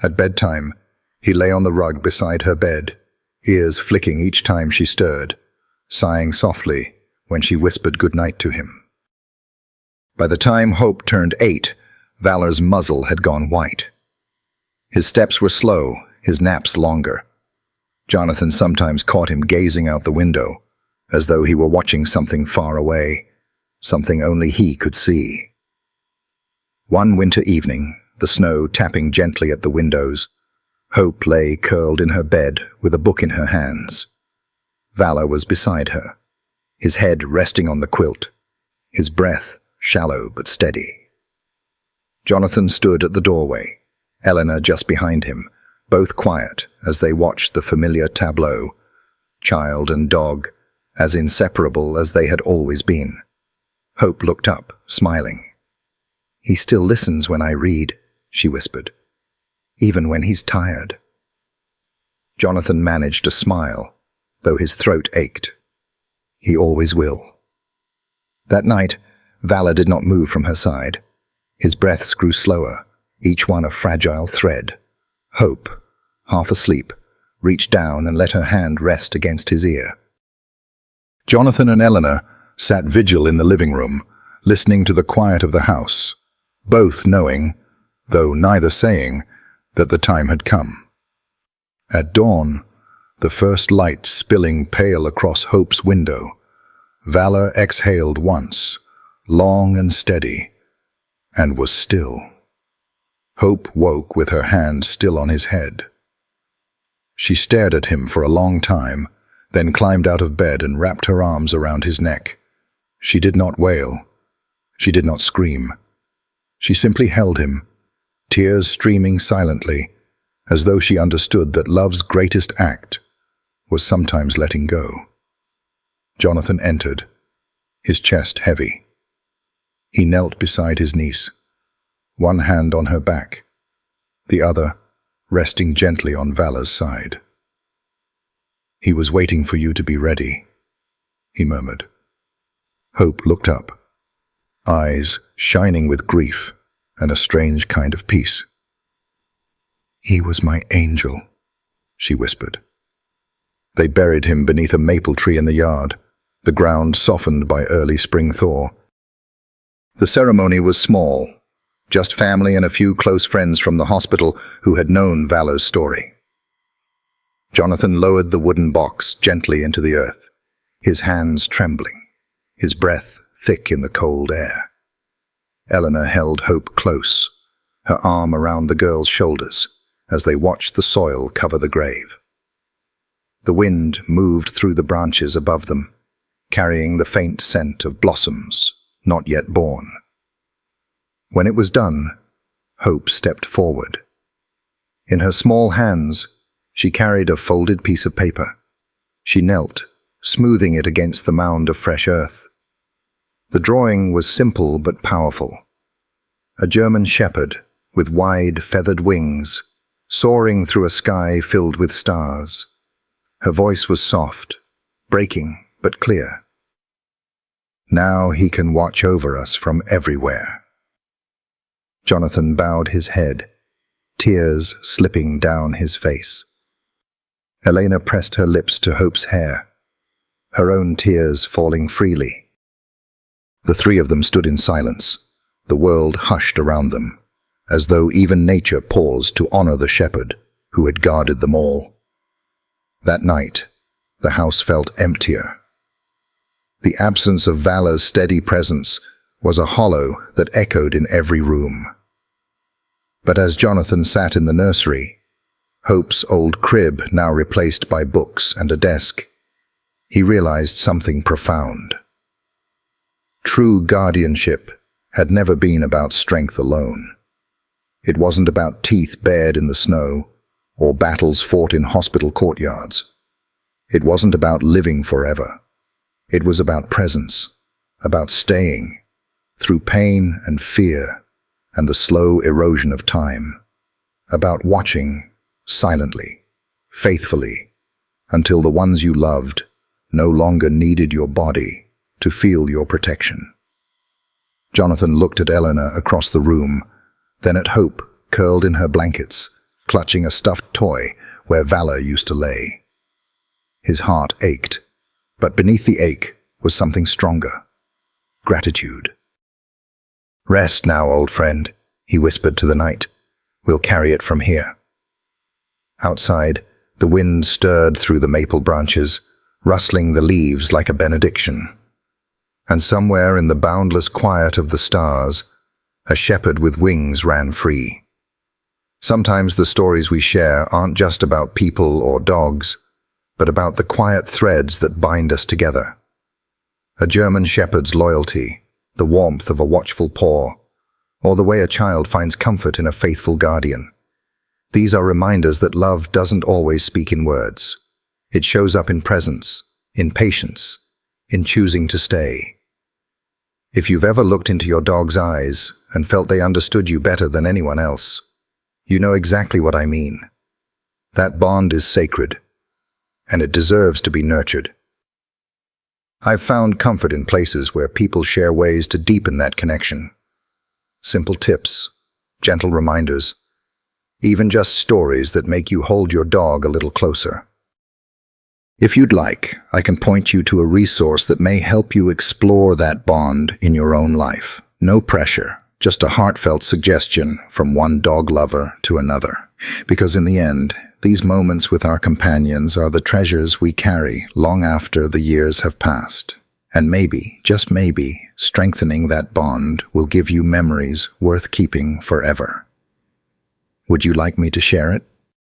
At bedtime, he lay on the rug beside her bed, ears flicking each time she stirred, sighing softly when she whispered goodnight to him. By the time Hope turned 8, Valor's muzzle had gone white. His steps were slow, his naps longer. Jonathan sometimes caught him gazing out the window, as though he were watching something far away, something only he could see. One winter evening, the snow tapping gently at the windows, Hope lay curled in her bed with a book in her hands. Valor was beside her, his head resting on the quilt, his breath shallow but steady. Jonathan stood at the doorway, Eleanor just behind him, both quiet as they watched the familiar tableau, child and dog, as inseparable as they had always been. Hope looked up, smiling. "He still listens when I read," she whispered, "even when he's tired." Jonathan managed to smile, though his throat ached. He always will. That night, Valor did not move from her side. His breaths grew slower, each one a fragile thread. Hope, half asleep, reached down and let her hand rest against his ear. Jonathan and Eleanor sat vigil in the living room, listening to the quiet of the house, both knowing, though neither saying, that the time had come. At dawn, the first light spilling pale across Hope's window, Valor exhaled once, long and steady, and was still. Hope woke with her hand still on his head. She stared at him for a long time, then climbed out of bed and wrapped her arms around his neck. She did not wail. She did not scream. She simply held him, tears streaming silently, as though she understood that love's greatest act was sometimes letting go. Jonathan entered, his chest heavy. He knelt beside his niece, one hand on her back, the other resting gently on Vala's side. "He was waiting for you to be ready," he murmured. Hope looked up, eyes shining with grief and a strange kind of peace. "He was my angel," she whispered. They buried him beneath a maple tree in the yard, the ground softened by early spring thaw. The ceremony was small, just family and a few close friends from the hospital who had known Vala's story. Jonathan lowered the wooden box gently into the earth, his hands trembling, his breath thick in the cold air. Eleanor held Hope close, her arm around the girl's shoulders as they watched the soil cover the grave. The wind moved through the branches above them, carrying the faint scent of blossoms not yet born. When it was done, Hope stepped forward. In her small hands, she carried a folded piece of paper. She knelt, smoothing it against the mound of fresh earth. The drawing was simple but powerful. A German shepherd with wide feathered wings, soaring through a sky filled with stars. Her voice was soft, breaking but clear. "Now he can watch over us from everywhere." Jonathan bowed his head, tears slipping down his face. Elena pressed her lips to Hope's hair, her own tears falling freely. The three of them stood in silence, the world hushed around them, as though even nature paused to honor the shepherd who had guarded them all. That night, the house felt emptier. The absence of Vala's steady presence was a hollow that echoed in every room. But as Jonathan sat in the nursery, Hope's old crib now replaced by books and a desk, he realized something profound. True guardianship had never been about strength alone. It wasn't about teeth bared in the snow or battles fought in hospital courtyards. It wasn't about living forever. It was about presence, about staying, through pain and fear and the slow erosion of time, about watching silently, faithfully, until the ones you loved no longer needed your body to feel your protection. Jonathan looked at Eleanor across the room, then at Hope, curled in her blankets, clutching a stuffed toy where Vala used to lay. His heart ached, but beneath the ache was something stronger: gratitude. "Rest now, old friend," he whispered to the night. "We'll carry it from here." Outside, the wind stirred through the maple branches, rustling the leaves like a benediction. And somewhere in the boundless quiet of the stars, a shepherd with wings ran free. Sometimes the stories we share aren't just about people or dogs, but about the quiet threads that bind us together. A German shepherd's loyalty, the warmth of a watchful paw, or the way a child finds comfort in a faithful guardian. These are reminders that love doesn't always speak in words. It shows up in presence, in patience, in choosing to stay. If you've ever looked into your dog's eyes and felt they understood you better than anyone else, you know exactly what I mean. That bond is sacred, and it deserves to be nurtured. I've found comfort in places where people share ways to deepen that connection. Simple tips, gentle reminders, even just stories that make you hold your dog a little closer. If you'd like, I can point you to a resource that may help you explore that bond in your own life. No pressure, just a heartfelt suggestion from one dog lover to another. Because in the end, these moments with our companions are the treasures we carry long after the years have passed. And maybe, just maybe, strengthening that bond will give you memories worth keeping forever. Would you like me to share it?